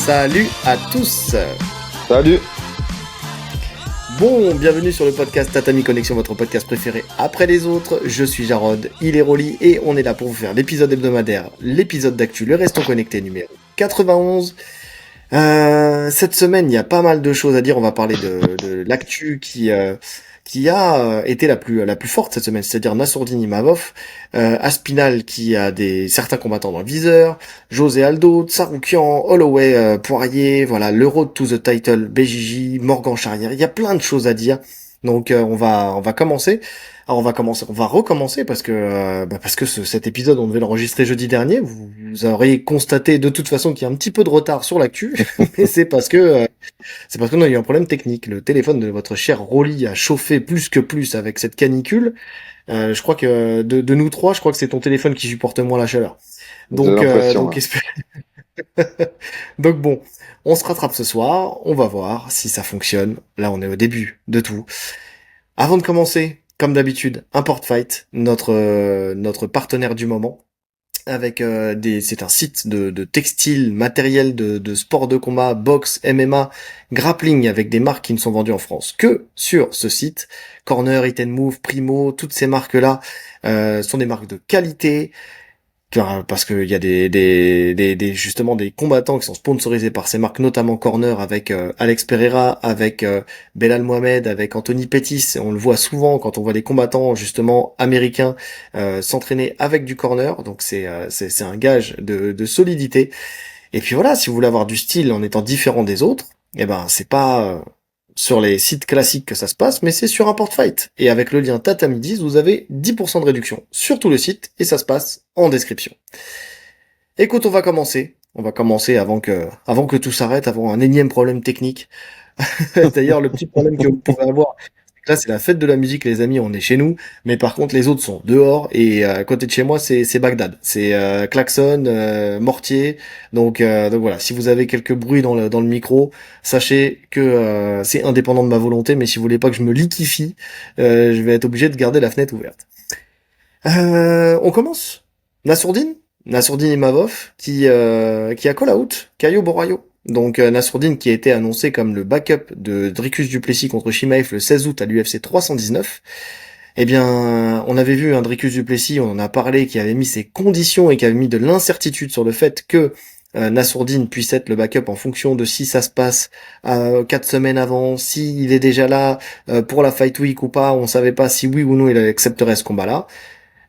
Salut à tous. Salut. Bon, bienvenue sur le podcast Tatami Connexion, votre podcast préféré après les autres. Je suis Jarod, il est Rolly et on est là pour vous faire l'épisode hebdomadaire, l'épisode d'actu, le Restons Connectés numéro 91. Cette semaine, il y a pas mal de choses à dire. On va parler de l'actu qui a été la plus forte cette semaine, c'est-à-dire Nassourdine Imavov, Aspinal qui a certains combattants dans le viseur, José Aldo, Tsaroukian, Holloway, Poirier, voilà, le road to the title, BJJ, Morgan Charrière. Il y a plein de choses à dire. Donc on va commencer. Alors on va recommencer parce que cet épisode on devait l'enregistrer jeudi dernier. Vous auriez constaté de toute façon qu'il y a un petit peu de retard sur l'actu, mais c'est parce qu'on a eu un problème technique. Le téléphone de votre cher Rolly a chauffé plus que plus avec cette canicule. Je crois que de nous trois, je crois que c'est ton téléphone qui supporte moins la chaleur. J'ai l'impression. Donc, donc bon, on se rattrape ce soir. On va voir si ça fonctionne. Là, on est au début de tout. Avant de commencer, comme d'habitude, Import Fight, notre partenaire du moment. C'est un site de textile, matériel de sport de combat, boxe, MMA, grappling avec des marques qui ne sont vendues en France que sur ce site. Corner, Hit and Move, Primo, toutes ces marques-là sont des marques de qualité. Parce qu'il y a justement des combattants qui sont sponsorisés par ces marques, notamment Corner avec Alex Pereira, avec Belal Mohamed, avec Anthony Pettis. On le voit souvent quand on voit des combattants justement américains s'entraîner avec du Corner. Donc c'est un gage de solidité. Et puis voilà, si vous voulez avoir du style en étant différent des autres, eh ben c'est pas sur les sites classiques que ça se passe, mais c'est sur Import Fight. Et avec le lien Tatami 10, vous avez 10% de réduction sur tout le site, et ça se passe en description. Écoute, on va commencer. On va commencer avant que tout s'arrête, avant un énième problème technique. D'ailleurs, le petit problème que vous pourrez avoir, c'est que là, c'est la fête de la musique, les amis, on est chez nous, mais par contre, les autres sont dehors, et à côté de chez moi, c'est Bagdad. C'est klaxon, mortier, donc voilà, si vous avez quelques bruits dans le micro, sachez que c'est indépendant de ma volonté, mais si vous voulez pas que je me liquifie, je vais être obligé de garder la fenêtre ouverte. On commence. Nassourdine Imavov qui a call out Caio Borraio. Donc Nassourdine qui a été annoncé comme le backup de Dricus du Plessis contre Chimaev le 16 août à l'UFC 319. Eh bien, on avait vu un Dricus du Plessis, on en a parlé, qui avait mis ses conditions et qui avait mis de l'incertitude sur le fait que Nassourdine puisse être le backup en fonction de si ça se passe 4 semaines avant, s'il est déjà là pour la Fight Week ou pas, on savait pas si oui ou non il accepterait ce combat-là.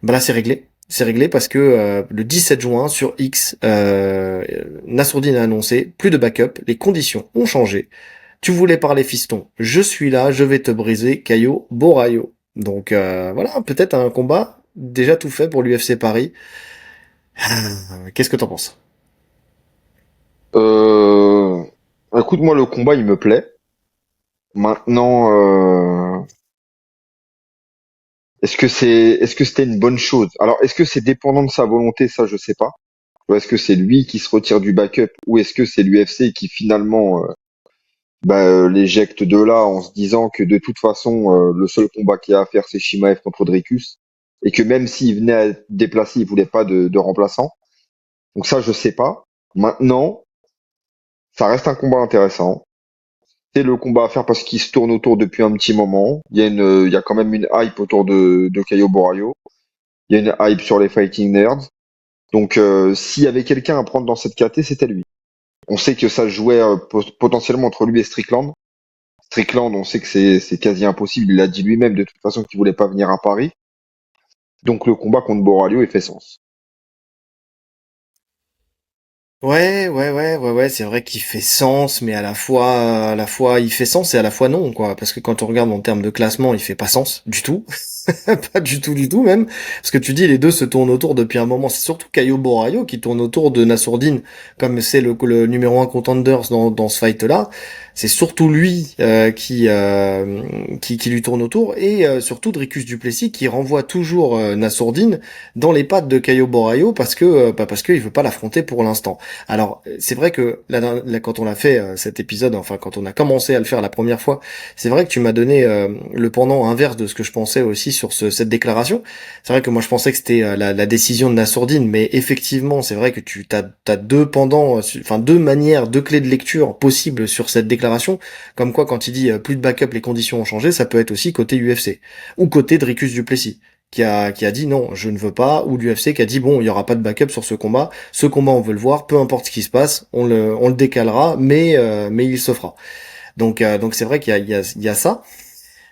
Ben là, c'est réglé. C'est réglé parce que le 17 juin sur X, Nassourdine a annoncé plus de backup, les conditions ont changé. Tu voulais parler fiston, je suis là, je vais te briser, Caio Borraio. Donc voilà, peut-être un combat déjà tout fait pour l'UFC Paris. Qu'est-ce que t'en penses? Euh... Écoute, moi, le combat, il me plaît. Maintenant, est-ce que c'était une bonne chose? Alors, est-ce que c'est dépendant de sa volonté? Ça, je sais pas. Ou est-ce que c'est lui qui se retire du backup? Ou est-ce que c'est l'UFC qui finalement l'éjecte de là en se disant que de toute façon, le seul combat qu'il y a à faire, c'est Chimaev contre Dricus, et que même s'il venait à être déplacé, il voulait pas de remplaçant. Donc ça, je sais pas. Maintenant, ça reste un combat intéressant. C'est le combat à faire parce qu'il se tourne autour depuis un petit moment. Il y a quand même une hype autour de Caio Borraio. Il y a une hype sur les Fighting Nerds. Donc, s'il y avait quelqu'un à prendre dans cette KT, c'était lui. On sait que ça se jouait potentiellement entre lui et Strickland. Strickland, on sait que c'est quasi impossible. Il a dit lui-même de toute façon qu'il voulait pas venir à Paris. Donc, le combat contre Borraio, il fait sens. Ouais, c'est vrai qu'il fait sens, mais à la fois, il fait sens et à la fois non, quoi. Parce que quand on regarde en termes de classement, il fait pas sens du tout. Pas du tout même. Parce que tu dis, les deux se tournent autour depuis un moment. C'est surtout Caio Borraio qui tourne autour de Nassourdine, comme c'est le numéro un contenders dans ce fight-là. C'est surtout lui qui lui tourne autour. Et surtout Dricus du Plessis qui renvoie toujours Nassourdine dans les pattes de Caio Borraio parce que il veut pas l'affronter pour l'instant. Alors, c'est vrai que là, quand on a fait cet épisode, enfin quand on a commencé à le faire la première fois, c'est vrai que tu m'as donné le pendant inverse de ce que je pensais aussi sur cette déclaration. C'est vrai que moi je pensais que c'était la décision de Nassourdine, mais effectivement, c'est vrai que tu t'as deux pendants, enfin deux manières, deux clés de lecture possibles sur cette déclaration. Comme quoi, quand il dit plus de backup, les conditions ont changé, ça peut être aussi côté UFC ou côté Dricus du Plessis qui a dit non, je ne veux pas, ou l'UFC qui a dit bon, il y aura pas de backup sur ce combat on veut le voir, peu importe ce qui se passe, on le décalera, mais il se fera. Donc c'est vrai qu'il y a ça.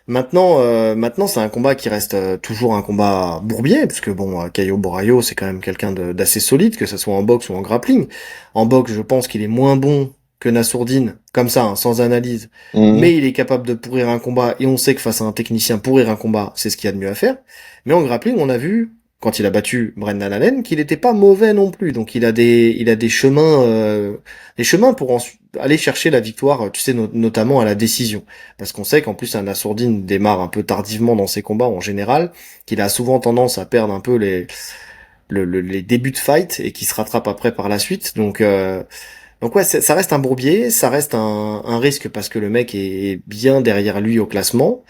Maintenant c'est un combat qui reste toujours un combat bourbier, parce que bon, Caio Borraio c'est quand même quelqu'un d'assez solide, que ce soit en boxe ou en grappling. En boxe, je pense qu'il est moins bon que Nassourdine, comme ça, hein, sans analyse. Mhm. Mais il est capable de pourrir un combat, et on sait que face à un technicien, pourrir un combat, c'est ce qu'il y a de mieux à faire. Mais en grappling, on a vu, quand il a battu Brendan Allen, qu'il était pas mauvais non plus. Donc il a des chemins pour aller chercher la victoire, tu sais, notamment à la décision. Parce qu'on sait qu'en plus, un Nassourdine démarre un peu tardivement dans ses combats en général, qu'il a souvent tendance à perdre un peu les débuts de fight et qui se rattrape après par la suite. Donc ouais, ça reste un bourbier, ça reste un risque parce que le mec est bien derrière lui au classement.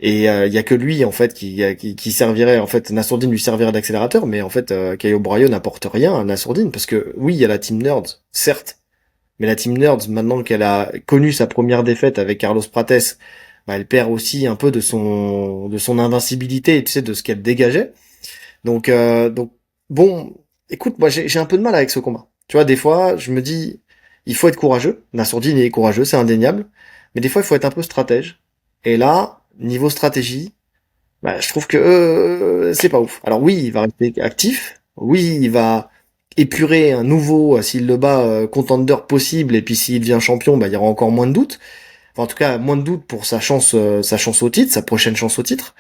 Et il y a que lui en fait qui servirait, en fait Nassourdine lui servirait d'accélérateur, mais en fait Caio Borraio n'apporte rien à Nassourdine parce que oui, il y a la Team Nerds, certes, mais la Team Nerds, maintenant qu'elle a connu sa première défaite avec Carlos Prates, bah, elle perd aussi un peu de son invincibilité, tu sais, de ce qu'elle dégageait. Donc bon, écoute, moi j'ai un peu de mal avec ce combat. Tu vois, des fois, je me dis, il faut être courageux. Nassourdine est courageux, c'est indéniable. Mais des fois, il faut être un peu stratège. Et là, niveau stratégie, bah, je trouve que c'est pas ouf. Alors oui, il va rester actif. Oui, il va épurer un nouveau, s'il le bat, contender possible. Et puis s'il devient champion, bah, il y aura encore moins de doutes. Enfin, en tout cas, moins de doutes pour sa chance au titre, sa prochaine chance au titre.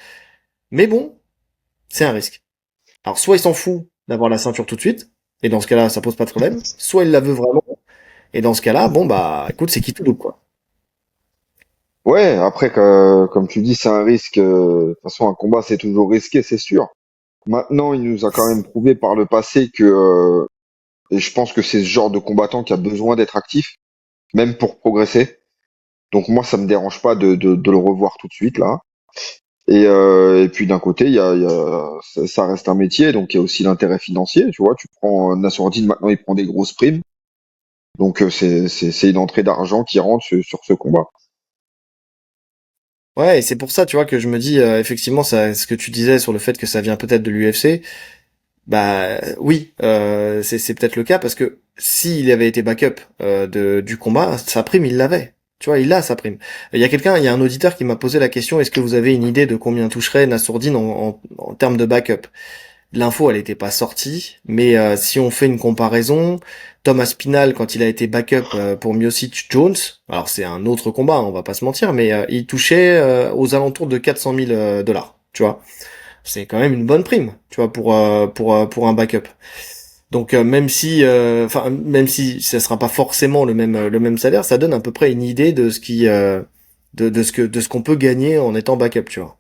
Mais bon, c'est un risque. Alors, soit il s'en fout d'avoir la ceinture tout de suite, et dans ce cas-là, ça pose pas de problème. Soit il la veut vraiment, et dans ce cas-là, bon, bah, écoute, c'est qui tout double, quoi. Ouais, après, comme tu dis, c'est un risque. De toute façon, un combat, c'est toujours risqué, c'est sûr. Maintenant, il nous a quand même prouvé par le passé que, et je pense que c'est ce genre de combattant qui a besoin d'être actif, même pour progresser. Donc moi, ça me dérange pas de le revoir tout de suite là. Et puis d'un côté, ça reste un métier, donc il y a aussi l'intérêt financier. Tu vois, tu prends Nassourdine maintenant, il prend des grosses primes, donc c'est une entrée d'argent qui rentre sur ce combat. Ouais, et c'est pour ça, tu vois, que je me dis, effectivement, ça, ce que tu disais sur le fait que ça vient peut-être de l'UFC, bah oui, c'est peut-être le cas parce que s'il avait été backup du combat, sa prime il l'avait. Tu vois, il a sa prime. Il y a un auditeur qui m'a posé la question, est-ce que vous avez une idée de combien toucherait Nassourdine en termes de backup? L'info, elle était pas sortie, mais si on fait une comparaison, Thomas Spinal, quand il a été backup pour Miocic Jones, alors c'est un autre combat, hein, on va pas se mentir, mais il touchait aux alentours de 400 000 dollars, tu vois. C'est quand même une bonne prime, tu vois, pour un backup. Donc même si ça sera pas forcément le même salaire, ça donne à peu près une idée de ce qui de ce qu'on peut gagner en étant backup, tu vois.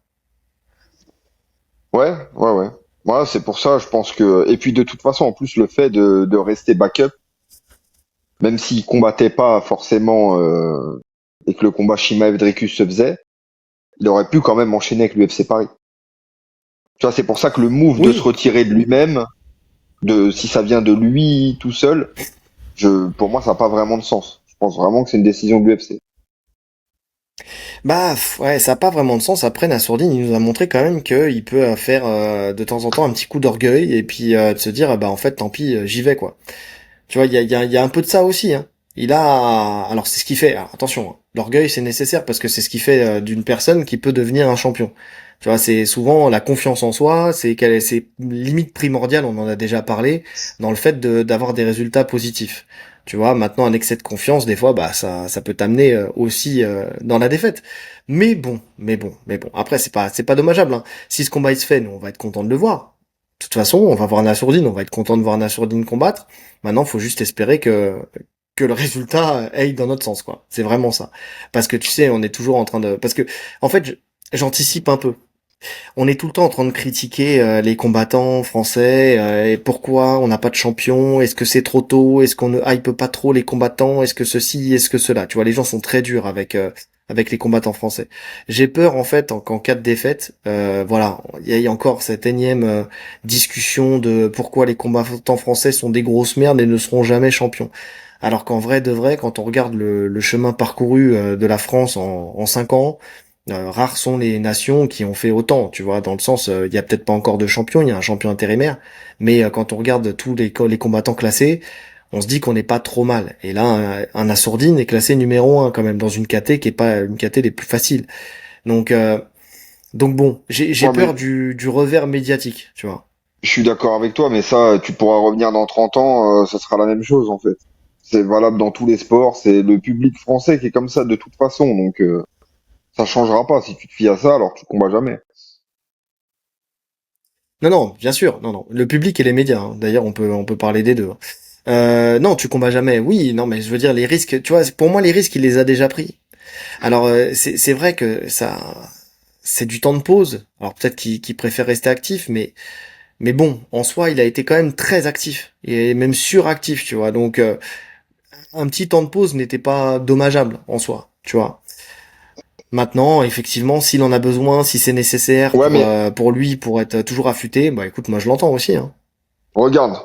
Ouais, ouais, ouais. Voilà, c'est pour ça, je pense que. Et puis de toute façon, en plus, le fait de rester backup, même s'il combattait pas forcément et que le combat Shimaev Dricus se faisait, il aurait pu quand même enchaîner avec l'UFC Paris. Tu vois, c'est pour ça que le move de se Oui, retirer de lui-même, de si ça vient de lui tout seul, pour moi, ça n'a pas vraiment de sens. Je pense vraiment que c'est une décision de l'UFC. bah ouais, ça a pas vraiment de sens. Après, Nassourdine, il nous a montré quand même qu'il peut faire de temps en temps un petit coup d'orgueil et puis de se dire, ah bah en fait, tant pis, j'y vais quoi. Tu vois, il y a un peu de ça aussi, hein. Alors c'est ce qui fait, alors, attention, hein, l'orgueil c'est nécessaire parce que c'est ce qui fait d'une personne qui peut devenir un champion. Tu vois, c'est souvent la confiance en soi, c'est limite primordial, on en a déjà parlé, dans le fait d'avoir des résultats positifs. Tu vois, maintenant un excès de confiance, des fois, bah ça peut t'amener aussi dans la défaite. Mais bon. Après, c'est pas dommageable, hein. Si ce combat il se fait, nous on va être content de le voir. De toute façon, on va voir Nassourdine, on va être content de voir Nassourdine combattre. Maintenant, faut juste espérer que le résultat aille dans notre sens, quoi. C'est vraiment ça. Parce que tu sais, on est toujours en train de, parce que en fait, j'anticipe un peu. On est tout le temps en train de critiquer les combattants français et pourquoi on n'a pas de champion, est-ce que c'est trop tôt, est-ce qu'on ne hype pas trop les combattants, est-ce que ceci, est-ce que cela. Tu vois, les gens sont très durs avec les combattants français. J'ai peur en fait qu'en cas de défaite, voilà, il y a encore cette énième discussion de pourquoi les combattants français sont des grosses merdes et ne seront jamais champions. Alors qu'en vrai de vrai, quand on regarde le chemin parcouru de la France en 5 ans, rares sont les nations qui ont fait autant, tu vois, dans le sens, il y a peut-être pas encore de champion, il y a un champion intérimaire, mais quand on regarde tous les combattants classés, on se dit qu'on n'est pas trop mal. Et là, un Assourdine est classé numéro 1 quand même dans une KT qui est pas une KT des plus faciles. Donc, euh, donc bon, j'ai Ouais, mais peur du revers médiatique, tu vois. je suis d'accord avec toi, mais ça, tu pourras revenir dans 30 ans, ça sera la même chose en fait. C'est valable dans tous les sports, c'est le public français qui est comme ça de toute façon, donc ça changera pas. Si tu te fies à ça, alors tu combats jamais. Non, non, bien sûr, non, non. Le public et les médias, hein. D'ailleurs, on peut parler des deux, hein. Non, tu combats jamais. Oui, non, mais je veux dire les risques. Tu vois, pour moi, les risques, il les a déjà pris. Alors, c'est vrai que c'est du temps de pause. Alors peut-être qu'il préfère rester actif, mais bon, en soi, il a été quand même très actif et même suractif, tu vois. Donc, un petit temps de pause n'était pas dommageable en soi, tu vois. Maintenant, effectivement, s'il en a besoin, si c'est nécessaire Ouais, mais pour lui, pour être toujours affûté, bah écoute, moi je l'entends aussi, hein. regarde,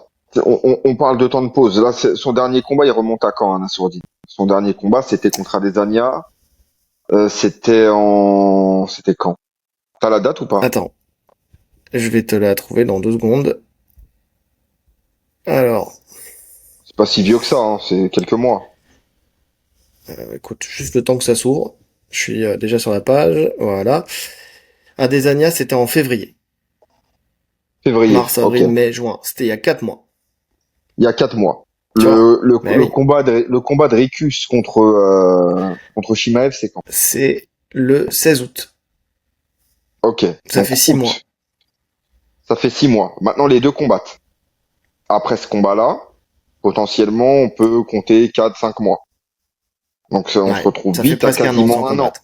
on parle de temps de pause. Là, son dernier combat, il remonte à quand, Anna Sourdine? Son dernier combat, c'était contre Adesanya. C'était quand? T'as la date ou pas? Attends, je vais te la trouver dans 2 secondes. Alors, C'est pas si vieux que ça, hein, c'est quelques mois. écoute, juste le temps que ça s'ouvre. Je suis déjà sur la page, voilà. Adesanya, c'était en février. Février, Mars, ok. avril, mai, juin. C'était il y a 4 mois. Il y a 4 mois. Tu vois? Mais Le oui. combat de Ricus contre Shimaev, c'est quand? C'est le 16 août. Ok, Ça donc fait 6 mois. août. Ça fait 6 mois. Maintenant, les deux combattent. Après ce combat-là, potentiellement, on peut compter 4, 5 mois. Donc, on se Ouais. retrouve Ça fait vite à presque un an sans quasiment un an, combattre.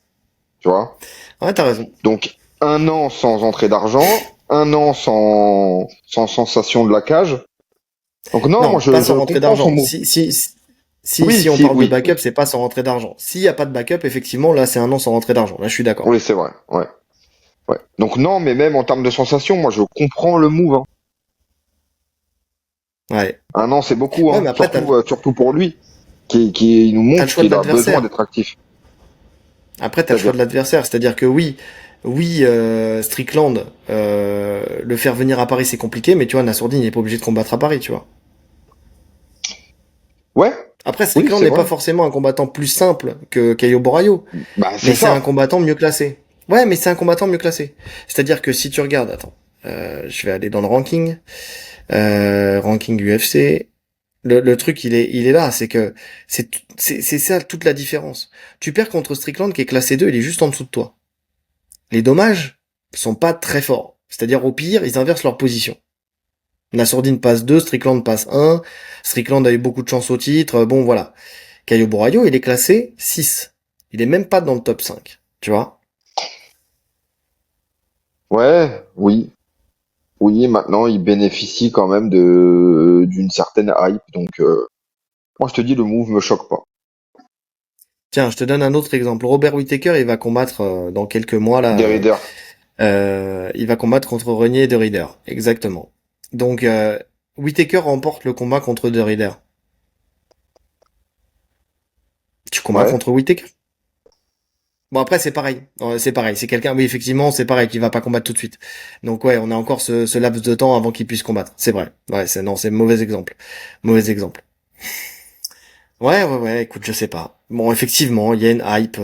tu vois. Ouais, t'as raison. Donc, un an sans entrée d'argent, un an sans sensation de la cage. Donc, non, moi, Non, pas je sans rentrer comprends son d'argent. mot. Oui, Si on si, parle de oui, backup, oui. c'est pas sans rentrer d'argent. S'il y a pas de backup, effectivement, là, c'est un an sans rentrer d'argent. Là, je suis d'accord. Oui, c'est vrai. Ouais, ouais. Donc, non, mais même en termes de sensation, moi, je comprends le move, hein. Ouais. Un an, c'est beaucoup, Ouais, hein. mais après, Surtout pour lui, qui nous t'as le montre choix de qu'il a besoin l'adversaire. d'être actif. Après, t'as le choix C'est-à-dire, de l'adversaire. C'est-à-dire que oui, oui, Strickland, le faire venir à Paris, c'est compliqué, mais tu vois, Nassourdine, il n'est pas obligé de combattre à Paris, tu vois. ouais, Après, oui, Strickland c'est n'est pas vrai. forcément un combattant plus simple que Caio Borraio, Bah, c'est mais c'est un ça. combattant mieux classé. Ouais, mais c'est un combattant mieux classé. C'est-à-dire que si tu regardes, attends, je vais aller dans le ranking, ranking UFC. Le truc, il est là, c'est que c'est ça toute la différence. Tu perds contre Strickland qui est classé 2, il est juste en dessous de toi. Les dommages sont pas très forts. C'est-à-dire au pire, ils inversent leur position. Nassourdine passe 2, Strickland passe 1. Strickland a eu beaucoup de chance au titre. Bon, voilà. Caio Borraio, il est classé 6. Il est même pas dans le top 5. Tu vois? Ouais, oui. Oui, maintenant, il bénéficie quand même d'une certaine hype. Donc, moi, je te dis, le move me choque pas. Tiens, je te donne un autre exemple. Robert Whittaker, il va combattre dans quelques mois là. Derrider. Il va combattre contre Renier de Rieder. Exactement. Donc, Whittaker remporte le combat contre De Rieder. Tu combats Ouais. contre Whittaker? Bon après c'est pareil, c'est pareil, c'est quelqu'un, oui effectivement c'est pareil, qui va pas combattre tout de suite. Donc ouais, on a encore ce laps de temps avant qu'il puisse combattre, c'est vrai. Ouais, c'est non, c'est mauvais exemple, mauvais exemple. Ouais ouais ouais, écoute, je sais pas. Bon effectivement, il y a une hype,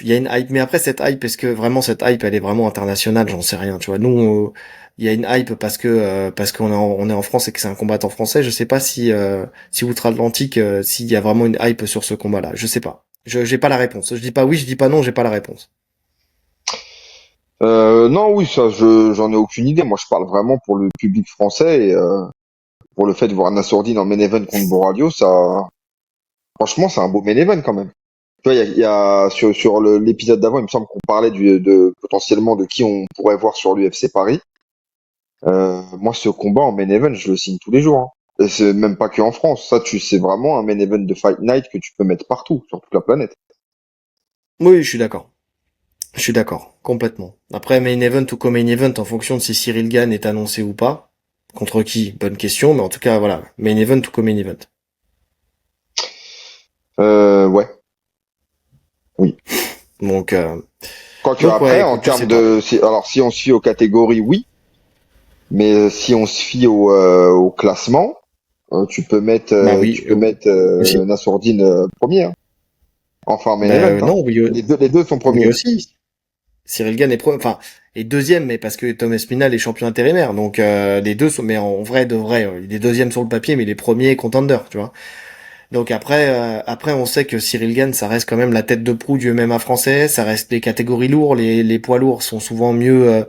il y a une hype, mais après cette hype, est-ce que vraiment cette hype elle est vraiment internationale, j'en sais rien, tu vois. Nous, il y a une hype parce qu'on on est en France et que c'est un combattant français. Je sais pas si outre-Atlantique, s'il y a vraiment une hype sur ce combat-là, je sais pas. Je j'ai pas la réponse. Je dis pas oui, je dis pas non, j'ai pas la réponse. Non, oui, ça, j'en ai aucune idée. Moi, je parle vraiment pour le public français et pour le fait de voir Nassourdine en main event contre Borralho, ça, franchement, c'est un beau main event quand même. Tu vois, sur l'épisode d'avant, il me semble qu'on parlait potentiellement de qui on pourrait voir sur l'UFC Paris. Moi, ce combat en main event, je le signe tous les jours, hein. Et c'est même pas que en France. Ça, c'est vraiment un main event de Fight Night que tu peux mettre partout, sur toute la planète. Oui, je suis d'accord. Je suis d'accord, complètement. Après, main event ou co-main event, en fonction de si Cyril Gane est annoncé ou pas. Contre qui? Bonne question, mais en tout cas, voilà. Main event ou co-main event. Ouais, oui. Donc, Quoique donc ouais, après, en écoute, je sais termes pas. alors si on se fie aux catégories, oui, mais si on se fie au classement, Bah oui, tu peux mettre aussi. Nassourdine premier, hein. Enfin main Bah event, hein. non, oui, Les deux sont oui premiers. aussi. Cyril Gane est enfin, est deuxième, mais parce que Tom Espinal est champion intérimaire. Donc, les deux sont, mais en vrai de vrai, il est deuxième sur le papier, mais il est premier contender, tu vois. Donc après, on sait que Cyril Gane, ça reste quand même la tête de proue du MMA français. Ça reste les catégories lourds. Les poids lourds sont souvent mieux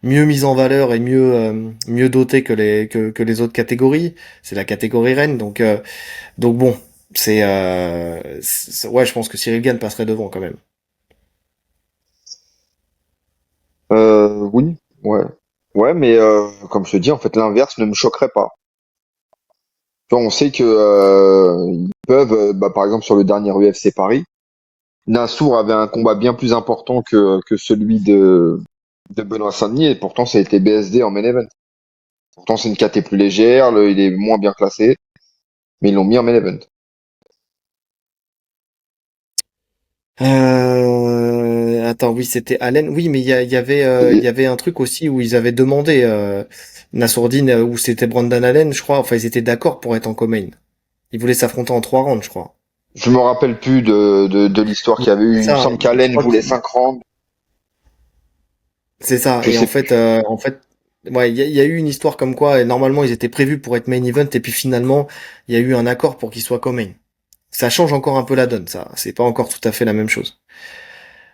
mis en valeur et mieux dotés que les autres catégories. C'est la catégorie reine. Donc bon, ouais, je pense que Cyril Gane passerait devant quand même. Oui, ouais. Ouais, mais comme je te dis, en fait, l'inverse ne me choquerait pas. Tu vois, on sait que ils peuvent, bah, par exemple sur le dernier UFC Paris, Nassour avait un combat bien plus important que celui de Benoît Saint-Denis, et pourtant ça a été BSD en main event. Pourtant c'est une caté plus légère, il est moins bien classé, mais ils l'ont mis en main event. Attends, oui, c'était Allen. Oui, mais il y Et avait un truc aussi où ils avaient demandé Nassourdine, où c'était Brandon Allen, je crois. Enfin, ils étaient d'accord pour être en co-main. Ils voulaient s'affronter en 3 rounds, je crois. je me rappelle plus de l'histoire qu'il y avait eu. C'est Il me ça. semble Je qu'Allen crois voulait que 5 rounds. c'est ça. Je Et sais plus. en fait, ouais, il y a eu une histoire comme quoi. Et normalement, ils étaient prévus pour être main event, et puis finalement, il y a eu un accord pour qu'ils soient co-main. Ça change encore un peu la donne, ça. C'est pas encore tout à fait la même chose.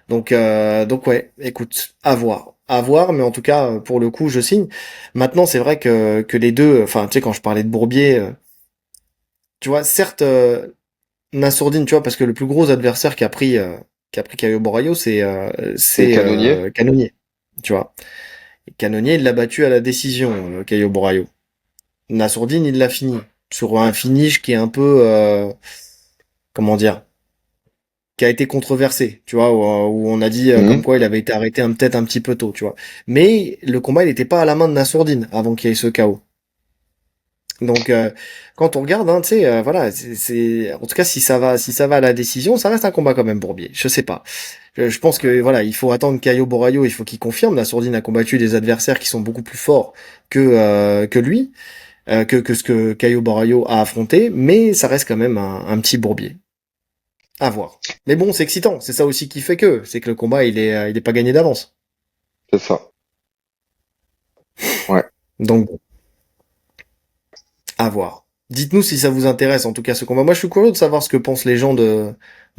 Donc ouais, écoute, à voir, mais en tout cas, pour le coup, je signe. Maintenant, c'est vrai que les deux, enfin, tu sais, quand je parlais de Bourbier, tu vois, certes, Nassourdine, tu vois, parce que le plus gros adversaire qui a pris Caio Borraio, C'est Canonnier. Cannonier, tu vois. Et Cannonier, il l'a battu à la décision, Caio Borraio. Nassourdine, il l'a fini sur un finish qui est un peu, comment dire, qui a été controversé, tu vois, où on a dit comme Mhm. quoi il avait été arrêté peut-être un petit peu tôt, tu vois. Mais le combat, il n'était pas à la main de Nassourdine avant qu'il y ait ce chaos. Donc, quand on regarde, hein, tu sais, voilà, en tout cas, si ça va à la décision, ça reste un combat quand même Bourbier. Je sais pas. Je pense que voilà, il faut attendre Caio Borraio, il faut qu'il confirme. Nassourdine a combattu des adversaires qui sont beaucoup plus forts que lui, que ce que Caio Borraio a affronté, mais ça reste quand même un petit Bourbier. À voir. Mais bon, c'est excitant. C'est ça aussi qui fait c'est que le combat, il est pas gagné d'avance. C'est ça. Ouais. Donc, bon, à voir. Dites-nous si ça vous intéresse, en tout cas, ce combat. Moi, je suis curieux de savoir ce que pensent les gens de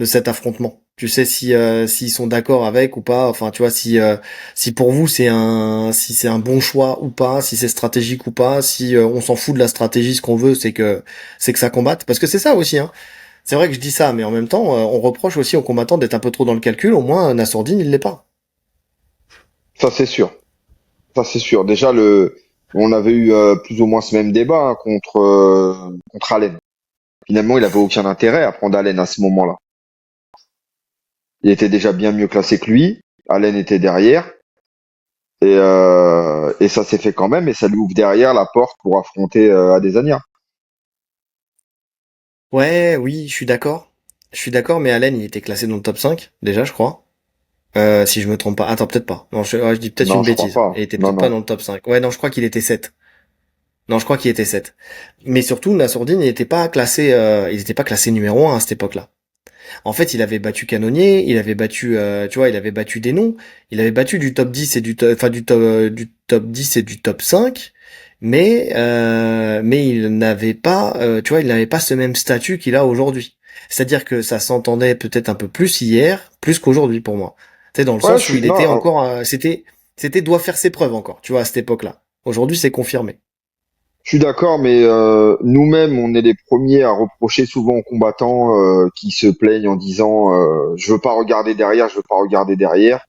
cet affrontement. Tu sais s'ils sont d'accord avec ou pas. Enfin, tu vois, si pour vous si c'est un bon choix ou pas, si c'est stratégique ou pas, si on s'en fout de la stratégie, ce qu'on veut, c'est que ça combatte. Parce que c'est ça aussi, hein. C'est vrai que je dis ça, mais en même temps, on reproche aussi aux combattants d'être un peu trop dans le calcul. Au moins, Nassourdine, il l'est pas. Ça c'est sûr. Ça c'est sûr. Déjà on avait eu plus ou moins ce même débat, hein, contre Allen. Finalement, il avait aucun intérêt à prendre Allen à ce moment-là. Il était déjà bien mieux classé que lui. Allen était derrière. Et ça s'est fait quand même. Et ça lui ouvre derrière la porte pour affronter Adesanya. Ouais, oui, je suis d'accord. Je suis d'accord, mais Allen, il était classé dans le top 5 déjà, je crois. Si je me trompe pas. Attends, peut-être pas. Non, ouais, je dis peut-être Non, une je crois bêtise. pas. Il était Non, peut-être pas non. dans le top 5. Ouais, non, je crois qu'il était 7. Non, je crois qu'il était 7. Mais surtout, Nassourdine, il était pas classé numéro 1 à cette époque-là. En fait, il avait battu Canonnier, il avait battu, tu vois, il avait battu des noms, il avait battu du top 10 et du top 10 et du top 5, mais il n'avait pas, tu vois, il n'avait pas ce même statut qu'il a aujourd'hui. C'est-à-dire que ça s'entendait peut-être un peu plus hier, plus qu'aujourd'hui pour moi. Tu sais, dans le Ouais, sens où il était non, encore, c'était doit faire ses preuves encore, tu vois, à cette époque-là. Aujourd'hui, c'est confirmé. Je suis d'accord, mais nous-mêmes, on est les premiers à reprocher souvent aux combattants qui se plaignent en disant je veux pas regarder derrière, je veux pas regarder derrière,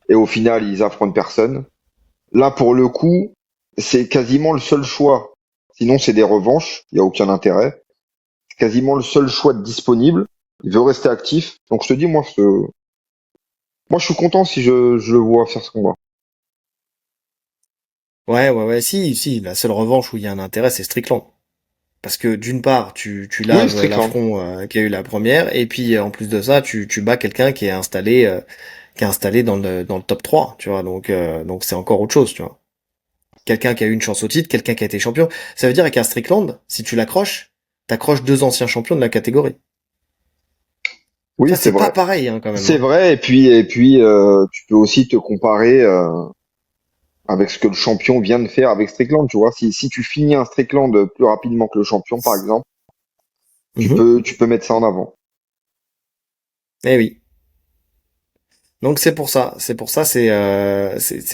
et au final, ils affrontent personne. Là, pour le coup, c'est quasiment le seul choix. Sinon, c'est des revanches, il y a aucun intérêt. C'est quasiment le seul choix disponible. Il veut rester actif, donc je te dis, moi, je suis content si je le vois faire ce combat. Ouais, si, la seule revanche où il y a un intérêt, c'est Strickland. Parce que d'une part, tu Oui, laves Strickland. l'affront qu'il y a eu la première, et puis en plus de ça, tu bats quelqu'un qui est installé dans le top 3, tu vois. Donc c'est encore autre chose, tu vois. Quelqu'un qui a eu une chance au titre, quelqu'un qui a été champion. Ça veut dire qu'un Strickland, si tu l'accroches, t'accroches deux anciens champions de la catégorie. Oui, Ça, c'est c'est pas vrai. pareil, hein, quand même, C'est hein. vrai, et puis, tu peux aussi te comparer avec ce que le champion vient de faire avec Strickland, tu vois. Si tu finis un Strickland plus rapidement que le champion, par exemple, Mhm. tu peux mettre ça en avant. Eh oui. Donc c'est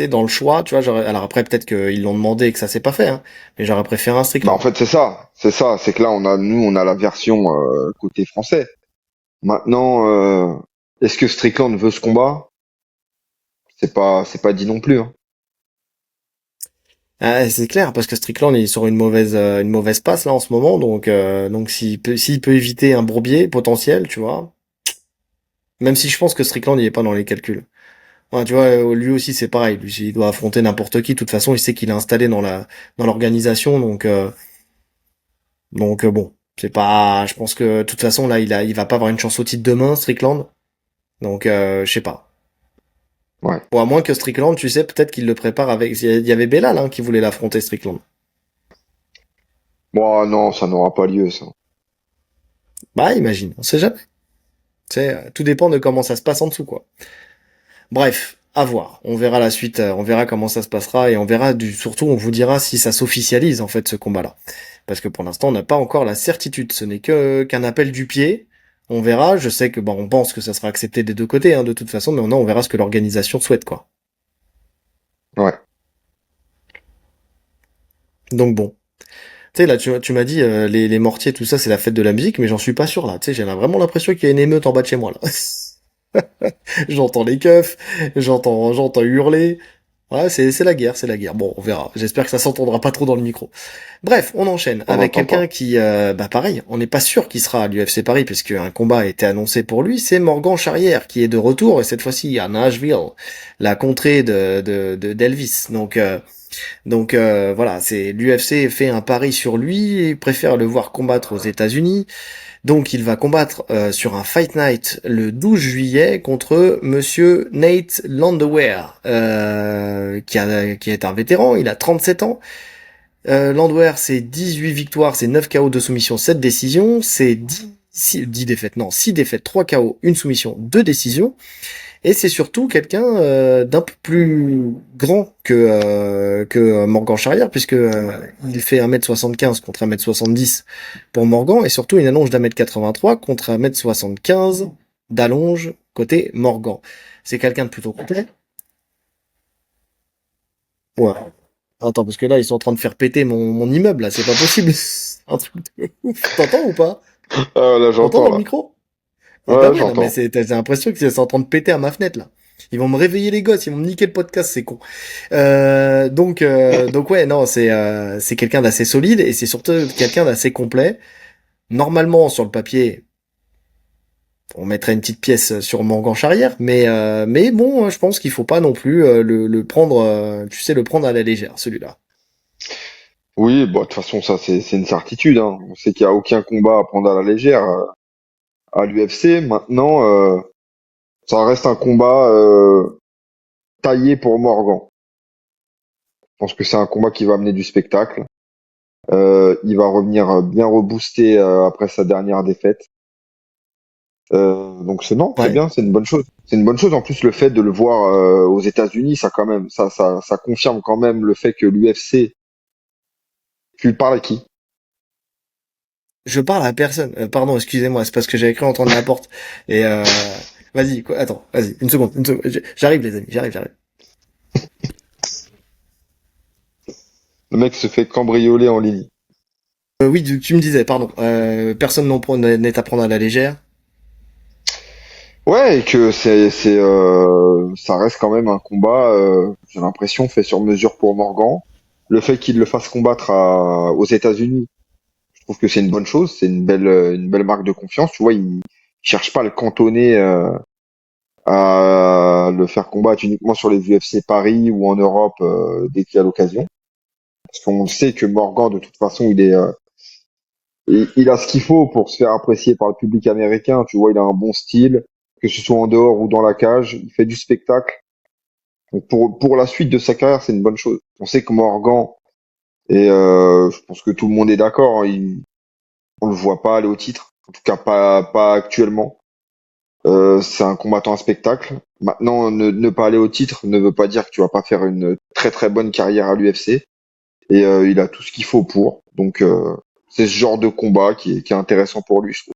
dans le choix, tu vois. Alors après peut-être qu'ils l'ont demandé et que ça s'est pas fait, hein, mais j'aurais préféré un Bah en Strickland. fait c'est ça, c'est que là on a la version côté français. Maintenant, est-ce que Strickland veut ce combat? C'est pas dit non plus, hein. Ah, c'est clair parce que Strickland il est sur une mauvaise passe là en ce moment, donc s'il peut éviter un bourbier potentiel, tu vois. Même si je pense que Strickland il est pas dans les calculs. Ouais, tu vois, lui aussi c'est pareil. Lui, il doit affronter n'importe qui. De toute façon, il sait qu'il est installé dans l'organisation, donc bon, c'est pas. Je pense que de toute façon là, il va pas avoir une chance au titre demain, Strickland. Donc je sais pas. Ouais. Bon, à moins que Strickland, tu sais, peut-être qu'il le prépare avec. Il y avait Bellal hein, qui voulait l'affronter Strickland. Bon, non, ça n'aura pas lieu, ça. Bah, imagine, on sait jamais. Tu sais, tout dépend de comment ça se passe en dessous, quoi. Bref, à voir. On verra la suite, on verra comment ça se passera et on verra surtout, on vous dira si ça s'officialise en fait ce combat-là. Parce que pour l'instant, on n'a pas encore la certitude. Ce n'est que qu'un appel du pied. On verra. Je sais que bon, on pense que ça sera accepté des deux côtés, hein, de toute façon, mais on verra ce que l'organisation souhaite, quoi. Ouais. Donc bon. Tu sais, là, tu m'as dit, les mortiers, tout ça, c'est la fête de la musique, mais j'en suis pas sûr, là. Tu sais, j'ai vraiment l'impression qu'il y a une émeute en bas de chez moi, là. J'entends les keufs, j'entends hurler. Ouais, c'est la guerre, c'est la guerre. Bon, on verra. J'espère que ça s'entendra pas trop dans le micro. Bref, on enchaîne On avec n'entend quelqu'un pas. qui, bah pareil, on n'est pas sûr qu'il sera à l'UFC Paris puisque un combat a été annoncé pour lui. C'est Morgan Charrière qui est de retour et cette fois-ci à Nashville, la contrée d'Elvis. Donc voilà, c'est l'UFC fait un pari sur lui et préfère le voir combattre aux États-Unis. Donc il va combattre sur un Fight Night le 12 juillet contre Monsieur Nate Landwehr, qui est un vétéran, il a 37 ans. Landwehr, c'est 18 victoires, c'est 9 KO, 2 soumissions, 7 décisions, c'est 10 défaites, non, 6 défaites, 3 KO, 1 soumission, 2 décisions. Et c'est surtout quelqu'un d'un peu plus grand que Morgan Charrière, puisque il fait 1m75 contre 1m70 pour Morgan, et surtout une allonge d'1m83 contre 1m75 d'allonge côté Morgan. C'est quelqu'un de plutôt complet. Ouais. Attends, parce que là, ils sont en train de faire péter mon immeuble, là, c'est pas possible. Un truc de ouf. T'entends ou pas? Ah, là, T'entends j'entends, dans le là. micro? Ah bah Ouais, ouais, non mais j'entends. j'ai l'impression qu'ils sont en train de péter à ma fenêtre là. Ils vont me réveiller les gosses, ils vont me niquer le podcast, c'est con. Donc ouais, non, c'est quelqu'un d'assez solide et c'est surtout quelqu'un d'assez complet. Normalement, sur le papier, on mettrait une petite pièce sur Morgan Charrière, mais bon, je pense qu'il faut pas non plus le prendre, tu sais, le prendre à la légère, celui-là. Oui, bon, de toute façon, ça, c'est une certitude, hein. On sait qu'il y a aucun combat à prendre à la légère à l'UFC. Maintenant, ça reste un combat taillé pour Morgan. Je pense que c'est un combat qui va amener du spectacle. Il va revenir bien reboosté après sa dernière défaite. Donc c'est non, c'est Ouais. bien, c'est une bonne chose. C'est une bonne chose. En plus, le fait de le voir aux États-Unis, ça quand même, ça confirme quand même le fait que l'UFC. Tu parles à qui? Je parle à personne. Pardon, excusez-moi, c'est parce que j'avais cru entendre la porte. Et vas-y, quoi, attends, vas-y, une seconde. J'arrive les amis, j'arrive. Le mec se fait cambrioler en ligne. Oui, tu me disais, pardon. Personne n'est à prendre à la légère. Ouais, et que ça reste quand même un combat, j'ai l'impression, fait sur mesure pour Morgan. Le fait qu'il le fasse combattre aux États-Unis, je trouve que c'est une bonne chose, c'est une belle marque de confiance. Tu vois, il cherche pas à le cantonner, à le faire combattre uniquement sur les UFC Paris ou en Europe, dès qu'il y a l'occasion. Parce qu'on sait que Morgan, de toute façon, il a ce qu'il faut pour se faire apprécier par le public américain. Tu vois, il a un bon style, que ce soit en dehors ou dans la cage. Il fait du spectacle. Donc pour la suite de sa carrière, c'est une bonne chose. On sait que Morgan, et je pense que tout le monde est d'accord, hein, on le voit pas aller au titre. En tout cas, pas actuellement. C'est un combattant à spectacle. Maintenant, ne pas aller au titre ne veut pas dire que tu vas pas faire une très très bonne carrière à l'UFC. Et il a tout ce qu'il faut pour. Donc, c'est ce genre de combat qui est intéressant pour lui, je trouve.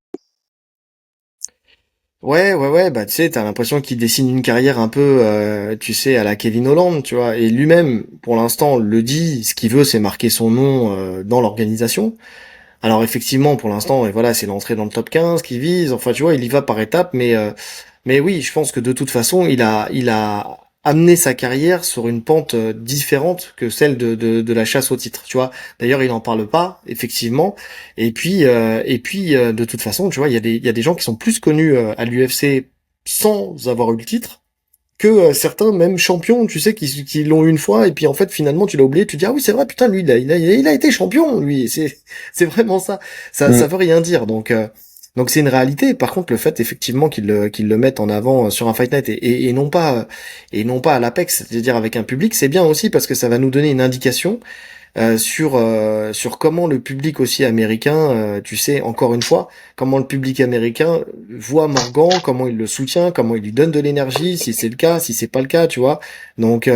Ouais, bah tu sais, t'as l'impression qu'il dessine une carrière un peu, tu sais, à la Kevin Holland, tu vois. Et lui-même, pour l'instant, le dit, ce qu'il veut, c'est marquer son nom dans l'organisation. Alors effectivement, pour l'instant, et voilà, c'est l'entrée dans le top 15 qu'il vise. Enfin, tu vois, il y va par étapes, mais oui, je pense que de toute façon, il a amené sa carrière sur une pente différente que celle de la chasse au titre. Tu vois. D'ailleurs, il en parle pas, effectivement. Et puis, de toute façon, tu vois, il y a des gens qui sont plus connus à l'UFC sans avoir eu le titre que certains même champions, tu sais, qui l'ont eu une fois et puis en fait finalement tu l'as oublié, tu dis ah oui c'est vrai putain lui il a été champion lui, c'est vraiment ça. Ça Mm. veut rien dire donc c'est une réalité. Par contre le fait effectivement qu'ils le mettent en avant sur un Fight Night et non pas à l'Apex, c'est-à-dire avec un public, c'est bien aussi parce que ça va nous donner une indication sur comment le public aussi américain, tu sais, encore une fois, comment le public américain voit Morgan, comment il le soutient, comment il lui donne de l'énergie, si c'est le cas, si c'est pas le cas, tu vois. Donc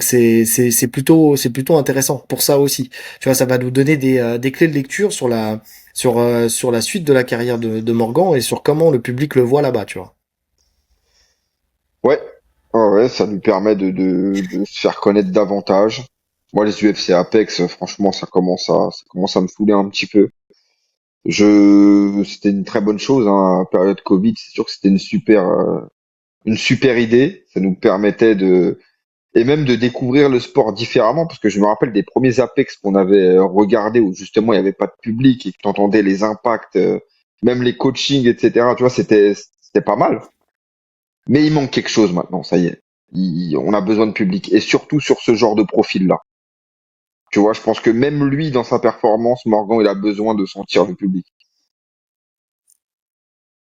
c'est plutôt intéressant pour ça aussi. Tu vois, ça va nous donner des clés de lecture sur la suite de la carrière de Morgan et sur comment le public le voit là-bas, tu vois. Ouais. Ouais, ça lui permet de se faire connaître davantage. Moi, les UFC Apex, franchement, ça commence à me saouler un petit peu. C'était une très bonne chose, hein, période Covid. C'est sûr que c'était une super idée. Ça nous permettait et même de découvrir le sport différemment, parce que je me rappelle des premiers Apex qu'on avait regardés où justement il n'y avait pas de public et que tu entendais les impacts, même les coachings, etc. Tu vois, c'était pas mal. Mais il manque quelque chose maintenant, ça y est. On a besoin de public et surtout sur ce genre de profil-là. Tu vois, je pense que même lui, dans sa performance, Morgan, il a besoin de sentir le public.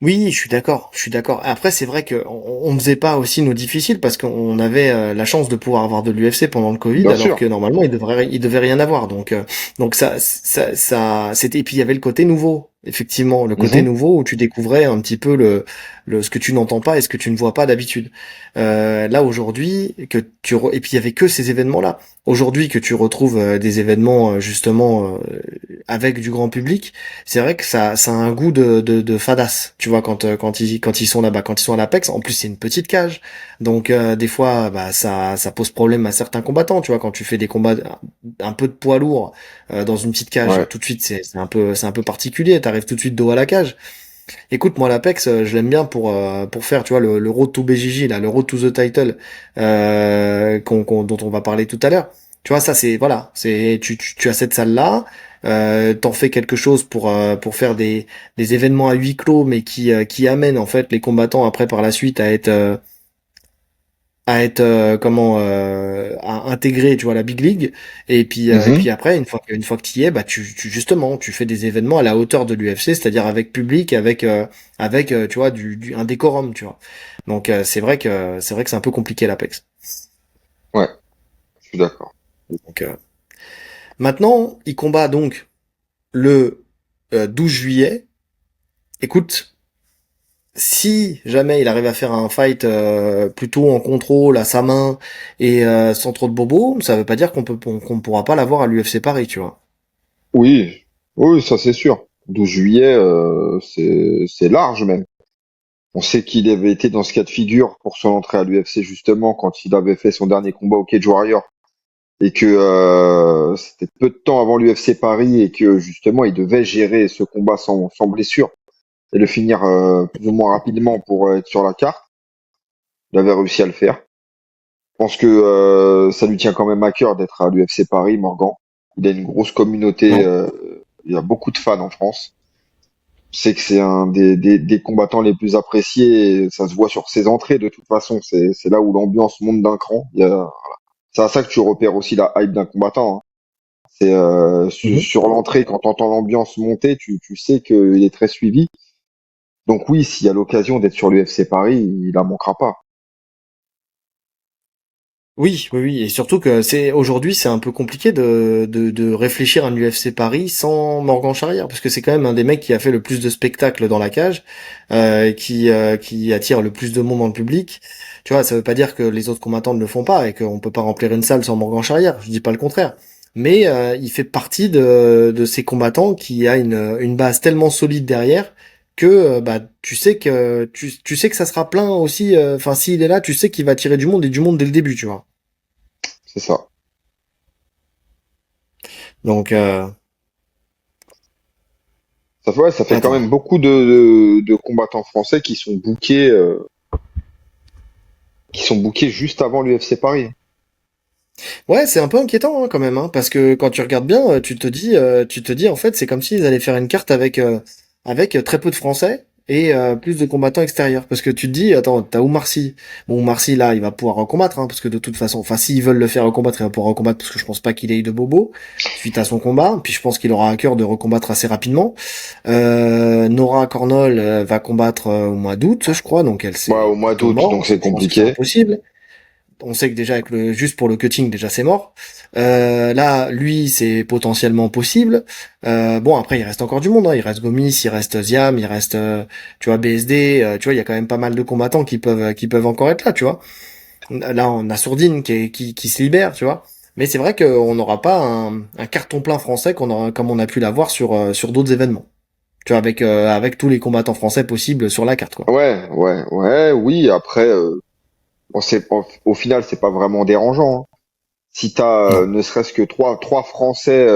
Oui, je suis d'accord, je suis d'accord. Après, c'est vrai que on faisait pas aussi nos difficiles parce qu'on avait la chance de pouvoir avoir de l'UFC pendant le Covid, Bien alors sûr. que normalement il devait rien avoir. Donc ça, c'était. Et puis il y avait le côté nouveau, effectivement, le côté Mhm. nouveau où tu découvrais un petit peu ce que tu n'entends pas et ce que tu ne vois pas d'habitude. Là aujourd'hui, et puis il y avait que ces événements-là. Aujourd'hui que tu retrouves des événements justement avec du grand public, c'est vrai que ça a un goût de fadasse, tu vois, quand ils sont là-bas, quand ils sont à l'Apex. En plus, c'est une petite cage, donc des fois, bah ça pose problème à certains combattants, tu vois, quand tu fais des combats un peu de poids lourd dans une petite cage, Ouais. tout de suite, c'est un peu particulier. T'arrives tout de suite dos à la cage. Écoute, moi, l'Apex, je l'aime bien pour faire, tu vois, le Road to BJJ, là, le Road to the Title, dont on va parler tout à l'heure. Tu vois, ça, voilà, tu as cette salle-là, t'en fais quelque chose pour faire des événements à huis clos, mais qui amènent, en fait, les combattants après, par la suite, à intégrer, tu vois, la big league. Et puis Mhm. après, une fois que tu y es, bah justement tu fais des événements à la hauteur de l'UFC, c'est-à-dire avec public, avec tu vois un décorum, tu vois. Donc c'est vrai que c'est un peu compliqué l'Apex. Ouais, je suis d'accord. Donc maintenant, il combat donc le 12 juillet. Écoute, si jamais il arrive à faire un fight plutôt en contrôle, à sa main et sans trop de bobos, ça veut pas dire qu'on pourra pas l'avoir à l'UFC Paris, tu vois. Oui, oui, ça c'est sûr. 12 juillet, c'est large même. On sait qu'il avait été dans ce cas de figure pour son entrée à l'UFC justement quand il avait fait son dernier combat au Cage Warrior. et que c'était peu de temps avant l'UFC Paris et que justement il devait gérer ce combat sans blessure et le finir plus ou moins rapidement pour être sur la carte. Il avait réussi à le faire. Je pense que ça lui tient quand même à cœur d'être à l'UFC Paris, Morgan. Il a une grosse communauté, Ouais. il y a beaucoup de fans en France. Je sais que c'est un des combattants les plus appréciés, et ça se voit sur ses entrées de toute façon. C'est là où l'ambiance monte d'un cran. C'est à ça que tu repères aussi la hype d'un combattant, hein. C'est Mhm. sur l'entrée, quand tu entends l'ambiance monter, tu sais qu'il est très suivi. Donc oui, s'il y a l'occasion d'être sur l'UFC Paris, il la manquera pas. Oui, oui, oui, et surtout que c'est aujourd'hui c'est un peu compliqué de réfléchir à un UFC Paris sans Morgan Charrière, parce que c'est quand même un des mecs qui a fait le plus de spectacles dans la cage, qui attire le plus de monde dans le public. Tu vois, ça veut pas dire que les autres combattants ne le font pas et qu'on peut pas remplir une salle sans Morgan Charrière. Je dis pas le contraire, mais il fait partie de ces combattants qui a une base tellement solide derrière que bah tu sais que ça sera plein aussi. Enfin, s'il est là, tu sais qu'il va attirer du monde et du monde dès le début, tu vois. C'est ça. Donc, Ça fait quand attends. même beaucoup de combattants français qui sont bookés juste avant l'UFC Paris. Ouais, c'est un peu inquiétant hein, quand même, hein, parce que quand tu regardes bien, tu te dis en fait, c'est comme s'ils allaient faire une carte avec très peu de Français et plus de combattants extérieurs. Parce que tu te dis, attends, t'as Oumar Sy. Bon, Oumar Sy là, il va pouvoir recombattre, hein, parce que de toute façon, enfin, s'ils veulent le faire recombattre, il va pouvoir recombattre, parce que je pense pas qu'il ait eu de bobo suite à son combat. Puis je pense qu'il aura à cœur de recombattre assez rapidement. Nora Cornol va combattre au mois d'août, je crois, donc elle Ouais, au c'est mois plutôt d'août, donc mort. c'est Je pense que c'est compliqué. impossible. On sait que déjà avec le juste pour le cutting déjà c'est mort. Là lui c'est potentiellement possible. Bon après il reste encore du monde, hein. Il reste Gomis, il reste Ziam, il reste tu vois BSD, tu vois il y a quand même pas mal de combattants qui peuvent encore être là, tu vois. Là on a Sourdine qui se libère, tu vois. Mais c'est vrai qu'on n'aura pas un carton plein français qu'on aura, comme on a pu l'avoir sur d'autres événements. Tu vois avec tous les combattants français possibles sur la carte quoi. Ouais, oui. Après, au final, c'est pas vraiment dérangeant, hein. Si t'as Non. ne serait-ce que trois Français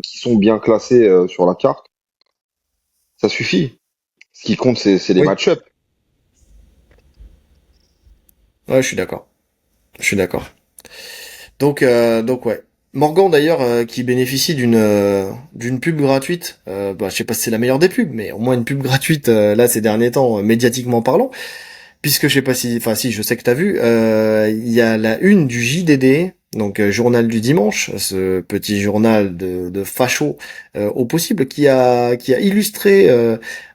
qui sont bien classés sur la carte, ça suffit. Ce qui compte, c'est les Oui. match-up. Ouais je suis d'accord. Je suis d'accord. Donc ouais. Morgan d'ailleurs qui bénéficie d'une pub gratuite. Bah, je sais pas si c'est la meilleure des pubs, mais au moins une pub gratuite là ces derniers temps médiatiquement parlant. Puisque je sais pas si, enfin si, je sais que t'as vu, il y a la une du JDD, donc journal du dimanche, ce petit journal de facho au possible, qui a illustré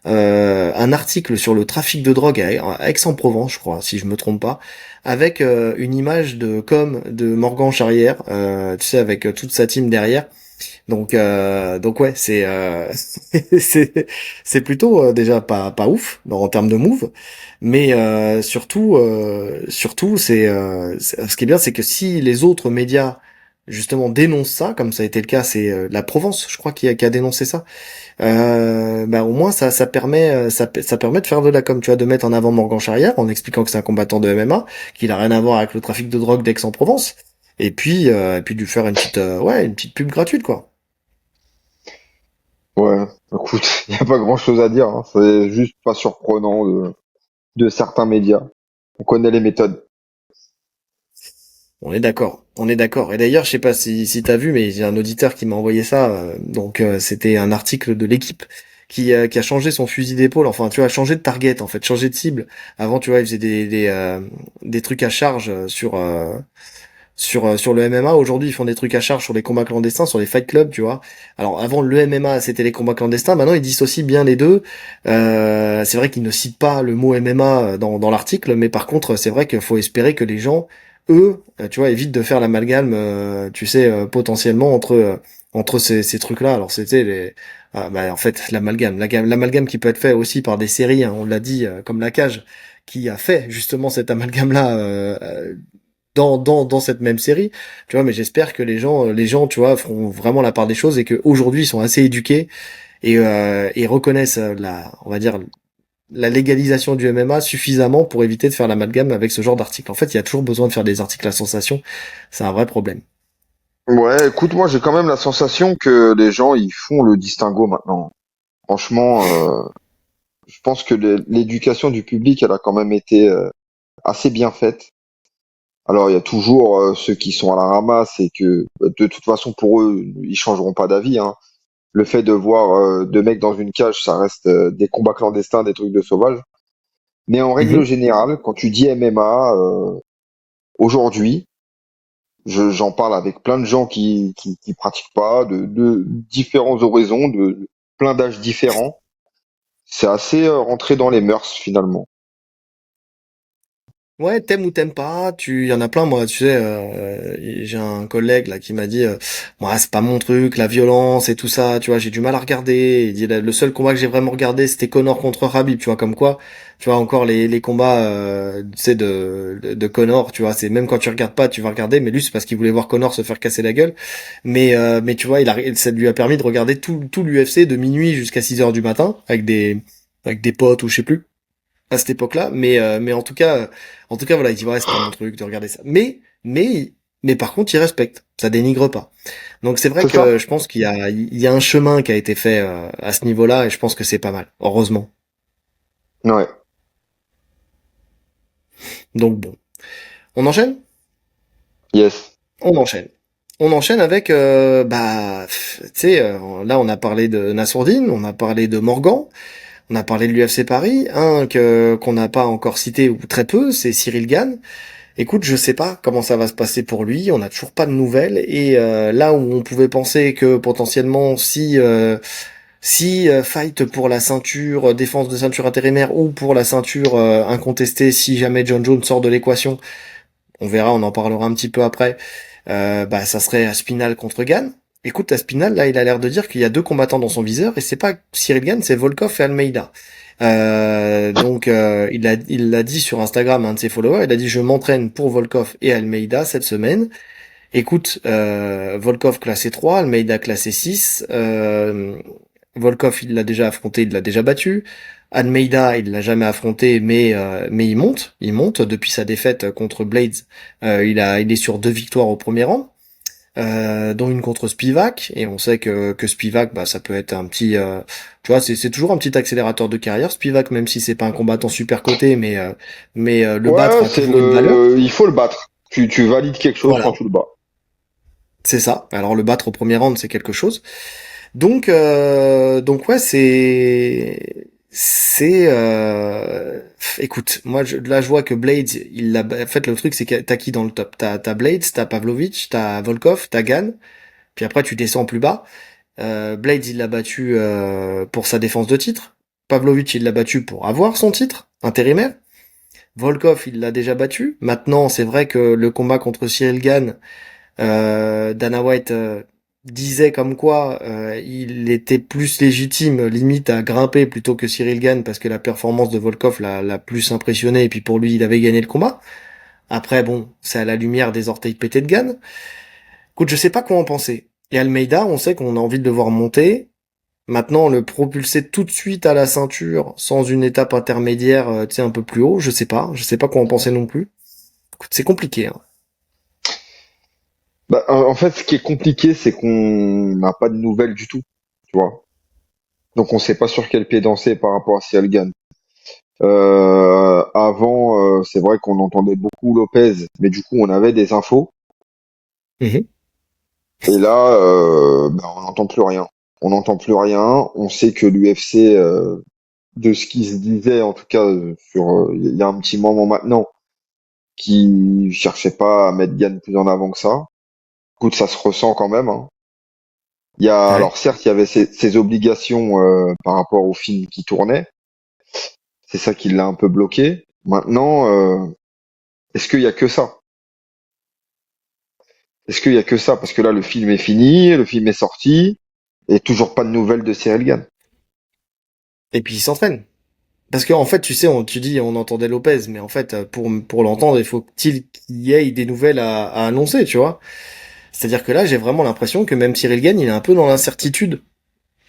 un article sur le trafic de drogue à Aix-en-Provence, je crois, si je me trompe pas, avec une image de com de Morgan Charrière, tu sais, avec toute sa team derrière. Donc ouais, c'est plutôt déjà pas ouf en termes de move, mais surtout ce qui est bien, c'est que si les autres médias justement dénoncent ça, comme ça a été le cas, c'est la Provence, je crois, qui a dénoncé ça. Bah au moins ça permet de faire de la com, tu vois, de mettre en avant Morgan Charrière en expliquant que c'est un combattant de MMA, qu'il a rien à voir avec le trafic de drogue d'Aix-en-Provence, et puis de lui faire une petite pub gratuite quoi. Ouais, écoute, il n'y a pas grand-chose à dire, hein. C'est juste pas surprenant de certains médias. On connaît les méthodes. On est d'accord, on est d'accord. Et d'ailleurs, je sais pas si t'as vu, mais j'ai un auditeur qui m'a envoyé ça. C'était un article de l'équipe qui a changé son fusil d'épaule. Enfin, tu vois, changé de target en fait, changé de cible. Avant, tu vois, il faisait des trucs à charge sur le MMA. Aujourd'hui, ils font des trucs à charge sur les combats clandestins, sur les fight clubs, tu vois. Alors avant, le MMA, c'était les combats clandestins. Maintenant, ils dissocient bien les deux. C'est vrai qu'ils ne citent pas le mot MMA dans l'article, mais par contre, c'est vrai qu'il faut espérer que les gens, eux, tu vois, évitent de faire l'amalgame, tu sais, potentiellement entre ces trucs-là. Alors c'était en fait, l'amalgame qui peut être fait aussi par des séries, hein, on l'a dit, comme La Cage, qui a fait justement cet amalgame-là dans cette même série, tu vois, mais j'espère que les gens, tu vois, feront vraiment la part des choses et qu'aujourd'hui, ils sont assez éduqués et reconnaissent on va dire, la légalisation du MMA suffisamment pour éviter de faire l'amalgame avec ce genre d'article. En fait, il y a toujours besoin de faire des articles à sensation. C'est un vrai problème. Ouais, écoute, moi j'ai quand même la sensation que les gens ils font le distinguo maintenant. Franchement, je pense que l'éducation du public elle a quand même été assez bien faite. Alors il y a toujours ceux qui sont à la ramasse et que de toute façon pour eux ils changeront pas d'avis, hein. Le fait de voir deux mecs dans une cage, ça reste des combats clandestins, des trucs de sauvages. Mais en règle Mhm. générale, quand tu dis MMA, aujourd'hui, j'en parle avec plein de gens qui pratiquent pas, de différents horizons, de plein d'âges différents. C'est assez rentré dans les mœurs finalement. Ouais, t'aimes ou t'aimes pas, il y en a plein, moi, tu sais, j'ai un collègue là qui m'a dit, moi c'est pas mon truc, la violence et tout ça, tu vois, j'ai du mal à regarder. Il dit, le seul combat que j'ai vraiment regardé, c'était Conor contre Khabib, tu vois, comme quoi, tu vois, encore les combats, tu sais, de Conor, tu vois, c'est même quand tu regardes pas, tu vas regarder, mais lui, c'est parce qu'il voulait voir Conor se faire casser la gueule. Mais tu vois, ça lui a permis de regarder tout l'UFC de minuit jusqu'à 6 heures du matin, avec des potes ou je sais plus à cette époque-là, mais en tout cas voilà, il dit ouais c'est pas mon truc de regarder ça. Mais par contre il respecte, ça dénigre pas. Donc c'est vrai C'est que ça? je pense qu'il y a un chemin qui a été fait à ce niveau-là et je pense que c'est pas mal, heureusement. Ouais. Donc bon, on enchaîne, Yes. on enchaîne. On enchaîne avec tu sais là on a parlé de Nassourdine, on a parlé de Morgan, on a parlé de l'UFC Paris, un que qu'on n'a pas encore cité ou très peu, c'est Cyril Gane. Écoute, je sais pas comment ça va se passer pour lui, on n'a toujours pas de nouvelles et là où on pouvait penser que potentiellement si fight pour la ceinture, défense de ceinture intérimaire ou pour la ceinture incontestée si jamais John Jones sort de l'équation, on verra, on en parlera un petit peu après. Bah ça serait Aspinal contre Gann. Écoute, Aspinal là, il a l'air de dire qu'il y a deux combattants dans son viseur et c'est pas Cyril Gann, c'est Volkov et Almeida. Donc il l'a dit sur Instagram à un de ses followers, il a dit je m'entraîne pour Volkov et Almeida cette semaine. Écoute, Volkov classé 3, Almeida classé 6. Volkov il l'a déjà affronté, il l'a déjà battu. Almeida il l'a jamais affronté, mais il monte depuis sa défaite contre Blades. Il est sur 2 victoires au premier rang, dont une contre Spivak, et on sait que Spivak, bah, ça peut être un petit, tu vois, c'est toujours un petit accélérateur de carrière, Spivak, même si c'est pas un combattant super coté, mais le battre Ouais, a toujours une valeur. il faut le battre. Tu valides quelque chose quand Voilà, tu le bats. c'est ça. Alors le battre au premier round, c'est quelque chose. Donc ouais, écoute, moi là je vois que Blades, en fait le truc c'est que t'as qui dans le top? T'as Blades, t'as Pavlovich, t'as Volkov, t'as Gann, puis après tu descends plus bas. Blades, il l'a battu pour sa défense de titre. Pavlovich, il l'a battu pour avoir son titre intérimaire. Volkov, il l'a déjà battu. Maintenant, c'est vrai que le combat contre Cyril Gane, Dana White disait comme quoi il était plus légitime, limite à grimper plutôt que Cyril Gane parce que la performance de Volkov l'a plus impressionné et puis pour lui, il avait gagné le combat. Après, bon, c'est à la lumière des orteils pétés de Gane. Écoute, je sais pas quoi en penser. Et Almeida, on sait qu'on a envie de le voir monter. Maintenant, le propulser tout de suite à la ceinture sans une étape intermédiaire, tu sais, un peu plus haut, je sais pas. Je sais pas quoi en penser non plus. Écoute, c'est compliqué, hein. Bah, en fait, ce qui est compliqué, c'est qu'on n'a pas de nouvelles du tout, tu vois. Donc on sait pas sur quel pied danser par rapport à si elle gagne. Avant, c'est vrai qu'on entendait beaucoup Lopez, mais du coup on avait des infos. Mhm. Et là, bah, on n'entend plus rien. On n'entend plus rien. On sait que l'UFC, de ce qui se disait, en tout cas il y a un petit moment maintenant, qui cherchait pas à mettre Gann plus en avant que ça. Écoute, ça se ressent quand même, hein. Ouais. Alors certes, il y avait ces obligations par rapport au film qui tournait. C'est ça qui l'a un peu bloqué. Maintenant, est-ce qu'il y a que ça? Est-ce qu'il y a que ça? Parce que là, le film est fini, le film est sorti, et toujours pas de nouvelles de Cyril Gann. Et puis il s'entraîne. Parce que en fait, tu sais, tu dis on entendait Lopez, mais en fait, pour l'entendre, il faut qu'il y ait des nouvelles à annoncer, tu vois. C'est-à-dire que là, j'ai vraiment l'impression que même Cyril Gane, il est un peu dans l'incertitude.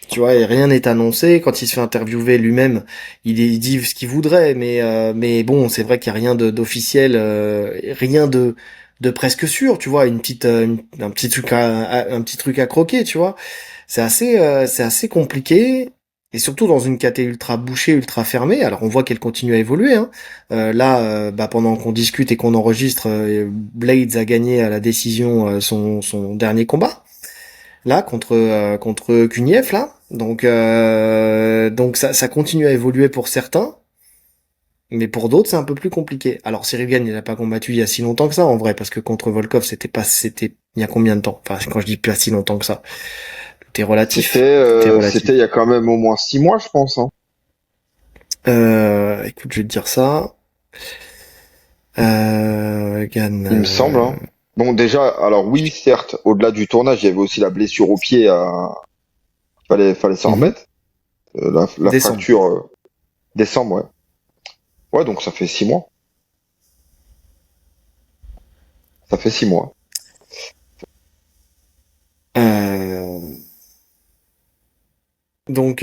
Tu vois, et rien n'est annoncé. Quand il se fait interviewer lui-même, il dit ce qu'il voudrait, mais bon, c'est vrai qu'il y a rien d'officiel, rien de presque sûr, tu vois, un petit truc un petit truc à croquer, tu vois. C'est assez compliqué. Et surtout dans une KT ultra bouchée, ultra fermée. Alors on voit qu'elle continue à évoluer, hein. Là, bah, pendant qu'on discute et qu'on enregistre, Blades a gagné à la décision son dernier combat. Là, contre Kuniev, là. Donc ça continue à évoluer pour certains. Mais pour d'autres, c'est un peu plus compliqué. Alors Cyril Gane, il n'a pas combattu il y a si longtemps que ça, en vrai, parce que contre Volkov, c'était il y a combien de temps? Enfin, quand je dis pas si longtemps que ça, tout est C'était relatif. Tout est c'était relatif. il y a quand même au moins 6 mois, je pense, hein. Écoute, je vais te dire ça. Gane, Il me semble, hein. Bon, déjà, alors oui, certes, au-delà du tournage, il y avait aussi la blessure au pied fallait s'en mhm, remettre. La décembre. fracture, décembre, ouais. Ouais, donc ça fait 6 mois. Ça fait 6 mois. Euh, ok,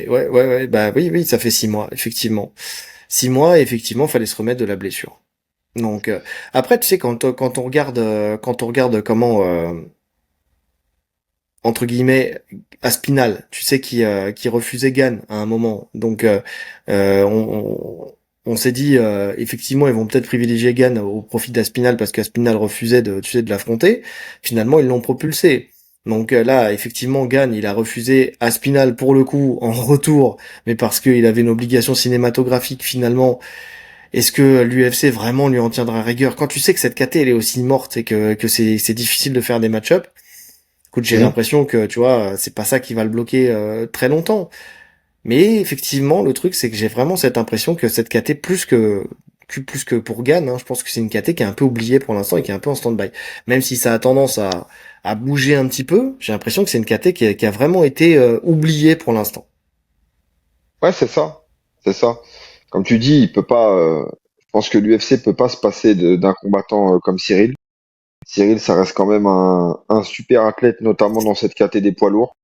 ouais, bah oui, ça fait 6 mois, effectivement. 6 mois, et effectivement, fallait se remettre de la blessure. Donc après, tu sais, quand on regarde comment entre guillemets Aspinal, tu sais qui refusait Gann à un moment. Donc euh, on, on s'est dit effectivement ils vont peut-être privilégier Gann au profit d'Aspinal parce qu'Aspinal refusait de tu sais de l'affronter. Finalement ils l'ont propulsé. Donc là effectivement Gann il a refusé Aspinal pour le coup en retour, mais parce qu'il avait une obligation cinématographique finalement. Est-ce que l'UFC vraiment lui en tiendra rigueur quand tu sais que cette KT elle est aussi morte et que c'est difficile de faire des match-up. Écoute, j'ai Mhm. l'impression que, tu vois, c'est pas ça qui va le bloquer très longtemps. Mais effectivement, le truc, c'est que j'ai vraiment cette impression que cette KT, plus que pour Gann, hein, je pense que c'est une KT qui est un peu oubliée pour l'instant et qui est un peu en stand-by. Même si ça a tendance à bouger un petit peu, j'ai l'impression que c'est une KT qui a vraiment été oubliée pour l'instant. Ouais, c'est ça. C'est ça. Comme tu dis, il peut pas, je pense que l'UFC peut pas se passer d'un combattant comme Cyril. Cyril, ça reste quand même un super athlète, notamment dans cette KT des poids lourds.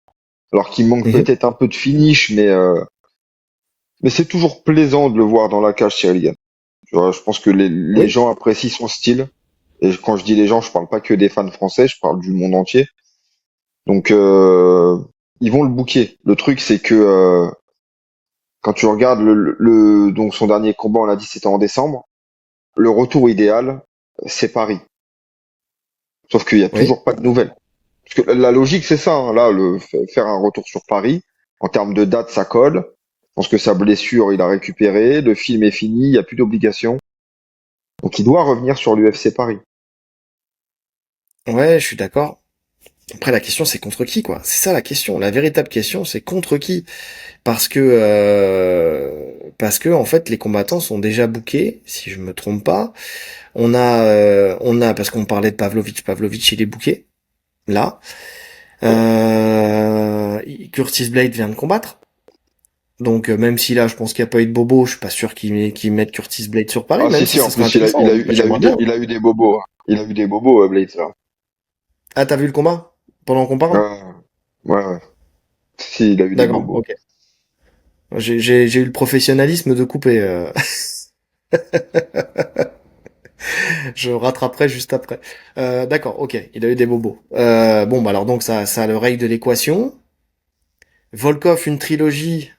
Alors qu'il manque Mhm. peut-être un peu de finish, mais c'est toujours plaisant de le voir dans la cage, Cyril Gann. Tu vois, je pense que les Oui, gens apprécient son style. Et quand je dis les gens, je parle pas que des fans français, je parle du monde entier. Donc, ils vont le booker. Le truc, c'est que quand tu regardes donc son dernier combat, on l'a dit, c'était en décembre. Le retour idéal, c'est Paris. Sauf qu'il y a oui. toujours pas de nouvelles. Parce que la logique, c'est ça, hein. Là, faire un retour sur Paris, en termes de date, ça colle. Je pense que sa blessure, il a récupéré. Le film est fini, il n'y a plus d'obligation. Donc, il doit revenir sur l'UFC Paris. Ouais, je suis d'accord. Après, la question, c'est contre qui, quoi. C'est ça la question. La véritable question, c'est contre qui. Parce que en fait les combattants sont déjà bookés, si je me trompe pas. On a parce qu'on parlait de Pavlovich il est booké là. Curtis Blade vient de combattre. Donc même si là je pense qu'il n'y a pas eu de bobo, je suis pas sûr qu'ils mettent Curtis Blade sur Paris, Ah, même si, si si, en ça serait plus, intéressant, hein. Moi, j'aimerais bien. il a eu des bobos, hein. Il a eu des bobos, Blade, là. Ah t'as vu le combat pendant qu'on parle? Ouais, ouais. Si, il a eu des D'accord, bobos. ok. J'ai eu le professionnalisme de couper. Je rattraperai juste après. D'accord, ok, il a eu des bobos. Bon, bah alors donc ça a le règle de l'équation. Volkov, une trilogie.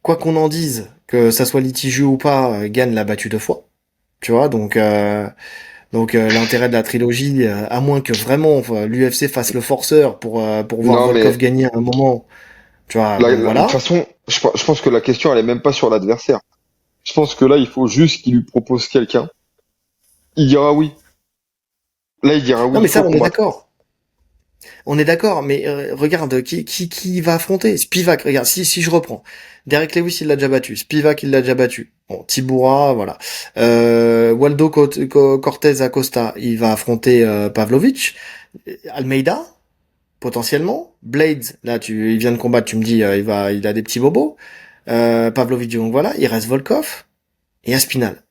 Quoi qu'on en dise, que ça soit litigieux ou pas, Gann l'a battu 2 fois. Tu vois, donc l'intérêt de la trilogie, à moins que vraiment l'UFC fasse le forceur pour voir Non, Volkov mais gagner à un moment, tu vois, bon de toute voilà. façon, je pense que la question, elle est même pas sur l'adversaire. Je pense que là, il faut juste qu'il lui propose quelqu'un. Il dira oui. Là, il dira oui, Non il mais ça faut on est combattre. d'accord. On est d'accord, mais regarde, qui va affronter? Spivak, regarde, si je reprends. Derek Lewis, il l'a déjà battu. Spivak, il l'a déjà battu. Bon, Tibura, voilà. Waldo Cortez Acosta, il va affronter Pavlovich. Almeida, potentiellement. Blades, là, il vient de combattre, tu me dis, il a des petits bobos. Pavlovich, donc voilà. Il reste Volkov et Aspinal.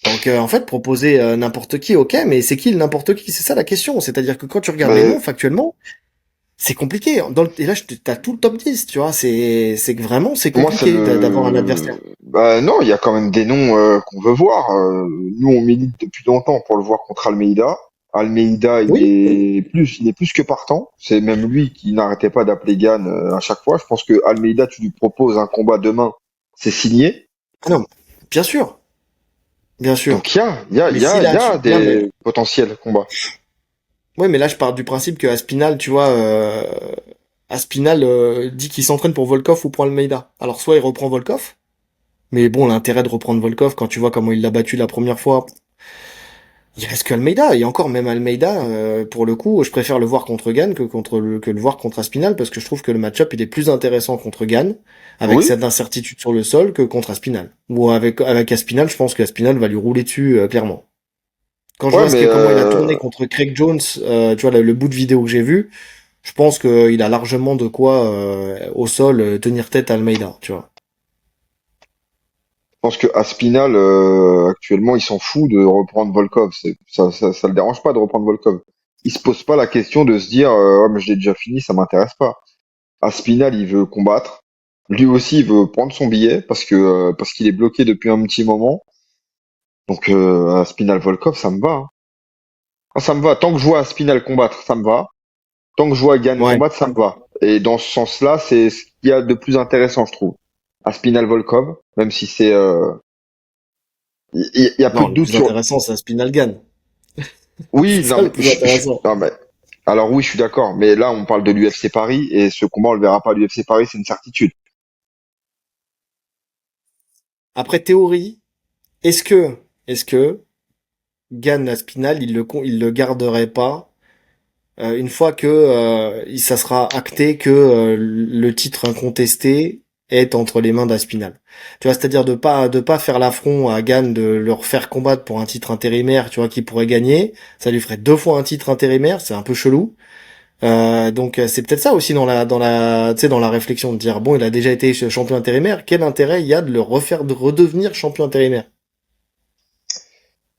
Donc en fait, proposer n'importe qui, ok, mais c'est qui le n'importe qui? C'est ça la question. C'est-à-dire que quand tu regardes les noms Mais factuellement, c'est compliqué. Et là, t'as tout le top 10, tu vois. C'est que vraiment, c'est moi, c'est compliqué d'avoir un adversaire. Bah non, il y a quand même des noms qu'on veut voir. Nous, on milite depuis longtemps pour le voir contre Almeida. Almeida, Oui, il est plus que partant. C'est même lui qui n'arrêtait pas d'appeler Gann à chaque fois. Je pense que Almeida, tu lui proposes un combat demain, c'est signé. ah non, bien sûr, bien sûr. Donc Mais si il là, y a non mais, des potentiels combats. ouais, mais là je pars du principe que Aspinal, tu vois, Aspinal dit qu'il s'entraîne pour Volkov ou pour Almeida. Alors soit il reprend Volkov, mais bon, l'intérêt de reprendre Volkov quand tu vois comment il l'a battu la première fois, il reste que Almeida. Et encore même Almeida, pour le coup, je préfère le voir contre Gann que le voir contre Aspinal parce que je trouve que le match-up il est plus intéressant contre Gann avec Oui, cette incertitude sur le sol que contre Aspinal. Ou avec Aspinal, je pense qu'Aspinal va lui rouler dessus clairement. Quand je ouais, vois mais comment il a tourné contre Craig Jones, tu vois le bout de vidéo que j'ai vu, je pense qu'il a largement de quoi au sol tenir tête à Almeida, tu vois. je pense que Aspinal, actuellement, il s'en fout de reprendre Volkov. Ça le dérange pas de reprendre Volkov. Il se pose pas la question de se dire, ouais, mais je l'ai déjà fini, ça m'intéresse pas. Aspinal, il veut combattre. Lui aussi, il veut prendre son billet parce qu'il est bloqué depuis un petit moment. Donc, Aspinal Volkov, ça me va, hein. Ah, ça me va. Tant que je vois Aspinal combattre, ça me va. Tant que je vois Gann Ouais. combattre, ça me va. Et dans ce sens-là, c'est ce qu'il y a de plus intéressant, je trouve. Aspinal Volkov, même si c'est, il y a plus Non, de le doute plus sur. intéressant, c'est Aspinal Gann. Oui, C'est non, ça le plus intéressant. alors oui, je suis d'accord. Mais là, on parle de l'UFC Paris et ce combat, on le verra pas à l'UFC Paris, c'est une certitude. Après théorie, est-ce que, est-ce que Gann Aspinal, il le garderait pas une fois que ça sera acté que le titre incontesté est entre les mains d'Aspinal. Tu vois, c'est-à-dire de pas faire l'affront à Gann de leur faire combattre pour un titre intérimaire, tu vois, qui pourrait gagner. Ça lui ferait deux fois un titre intérimaire, c'est un peu chelou. Donc c'est peut-être ça aussi tu sais, dans la réflexion de dire bon, il a déjà été champion intérimaire, quel intérêt il y a de le refaire de redevenir champion intérimaire?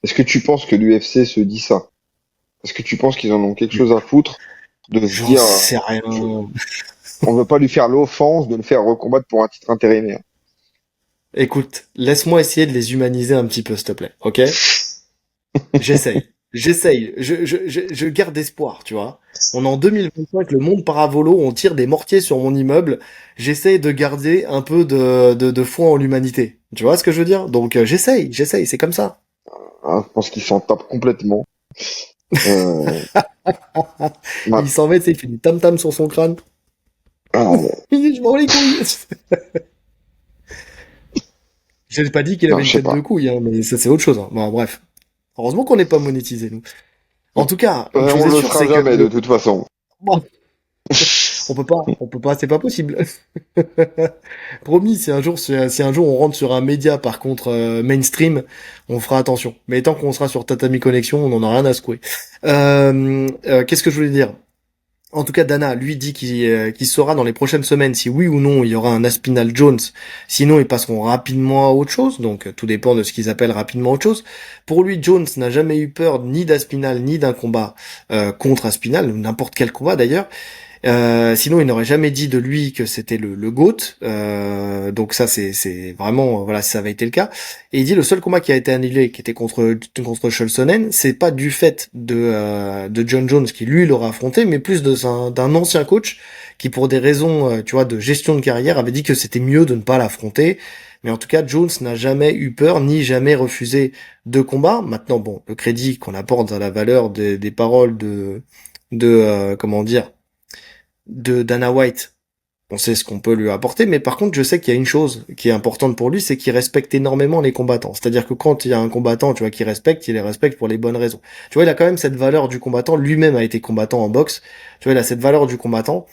Est-ce que tu penses que l'UFC se dit ça? Est-ce que tu penses qu'ils en ont quelque chose à foutre de se J'en dire, sais rien. je- on veut pas lui faire l'offense de le faire recombattre pour un titre intérimaire? Écoute, laisse-moi essayer de les humaniser un petit peu, s'il te plaît, ok? J'essaye. J'essaye. Je garde espoir, tu vois. On est en 2025, le monde paravolo, on tire des mortiers sur mon immeuble. J'essaye de garder un peu de foi en l'humanité. Tu vois ce que je veux dire? Donc j'essaye, c'est comme ça. Hein, je pense qu'ils s'en tapent complètement. Euh, Il ma- s'en met, tu sais, il fait du tam-tam sur son crâne. ah, Il dit, je m'en bats les couilles. J'ai pas dit qu'il non, avait une je sais tête de pas. couille, hein, mais ça c'est autre chose, hein. Bon, bref. Heureusement qu'on n'est pas monétisé, nous. En tout cas, une On chose est le sûre, sera c'est que jamais de toute façon. bon, on peut pas, c'est pas possible. Promis, si un jour on rentre sur un média, par contre, mainstream, on fera attention. Mais tant qu'on sera sur Tatami Connexion, on en a rien à secouer. Qu'est-ce que je voulais dire? En tout cas, Dana, lui, dit qu'il saura dans les prochaines semaines si oui ou non il y aura un Aspinal Jones. Sinon, ils passeront rapidement à autre chose. Donc, tout dépend de ce qu'ils appellent rapidement autre chose. Pour lui, Jones n'a jamais eu peur ni d'Aspinal, ni d'un combat contre Aspinal, ou n'importe quel combat d'ailleurs. Sinon, il n'aurait jamais dit de lui que c'était le GOAT. Donc ça, c'est vraiment, voilà, si ça avait été le cas. Et il dit le seul combat qui a été annulé, qui était contre Scholzonen, c'est pas du fait de John Jones qui lui l'aurait affronté, mais plus d'un ancien coach qui, pour des raisons, tu vois, de gestion de carrière, avait dit que c'était mieux de ne pas l'affronter. Mais en tout cas, Jones n'a jamais eu peur ni jamais refusé de combat. Maintenant, bon, le crédit qu'on apporte à la valeur des paroles comment dire, de Dana White, on sait ce qu'on peut lui apporter, mais par contre, je sais qu'il y a une chose qui est importante pour lui, c'est qu'il respecte énormément les combattants. C'est-à-dire que quand il y a un combattant, tu vois, qui respecte, il les respecte pour les bonnes raisons. Tu vois, il a quand même cette valeur du combattant. Lui-même a été combattant en boxe. Tu vois, il a cette valeur du combattant.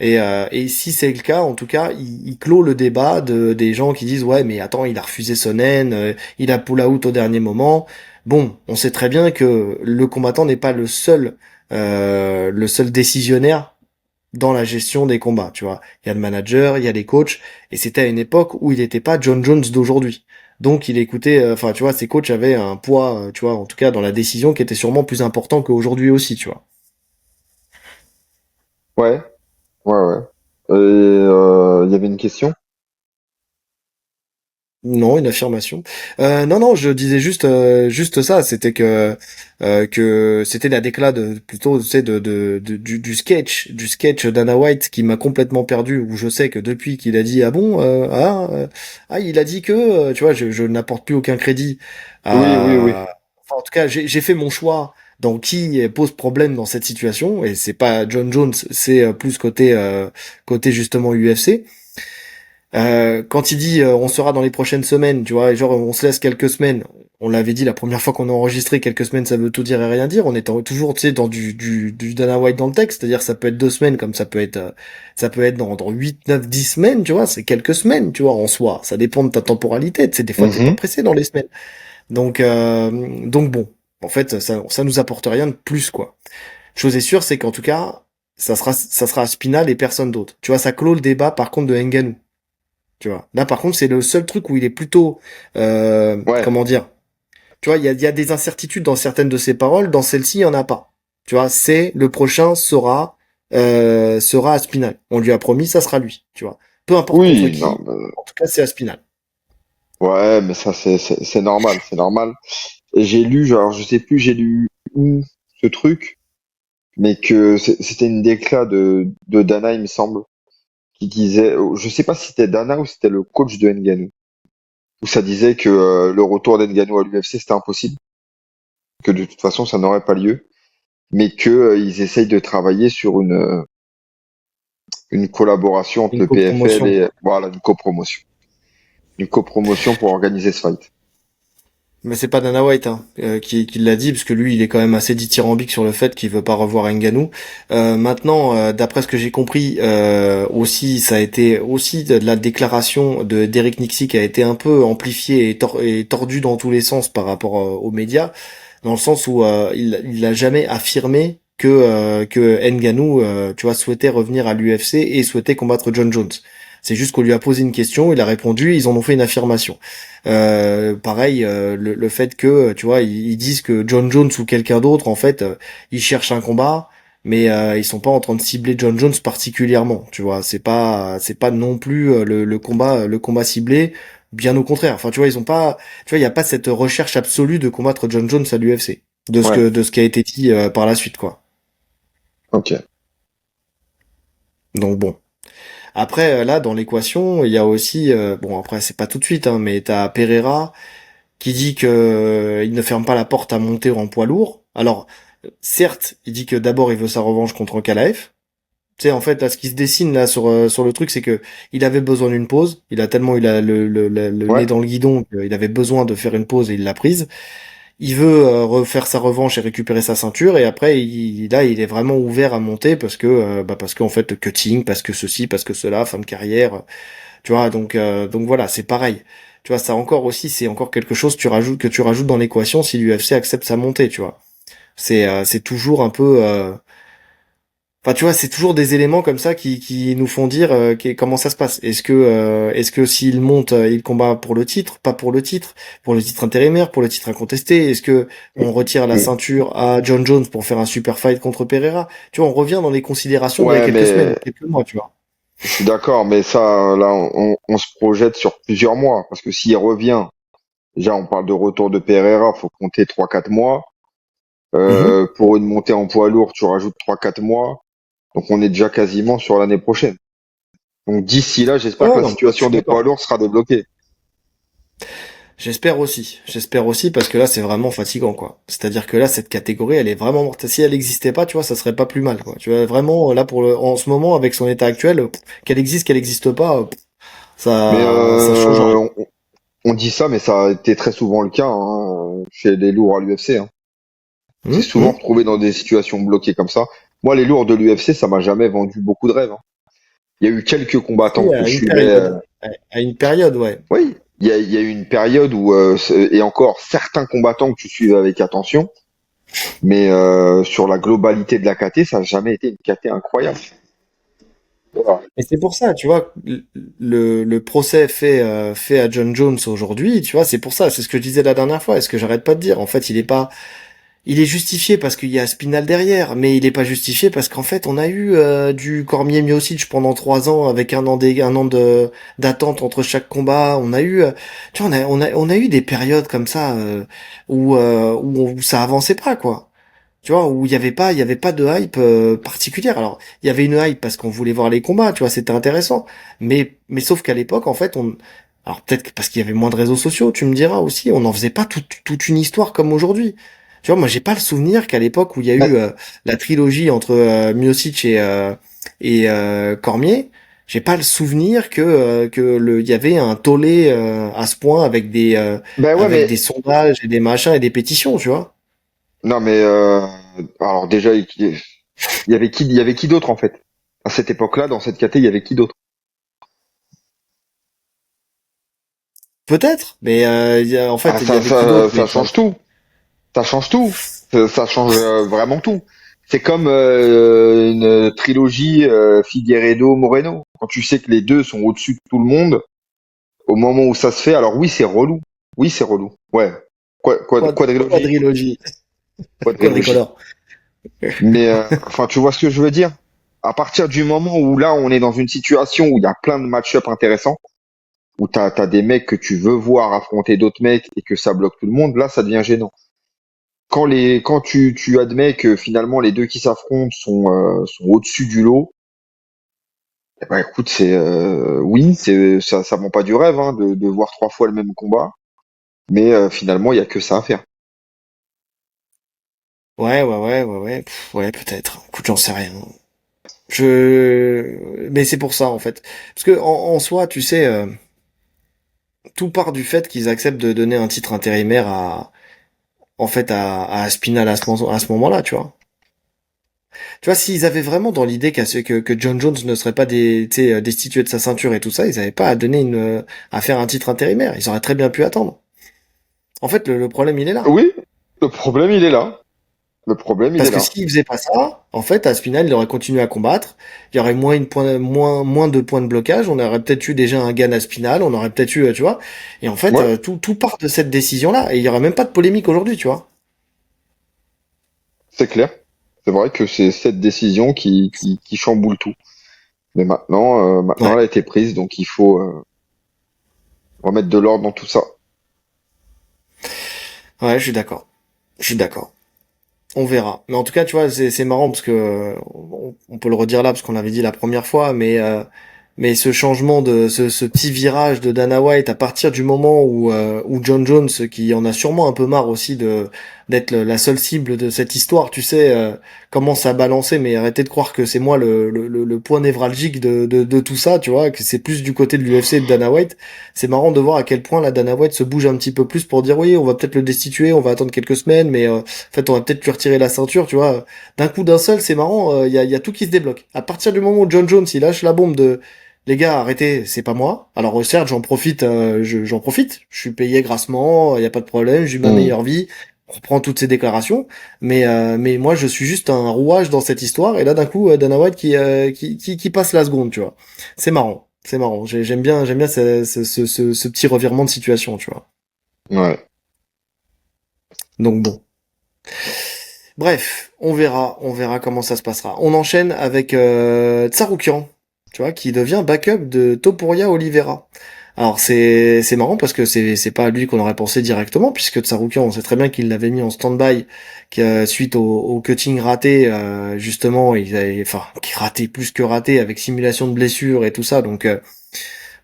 Et si c'est le cas, en tout cas, il clôt le débat des gens qui disent ouais, mais attends, il a refusé Sonnen, il a pull out au dernier moment. Bon, on sait très bien que le combattant n'est pas le seul décisionnaire dans la gestion des combats, tu vois. Il y a le manager, il y a les coachs, et c'était à une époque où il n'était pas John Jones d'aujourd'hui. Donc il écoutait, enfin tu vois, ses coachs avaient un poids, tu vois, en tout cas dans la décision qui était sûrement plus important qu'aujourd'hui aussi, tu vois. Ouais, ouais, ouais. Et il y avait une question? Non, une affirmation. Non, non, je disais juste ça. C'était que c'était la décla de plutôt, tu sais, du sketch Dana White qui m'a complètement perdu. Où je sais que depuis qu'il a dit ah bon il a dit que tu vois, je n'apporte plus aucun crédit Oui, oui, oui. à. Enfin, en tout cas, j'ai fait mon choix dans qui pose problème dans cette situation et c'est pas John Jones, c'est plus côté justement UFC. Quand il dit on sera dans les prochaines semaines, tu vois, et genre on se laisse quelques semaines. On l'avait dit la première fois qu'on a enregistré, quelques semaines ça veut tout dire et rien dire. On est toujours tu sais dans du Dana White dans le texte, c'est-à-dire ça peut être 2 semaines comme ça peut être dans 8, 9, 10 semaines, tu vois, c'est quelques semaines, tu vois, en soi. Ça dépend de ta temporalité, tu sais, des fois t'es pas Mhm. pressé dans les semaines. Donc bon, en fait ça nous apporte rien de plus quoi. Chose est sûre, c'est qu'en tout cas ça sera Spinal et personne d'autre. Tu vois, ça clôt le débat par contre de Ngannou. Tu vois. Là, par contre, c'est le seul truc où il est plutôt, Ouais. comment dire. Tu vois, il y a des incertitudes dans certaines de ses paroles. Dans celle-ci, il y en a pas. Tu vois, c'est le prochain sera Aspinal. On lui a promis, ça sera lui. Tu vois. Peu importe contre Oui, non, qui. En tout cas, c'est Aspinal. ouais, mais ça c'est normal, c'est normal. Et j'ai lu, genre, je sais plus, j'ai lu où ce truc, mais que c'était une décla de Dana, il me semble, qui disait, je sais pas si c'était Dana ou si c'était le coach de Ngannou, où ça disait que le retour d'Ngannou à l'UFC c'était impossible, que de toute façon ça n'aurait pas lieu, mais que ils essayent de travailler sur une collaboration entre Une le PFL copromotion. et voilà une copromotion pour organiser ce fight. Mais c'est pas Dana White hein, qui l'a dit, parce que lui, il est quand même assez dithyrambique sur le fait qu'il veut pas revoir Ngannou. Maintenant, d'après ce que j'ai compris, aussi, ça a été aussi de la déclaration de d'Eric Nixie qui a été un peu amplifiée et tordue dans tous les sens par rapport aux médias, dans le sens où il a jamais affirmé que Ngannou, tu vois, souhaitait revenir à l'UFC et souhaitait combattre John Jones. C'est juste qu'on lui a posé une question, il a répondu, ils en ont fait une affirmation. Pareil, le fait que, tu vois, ils disent que John Jones ou quelqu'un d'autre, en fait, ils cherchent un combat, mais ils sont pas en train de cibler John Jones particulièrement, tu vois. C'est pas non plus le combat ciblé. Bien au contraire. Enfin, tu vois, ils ont pas, tu vois, il y a pas cette recherche absolue de combattre John Jones à l'UFC, Ouais, de ce qui a été dit par la suite, quoi. ok. Donc bon. Après, là, dans l'équation, il y a aussi, bon, après, c'est pas tout de suite, hein, mais t'as Pereira qui dit que il ne ferme pas la porte à monter en poids lourd. Alors, certes, il dit que d'abord il veut sa revanche contre Ankalaev. Tu sais, en fait, là, ce qui se dessine là sur le truc, c'est que il avait besoin d'une pause. Il a tellement il a le nez Ouais. dans le guidon qu'il avait besoin de faire une pause et il l'a prise. Il veut refaire sa revanche et récupérer sa ceinture et après là il est vraiment ouvert à monter parce qu'en fait le cutting, parce que ceci, parce que cela, fin de carrière. Tu vois, donc voilà, c'est pareil. Tu vois, ça encore aussi, c'est encore quelque chose que tu rajoutes dans l'équation si l'UFC accepte sa montée, tu vois. C'est toujours un peu, enfin, tu vois, c'est toujours des éléments comme ça qui nous font dire comment ça se passe. Est-ce que s'il monte, il combat pour le titre, pas pour le titre intérimaire, pour le titre incontesté? Est-ce que on retire la Mm. ceinture à John Jones pour faire un super fight contre Pereira? Tu vois, on revient dans les considérations d'il y a Ouais, quelques semaines, mais quelques mois, tu vois. je suis d'accord, mais ça, là, on se projette sur plusieurs mois, parce que s'il revient, déjà, on parle de retour de Pereira, faut compter 3 4 mois. Mhm. Pour une montée en poids lourd, tu rajoutes 3 4 mois. Donc on est déjà quasiment sur l'année prochaine. Donc d'ici là, j'espère que Ouais, la non, je situation suis des poids d'accord. lourds sera débloquée. J'espère aussi parce que là c'est vraiment fatigant quoi. C'est-à-dire que là cette catégorie elle est vraiment morte. Si elle n'existait pas, tu vois, ça serait pas plus mal quoi. Tu vois vraiment là en ce moment avec son état actuel, qu'elle existe pas, Mais ça change rien. on dit ça, mais ça a été très souvent le cas hein, chez les lourds à l'UFC. Hein. On s'est souvent Hum. retrouvé dans des situations bloquées comme ça. Moi, les lourds de l'UFC, ça m'a jamais vendu beaucoup de rêves. Hein. Il y a eu quelques combattants Si, que à je une suivais. période, à une période ouais. Oui, il y a eu une période où, et encore certains combattants que tu suivais avec attention, mais sur la globalité de la KT, ça n'a jamais été une KT incroyable. Voilà. Et c'est pour ça, tu vois, le procès fait à John Jones aujourd'hui, tu vois, c'est pour ça, c'est ce que je disais la dernière fois, et ce que j'arrête pas de dire. En fait, il est justifié parce qu'il y a Spinal derrière, mais il est pas justifié parce qu'en fait, on a eu du Cormier Miocic pendant 3 ans avec un an de d'attente entre chaque combat. On a eu, tu vois, on a eu des périodes comme ça où ça avançait pas, quoi. Tu vois, où il y avait pas de hype particulière. Alors, il y avait une hype parce qu'on voulait voir les combats, tu vois, c'était intéressant. Mais sauf qu'à l'époque, en fait, alors peut-être que parce qu'il y avait moins de réseaux sociaux, tu me diras aussi, on n'en faisait pas toute une histoire comme aujourd'hui. Tu vois, moi, j'ai pas le souvenir qu'à l'époque où il y a eu Ouais. la trilogie entre Miocic et Cormier, j'ai pas le souvenir il y avait un tollé à ce point Ben ouais, avec des mais sondages et des machins et des pétitions, tu vois. non, mais alors déjà, il y avait qui d'autre en fait? À cette époque-là, dans cette caté, il y avait qui d'autre? Peut-être, mais en Ah, fait, il y avait qui d'autre, mais ça change tout. Ça change tout. Ça change vraiment tout. C'est comme une trilogie Figueiredo Moreno. Quand tu sais que les deux sont au-dessus de tout le monde, au moment où ça se fait, alors oui, c'est relou. Oui, c'est relou. Ouais. Quadrilogie. quadrilogie, Quadrilogie. quadricolore. Mais enfin, tu vois ce que je veux dire? À partir du moment où là, on est dans une situation où il y a plein de match-up intéressants, où t'as des mecs que tu veux voir affronter d'autres mecs et que ça bloque tout le monde, là, ça devient gênant. Quand tu admets que finalement les deux qui s'affrontent sont au-dessus du lot, eh ben écoute, oui, ça vend pas du rêve hein, de voir 3 fois le même combat, mais finalement il y a que ça à faire. Ouais. Ouais, peut-être. Écoute, j'en sais rien. Mais c'est pour ça, en fait. Parce que, en soi, tu sais, tout part du fait qu'ils acceptent de donner un titre intérimaire en fait, à Aspinall à ce moment-là, tu vois. Tu vois, s'ils avaient vraiment dans l'idée que John Jones ne serait pas tu sais, destitué de sa ceinture et tout ça, ils avaient pas à donner à faire un titre intérimaire. Ils auraient très bien pu attendre. En fait, le problème, il est là. Oui, le problème il est là. Le problème il Parce est que là. s'il faisait pas ça, en fait, Aspinall, il aurait continué à combattre. Il y aurait moins de points de blocage. On aurait peut-être eu déjà un gain Aspinall. On aurait peut-être eu, tu vois. Et en fait, Ouais, tout part de cette décision-là. Et il y aurait même pas de polémique aujourd'hui, tu vois. c'est clair. C'est vrai que c'est cette décision qui chamboule tout. Mais maintenant Ouais. elle a été prise, donc il faut remettre de l'ordre dans tout ça. Ouais, je suis d'accord. Je suis d'accord. On verra. Mais en tout cas, tu vois, c'est marrant parce que on peut le redire là parce qu'on l'avait dit la première fois, mais ce changement ce petit virage de Dana White à partir du moment où John Jones, qui en a sûrement un peu marre aussi d'être la seule cible de cette histoire, tu sais, commence à balancer. Mais arrêtez de croire que c'est moi le point névralgique de tout ça, tu vois, que c'est plus du côté de l'UFC et de Dana White. C'est marrant de voir à quel point la Dana White se bouge un petit peu plus pour dire oui, on va peut-être le destituer, on va attendre quelques semaines, mais en fait, on va peut-être lui retirer la ceinture, tu vois. D'un coup d'un seul, c'est marrant, il y a tout qui se débloque. À partir du moment où John Jones, il lâche la bombe de les gars, arrêtez, c'est pas moi. Alors certes, j'en profite. Je suis payé grassement, il y a pas de problème, j'ai eu ma Hmm. meilleure vie. On reprend toutes ces déclarations, mais moi je suis juste un rouage dans cette histoire. Et là d'un coup, Dana White qui passe la seconde, tu vois. C'est marrant, c'est marrant. J'aime bien ce petit revirement de situation, tu vois. Ouais. Donc bon. Bref, on verra comment ça se passera. On enchaîne avec Tsaroukian, tu vois, qui devient backup de Topuria Oliveira. Alors c'est marrant parce que c'est pas à lui qu'on aurait pensé directement puisque Tsaroukian, on sait très bien qu'il l'avait mis en stand-by suite au cutting raté justement, enfin qui raté plus que raté avec simulation de blessure et tout ça. Donc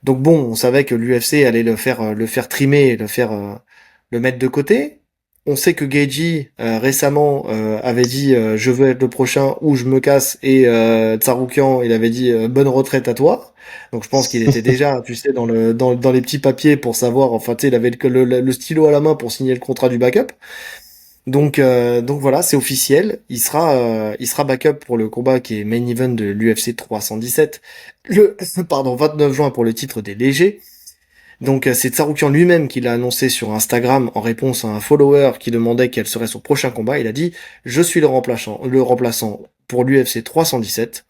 bon, on savait que l'UFC allait le faire trimer, le mettre de côté. On sait que Geiji récemment avait dit je veux être le prochain ou je me casse et Tsaroukian il avait dit bonne retraite à toi. Donc je pense qu'il était déjà tu sais dans les petits papiers pour savoir enfin tu sais il avait le stylo à la main pour signer le contrat du backup. Donc voilà, c'est officiel. Il sera backup pour le combat qui est main event de l'UFC 317, le pardon 29 juin pour le titre des légers. Donc c'est Tsaroukian lui-même qui l'a annoncé sur Instagram en réponse à un follower qui demandait quel serait son prochain combat. Il a dit je suis le remplaçant pour l'UFC 317.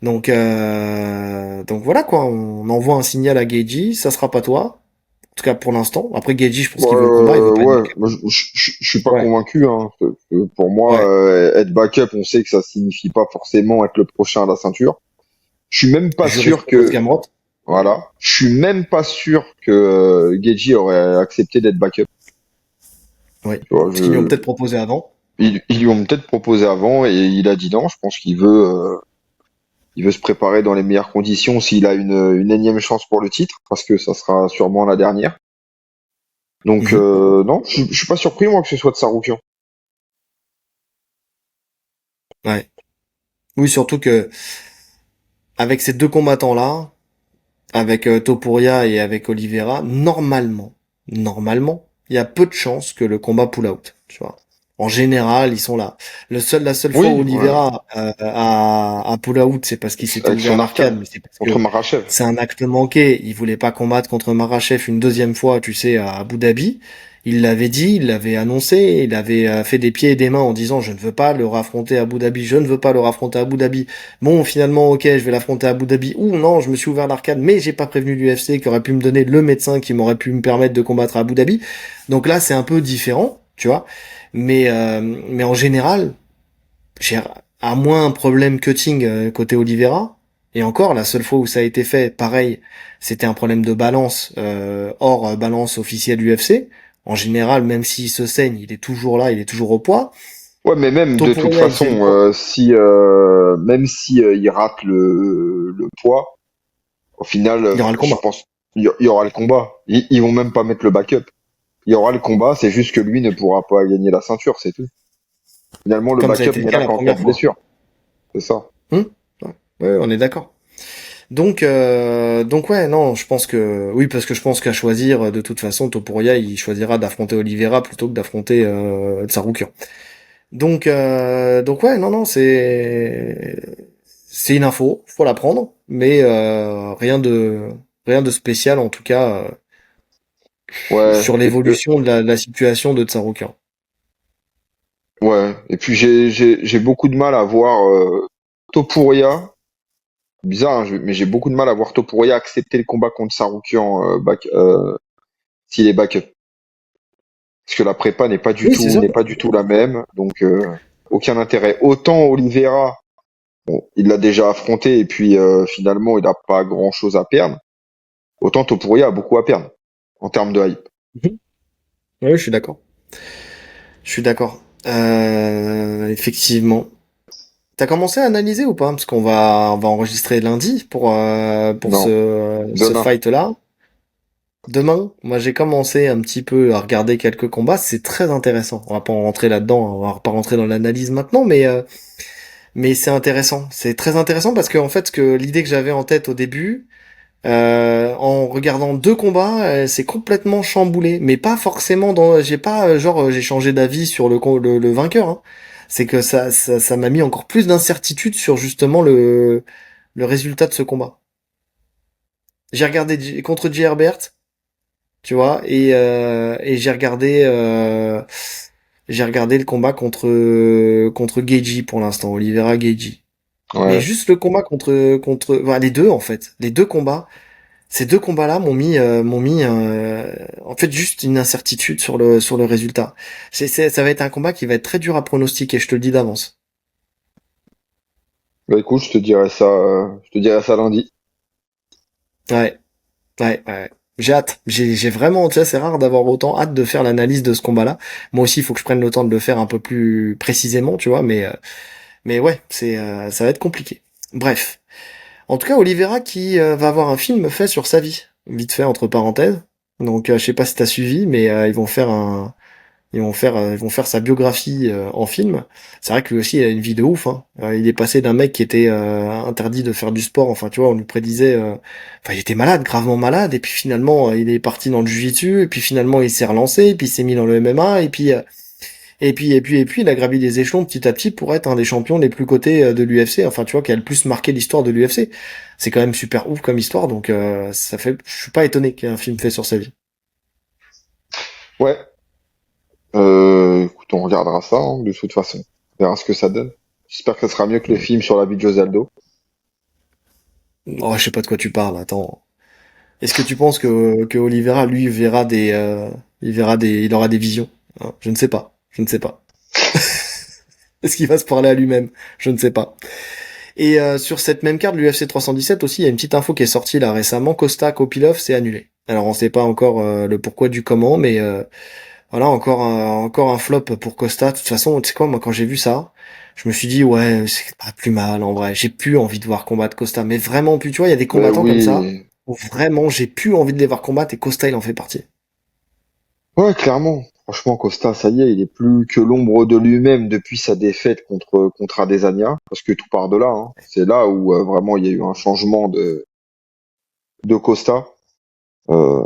Donc voilà quoi, on envoie un signal à Geiji, ça sera pas toi. tout cas pour l'instant. Après Gaethje, je pense qu'il veut le combat, il veut pas être Ouais, backup. moi, je suis pas Ouais, convaincu, hein. Pour moi, ouais. être backup, on sait que ça signifie pas forcément être le prochain à la ceinture. Je suis même pas Jurer sûr sur Rose que, Gamrot. voilà, je suis même pas sûr que Gaethje aurait accepté d'être backup. Ouais. Tu vois, Ce qu'ils lui ont peut-être proposé avant. ils lui ont peut-être proposé avant et il a dit non. Je pense il veut se préparer dans les meilleures conditions s'il a une énième chance pour le titre, parce que ça sera sûrement la dernière. Donc Mhm. non, je suis pas surpris moi que ce soit de Saroukian. Ouais. Oui, surtout que avec ces deux combattants-là, avec Topuria et avec Oliveira, normalement, il y a peu de chances que le combat pull out, tu vois. En général, ils sont là. La seule fois où Oui, ouais. Oliveira a pull out, c'est parce qu'il s'était Avec ouvert son l'arcade, arcade mais c'est parce contre que Marachev. c'est un acte manqué. Il voulait pas combattre contre Makhachev une deuxième fois, tu sais, à Abu Dhabi. Il l'avait dit, il l'avait annoncé, il avait fait des pieds et des mains en disant je ne veux pas le raffronter à Abu Dhabi, je ne veux pas le raffronter à Abu Dhabi. Bon, finalement, ok, je vais l'affronter à Abu Dhabi. Ou non, je me suis ouvert l'arcade, mais j'ai pas prévenu l'UFC qui aurait pu me donner le médecin qui m'aurait pu me permettre de combattre à Abu Dhabi. Donc là, c'est un peu différent, tu vois. Mais en général, j'ai à moins un problème cutting côté Oliveira. Et encore, la seule fois où ça a été fait, pareil, c'était un problème de balance hors balance officielle UFC. En général, même s'il se saigne, il est toujours là, il est toujours au poids. Ouais, mais même de toute Topuria, il fait le façon, poids. si même si il rate le poids, au final, Il y aura le je combat. pense il y aura le combat. Ils vont même pas mettre le backup. Il y aura le combat, c'est juste que lui ne pourra pas gagner la ceinture, c'est tout. Finalement, le Comme ça a backup été le n'est cas là la qu'en cas première de fois. blessure. C'est ça. Ouais, ouais, on est d'accord. Donc ouais, non, je pense que oui, parce que je pense qu'à choisir, de toute façon, Topuria, il choisira d'affronter Oliveira plutôt que d'affronter Tsarukyan. Donc ouais, non, non, c'est une info, faut la prendre, mais rien de spécial en tout cas Ouais. sur l'évolution de la situation de Tsarukyan. Ouais. Et puis j'ai beaucoup de mal à voir Topuria. Bizarre, hein, mais j'ai beaucoup de mal à voir Topuria accepter le combat contre Saroukian s'il est backup. Parce que la prépa Oui, c'est ça. n'est pas du tout la même, donc aucun intérêt. Autant Oliveira, bon, il l'a déjà affronté et puis finalement il n'a pas grand-chose à perdre. Autant Topuria a beaucoup à perdre en termes de hype. Mhm. Oui, je suis d'accord. Je suis d'accord. Effectivement. T'as commencé à analyser ou pas? Parce on va enregistrer lundi pour Non, ce demain. fight-là. Demain, moi j'ai commencé un petit peu à regarder quelques combats, c'est très intéressant. On va pas en rentrer là-dedans, on va pas rentrer dans l'analyse maintenant, mais c'est intéressant. C'est très intéressant parce que en fait, l'idée que j'avais en tête au début, en regardant deux combats, c'est complètement chamboulé. Mais pas forcément j'ai pas j'ai changé d'avis sur le vainqueur. Hein. C'est que ça m'a mis encore plus d'incertitude sur justement le résultat de ce combat. J'ai regardé contre J. Herbert, tu vois, et j'ai regardé le combat contre Geji pour l'instant, Oliveira Geji. Mais Ouais. juste le combat enfin, les deux en fait, les deux combats, ces deux combats-là m'ont mis en fait juste une incertitude sur le résultat. Ça va être un combat qui va être très dur à pronostiquer, je te le dis d'avance. Bah écoute, je te dirai ça lundi. Ouais, ouais. J'ai hâte. J'ai vraiment, tu sais, c'est rare d'avoir autant hâte de faire l'analyse de ce combat-là. Moi aussi, il faut que je prenne le temps de le faire un peu plus précisément, tu vois, mais ouais, ça va être compliqué. Bref. En tout cas, Oliveira qui va avoir un film fait sur sa vie, vite fait entre parenthèses. Donc, je sais pas si t'as suivi, mais ils vont faire sa biographie en film. C'est vrai que lui aussi, il a une vie de ouf. Hein. Il est passé d'un mec qui était interdit de faire du sport. Enfin, tu vois, on lui prédisait. Enfin, il était malade, gravement malade. Et puis finalement, il est parti dans le jiu-jitsu. Et puis finalement, il s'est relancé. Et puis il s'est mis dans le MMA. Et puis, il a gravi des échelons petit à petit pour être un des champions les plus cotés de l'UFC. Enfin, tu vois, qui a le plus marqué l'histoire de l'UFC. C'est quand même super ouf comme histoire. Donc, ça fait. Je suis pas étonné qu'il y ait un film fait sur sa vie. Ouais. Écoute, on regardera ça, hein, de toute façon. On verra ce que ça donne. J'espère que ça sera mieux que le film sur la vie de José Aldo. Oh, je sais pas de quoi tu parles. Attends. Est-ce que tu penses que Oliveira, lui, il aura des visions? Hein, je ne sais pas. Je ne sais pas. Est-ce qu'il va se parler à lui-même? Je ne sais pas. Et sur cette même carte, l'UFC 317 aussi, il y a une petite info qui est sortie là récemment. Costa Kopilov s'est annulé. Alors on sait pas encore le pourquoi du comment, mais voilà encore un flop pour Costa. De toute façon, tu sais quoi, moi quand j'ai vu ça, je me suis dit ouais c'est pas plus mal en vrai. J'ai plus envie de voir combattre Costa, mais vraiment plus. Tu vois, il y a des Ben combattants comme ça oui, où vraiment j'ai plus envie de les voir combattre et Costa il en fait partie. ouais, clairement. Franchement, Costa, ça y est, il est plus que l'ombre de lui-même depuis sa défaite contre Adesanya, parce que tout part de là, hein. C'est là où vraiment il y a eu un changement de Costa. Euh,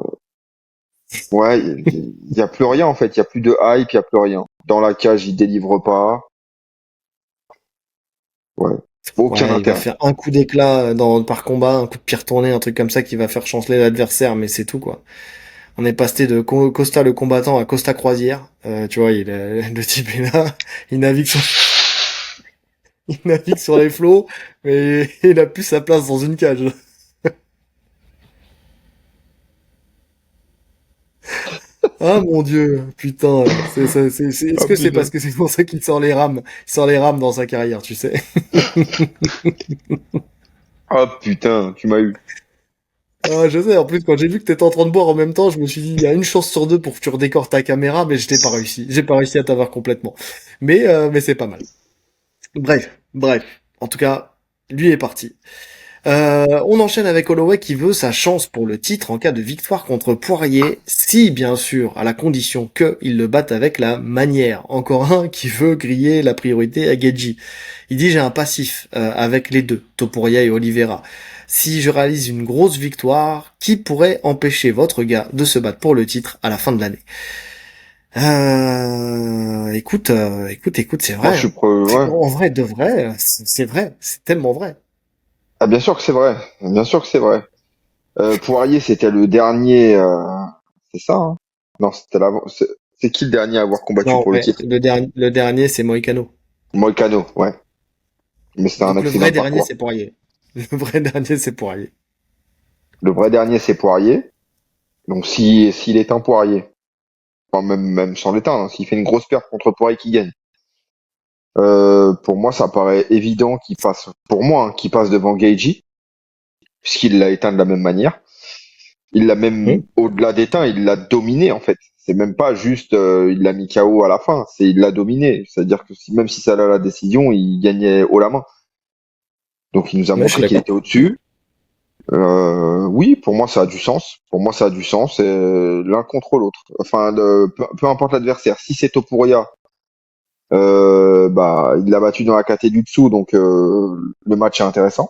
ouais, il y a plus rien en fait, il y a plus de hype, il y a plus rien. Dans la cage, il délivre pas. Ouais, aucun Ouais, il va intérêt. faire un coup d'éclat par combat, un coup de pied retourné, un truc comme ça qui va faire chanceler l'adversaire, mais c'est tout quoi. On est passé de Costa le combattant à Costa Croisière. Tu vois, le type est là, il navigue sur, il navigue sur les flots, mais il a plus sa place dans une cage. Ah mon dieu, putain, est-ce Ah que c'est parce putain. que c'est pour ça qu'il sort les rames, il sort les rames dans sa carrière, tu sais? Ah putain, tu m'as eu. Ah, je sais, en plus, quand j'ai vu que t'étais en train de boire en même temps, je me suis dit, il y a une chance sur deux pour que tu redécores ta caméra, mais je t'ai pas réussi. J'ai pas réussi à t'avoir complètement. Mais c'est pas mal. Bref. En tout cas, lui est parti. On enchaîne avec Holloway qui veut sa chance pour le titre en cas de victoire contre Poirier, si bien sûr, à la condition qu'il le batte avec la manière. Encore un qui veut griller la priorité à Gedji. Il dit j'ai un passif avec les deux, Topuria et Oliveira. Si je réalise une grosse victoire, qui pourrait empêcher votre gars de se battre pour le titre à la fin de l'année? Écoute, c'est Moi, vrai. je suis Hein. ouais. En vrai, de vrai, c'est vrai, c'est tellement vrai. Ah, bien sûr que c'est vrai. Bien sûr que c'est vrai. Poirier, c'était le dernier. C'est ça, hein? Non, c'était l'avant. C'est qui le dernier à avoir combattu Non, pour le ouais, titre? le dernier, c'est Moïcano. Moïcano, ouais. Mais c'était un Donc le accident vrai de dernier, parcours. c'est Poirier. Le vrai dernier, c'est Poirier. Le vrai dernier, c'est Poirier. Donc si s'il est un Poirier, enfin même sans l'éteindre, hein, s'il fait une grosse perte contre Poirier qui gagne, pour moi, ça paraît évident qu'il passe. Pour moi, hein, qu'il passe devant Gaethje, puisqu'il l'a éteint de la même manière. Il l'a même, Hmm. au-delà d'éteint, il l'a dominé en fait. C'est même pas juste il l'a mis KO à la fin, c'est il l'a dominé. C'est-à-dire que même si ça allait à la décision, il gagnait haut la main. Donc il nous a Ouais, je suis montré qu'il d'accord. était au-dessus. Oui, pour moi ça a du sens. Pour moi ça a du sens. L'un contre l'autre. Enfin, peu importe l'adversaire. Si c'est Topuria, bah il l'a battu dans la caté du dessous, donc le match est intéressant.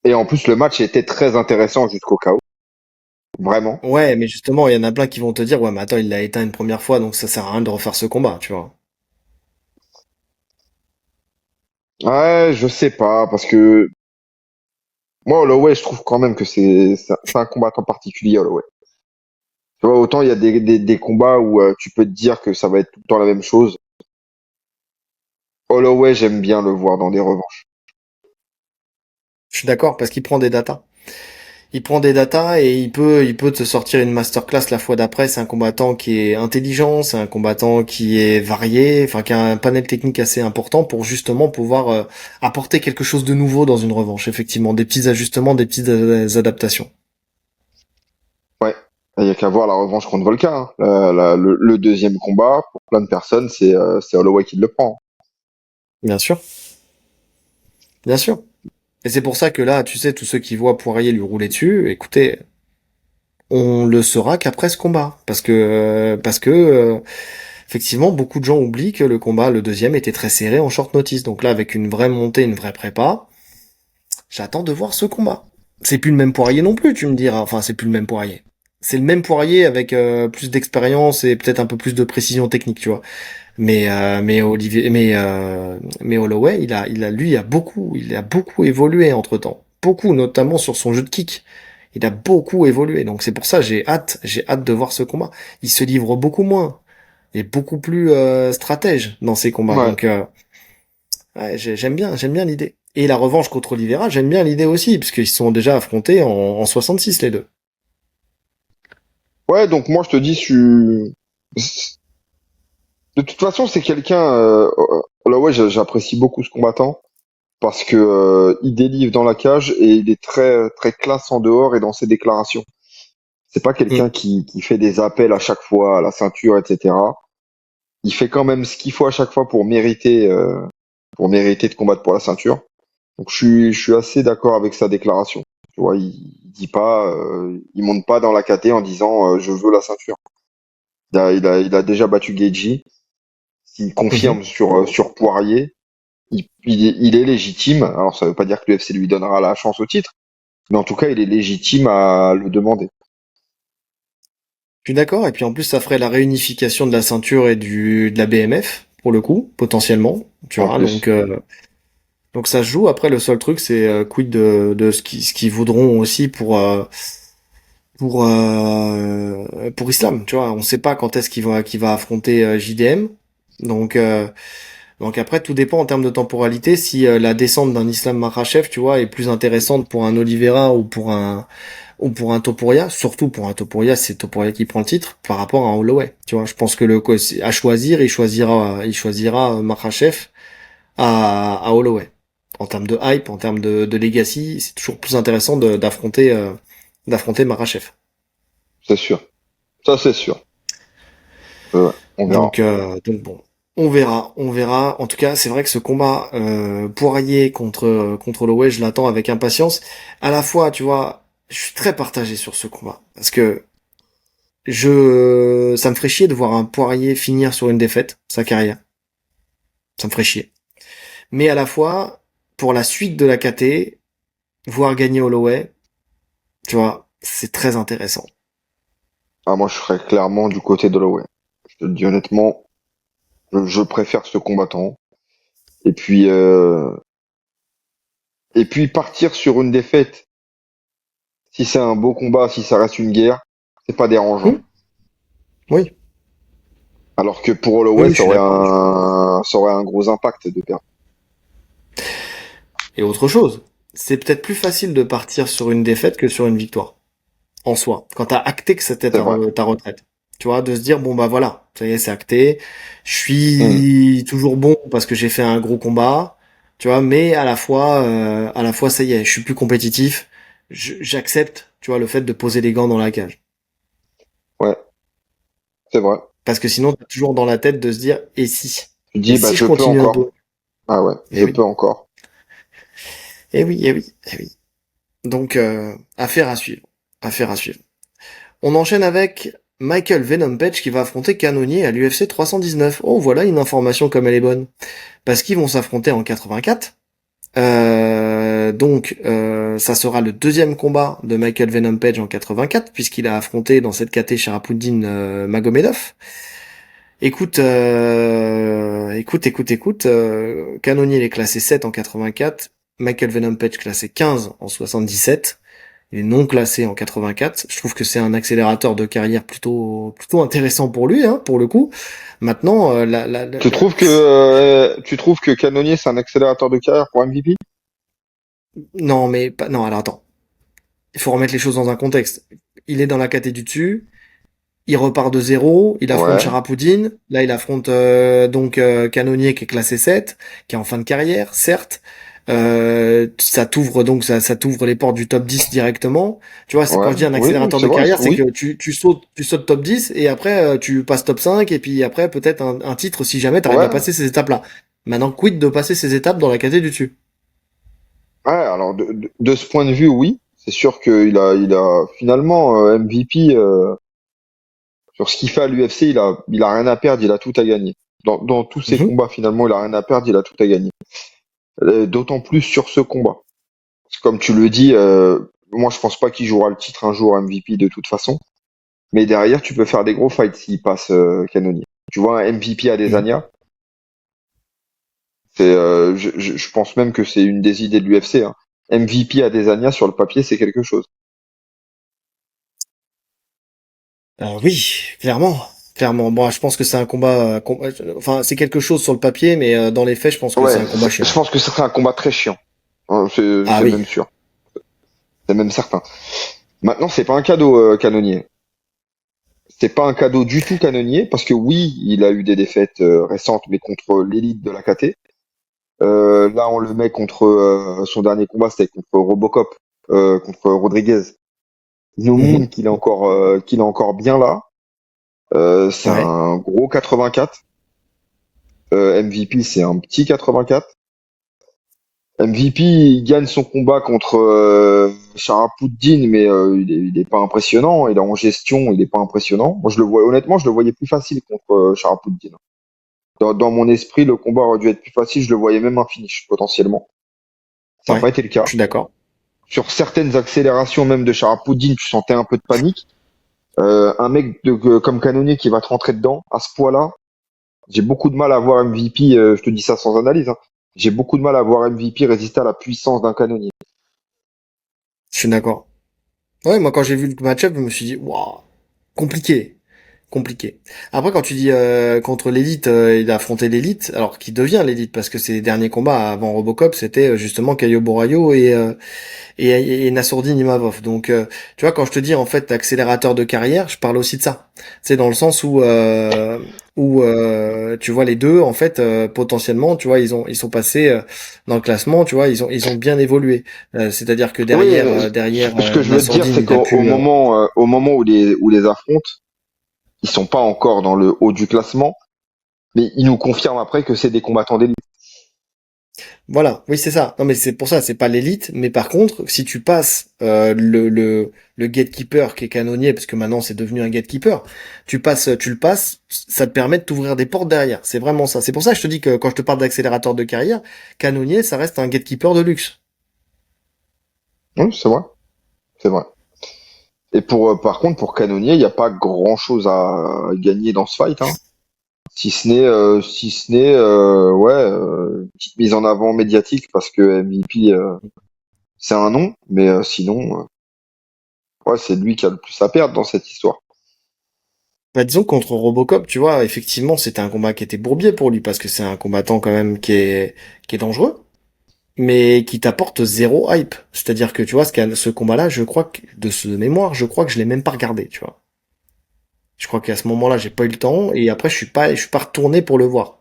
Et en plus le match était très intéressant jusqu'au KO. Vraiment. Ouais, mais justement, il y en a plein qui vont te dire, ouais, mais attends, il l'a éteint une première fois, donc ça sert à rien de refaire ce combat, tu vois. Ouais, je sais pas, parce que moi, Holloway, je trouve quand même que c'est un combattant particulier, Holloway. Tu vois, autant il y a des combats où tu peux te dire que ça va être tout le temps la même chose. Holloway, j'aime bien le voir dans des revanches. Je suis d'accord, parce qu'il prend des datas. Il prend des datas et il peut te sortir une masterclass la fois d'après. C'est un combattant qui est intelligent, c'est un combattant qui est varié, enfin qui a un panel technique assez important pour justement pouvoir apporter quelque chose de nouveau dans une revanche. Effectivement, des petits ajustements, des petites adaptations. Ouais. Il y a qu'à voir la revanche contre Volkan, hein. Le deuxième combat, pour plein de personnes, c'est Holloway qui le prend. Bien sûr, bien sûr. Et c'est pour ça que là, tu sais, tous ceux qui voient Poirier lui rouler dessus, écoutez, on le saura qu'après ce combat, parce que effectivement, beaucoup de gens oublient que le combat, le deuxième, était très serré en short notice. Donc là, avec une vraie montée, une vraie prépa, j'attends de voir ce combat. C'est plus le même Poirier non plus, tu me diras. Enfin, c'est plus le même Poirier. C'est le même Poirier avec plus d'expérience et peut-être un peu plus de précision technique, tu vois. Mais Holloway, il a beaucoup évolué entre temps. Beaucoup, notamment sur son jeu de kick. Il a beaucoup évolué. Donc c'est pour ça, j'ai hâte de voir ce combat. Il se livre beaucoup moins. Il est beaucoup plus stratège dans ses combats. Ouais. Donc, ouais, j'aime bien l'idée. Et la revanche contre Oliveira, j'aime bien l'idée aussi, parce qu'ils se sont déjà affrontés en 66 les deux. Ouais, donc moi je te dis, de toute façon, c'est quelqu'un. Holloway, j'apprécie beaucoup ce combattant parce que il délivre dans la cage et il est très très classe en dehors et dans ses déclarations. C'est pas quelqu'un Mm. qui fait des appels à chaque fois à la ceinture, etc. Il fait quand même ce qu'il faut à chaque fois pour mériter de combattre pour la ceinture. Donc je suis assez d'accord avec sa déclaration. Tu vois, il dit pas, il monte pas dans la KT en disant je veux la ceinture. Il a déjà battu Geji. S'il Mhm. confirme sur Poirier, il est légitime. Alors ça veut pas dire que l'UFC lui donnera la chance au titre, mais en tout cas il est légitime à le demander. Je suis d'accord, et puis en plus ça ferait la réunification de la ceinture et de la BMF, pour le coup, potentiellement, tu En vois, plus, donc ça se joue. Après, le seul truc, c'est quid de ce qu'ils voudront aussi pour Islam, tu vois. On sait pas quand est-ce qu'il va affronter JDM. Donc, euh, donc après, tout dépend en termes de temporalité. Si la descente d'un Islam Makhachev, tu vois, est plus intéressante pour un Oliveira ou pour un Topuria, surtout pour un Topuria, c'est Topuria qui prend le titre par rapport à un Holloway. Tu vois, je pense que à choisir, il choisira Makhachev à Holloway. En termes de hype, en termes de legacy, c'est toujours plus intéressant d'affronter Makhachev. c'est sûr. Ça c'est sûr. Ouais, on verra. Donc bon, on verra. En tout cas, c'est vrai que ce combat Poirier contre Holloway, je l'attends avec impatience. À la fois, tu vois, je suis très partagé sur ce combat parce que ça me ferait chier de voir un Poirier finir sur une défaite, sa carrière. Ça me ferait chier. Mais à la fois, pour la suite de la KT, voir gagner Holloway, tu vois, c'est très intéressant. Ah, moi je serais clairement du côté d'Holloway. Je te le dis honnêtement, je préfère ce combattant. Et puis partir sur une défaite, si c'est un beau combat, si ça reste une guerre, c'est pas dérangeant. Hmm. Oui, Alors que pour oui, Holloway, oui, je suis d'accord. Je suis d'accord. ça aurait un gros impact de perdre. Et autre chose, c'est peut-être plus facile de partir sur une défaite que sur une victoire. En soi, quand t'as acté que c'était C'est vrai. ta retraite. Tu vois, de se dire, bon bah voilà, ça y est, c'est acté, je Hmm. suis toujours bon parce que j'ai fait un gros combat, tu vois, mais à la fois, ça y est, je suis plus compétitif, j'accepte, tu vois, le fait de poser les gants dans la cage. Ouais, c'est vrai. Parce que sinon, t'as toujours dans la tête de se dire, et si? Tu Et dis, bah si je je peux continue un peu? encore. Ah ouais, Eh je oui, peux encore. eh oui, eh oui, eh oui. Donc, affaire à suivre. Affaire à suivre. On enchaîne avec Michael Venom Page qui va affronter Cannonier à l'UFC 319. Oh, voilà une information comme elle est bonne. Parce qu'ils vont s'affronter en 84. Ça sera le deuxième combat de Michael Venom Page en 84, puisqu'il a affronté dans cette KT Sharapouddin Magomedov. Cannonier il est classé 7 en 84, Michael Venom Page classé 15 en 77. Il est non classé en 84. Je trouve que c'est un accélérateur de carrière plutôt intéressant pour lui, hein, pour le coup. Maintenant, Tu trouves que Canonier c'est un accélérateur de carrière pour MVP? non, mais pas, non, alors attends. Il faut remettre les choses dans un contexte. Il est dans la caté du dessus. Il repart de zéro. Il affronte Ouais, Charapoudine. Là, il affronte Cannonier qui est classé 7, qui est en fin de carrière, certes. Ça t'ouvre les portes du top 10 directement. Tu vois, quand ouais, je dis un oui, oui, accélérateur c'est de vrai, carrière, c'est oui, que tu sautes top 10 et après tu passes top 5 et puis après peut-être un titre si jamais tu arrives à ouais, passer ces étapes-là. Maintenant, quid de passer ces étapes dans la caté du dessus? ouais. Alors de ce point de vue, oui, c'est sûr il a finalement MVP sur ce qu'il fait à l'UFC, il a rien à perdre, il a tout à gagner. Dans tous ses Mhm. combats, finalement, il a rien à perdre, il a tout à gagner. D'autant plus sur ce combat. Parce que comme tu le dis, moi je pense pas qu'il jouera le titre un jour MVP de toute façon. Mais derrière, tu peux faire des gros fights s'il passe Cannonier. Tu vois, un MVP à Mhm. Desania, je pense même que c'est une des idées de l'UFC. Hein. MVP à Desania sur le papier, c'est quelque chose. Oui, clairement. Clairement. Bon, je pense que c'est un enfin, c'est quelque chose sur le papier, mais dans les faits, je pense que c'est Ouais, un combat je chiant. pense que ce serait un combat très chiant. Ah C'est oui. même sûr. C'est même certain. Maintenant, c'est pas un cadeau, Canonnier. C'est pas un cadeau du tout Canonnier, parce que oui, il a eu des défaites récentes, mais contre l'élite de la KT. Là, on le met contre son dernier combat, c'était contre Robocop, contre Rodriguez. Il nous Mhm. montre qu'il est encore bien là. C'est Ouais. un gros 84. MVP, c'est un petit 84. MVP, il gagne son combat contre Sharapoutdine, mais il est pas impressionnant. Il est en gestion, il est pas impressionnant. Moi, honnêtement, je le voyais plus facile contre Sharapoutdine. Dans mon esprit, le combat aurait dû être plus facile. Je le voyais même un finish, potentiellement. Ça n'a Ouais. pas été le Je cas. suis d'accord. Sur certaines accélérations même de Sharapoutdine, tu sentais un peu de panique. Un mec comme Canonnier qui va te rentrer dedans, à ce poids-là, j'ai beaucoup de mal à voir MVP, je te dis ça sans analyse, hein. J'ai beaucoup de mal à voir MVP résister à la puissance d'un Canonnier. Je suis d'accord. Ouais, moi quand j'ai vu le match-up, je me suis dit, waouh, compliqué. Compliqué. Après, quand tu dis contre l'élite, il a affronté l'élite, alors qui devient l'élite, parce que ses derniers combats avant Robocop, c'était justement Caio Borraio et Nassourdine Imavov. Donc, tu vois, quand je te dis en fait accélérateur de carrière, je parle aussi de ça. C'est dans le sens où tu vois les deux, en fait, potentiellement, tu vois, ils sont passés dans le classement, tu vois, ils ont bien évolué. C'est-à-dire que Oui, derrière ce que je veux te dire, Nassourdine, c'est il a pu au moment où les affronte, ils sont pas encore dans le haut du classement, mais ils nous confirment après que c'est des combattants d'élite. voilà, oui c'est ça. Non mais c'est pour ça, c'est pas l'élite, mais par contre, si tu passes le gatekeeper qui est canonnier, parce que maintenant c'est devenu un gatekeeper, tu le passes, ça te permet de t'ouvrir des portes derrière. C'est vraiment ça. C'est pour ça que je te dis que quand je te parle d'accélérateur de carrière, canonnier, ça reste un gatekeeper de luxe. Oui, c'est vrai, c'est vrai. Et par contre, pour Canonnier, il n'y a pas grand-chose à gagner dans ce fight, hein. Si ce n'est, ouais, une petite mise en avant médiatique parce que MVP, c'est un nom, mais sinon, ouais, c'est lui qui a le plus à perdre dans cette histoire. Bah, disons que contre Robocop, tu vois, effectivement, c'était un combat qui était bourbier pour lui, parce que c'est un combattant quand même qui est dangereux, mais qui t'apporte zéro hype. C'est-à-dire que tu vois, ce combat-là, je crois que, de mémoire, je crois que je l'ai même pas regardé, tu vois. Je crois qu'à ce moment-là, j'ai pas eu le temps, et après, je suis pas retourné pour le voir.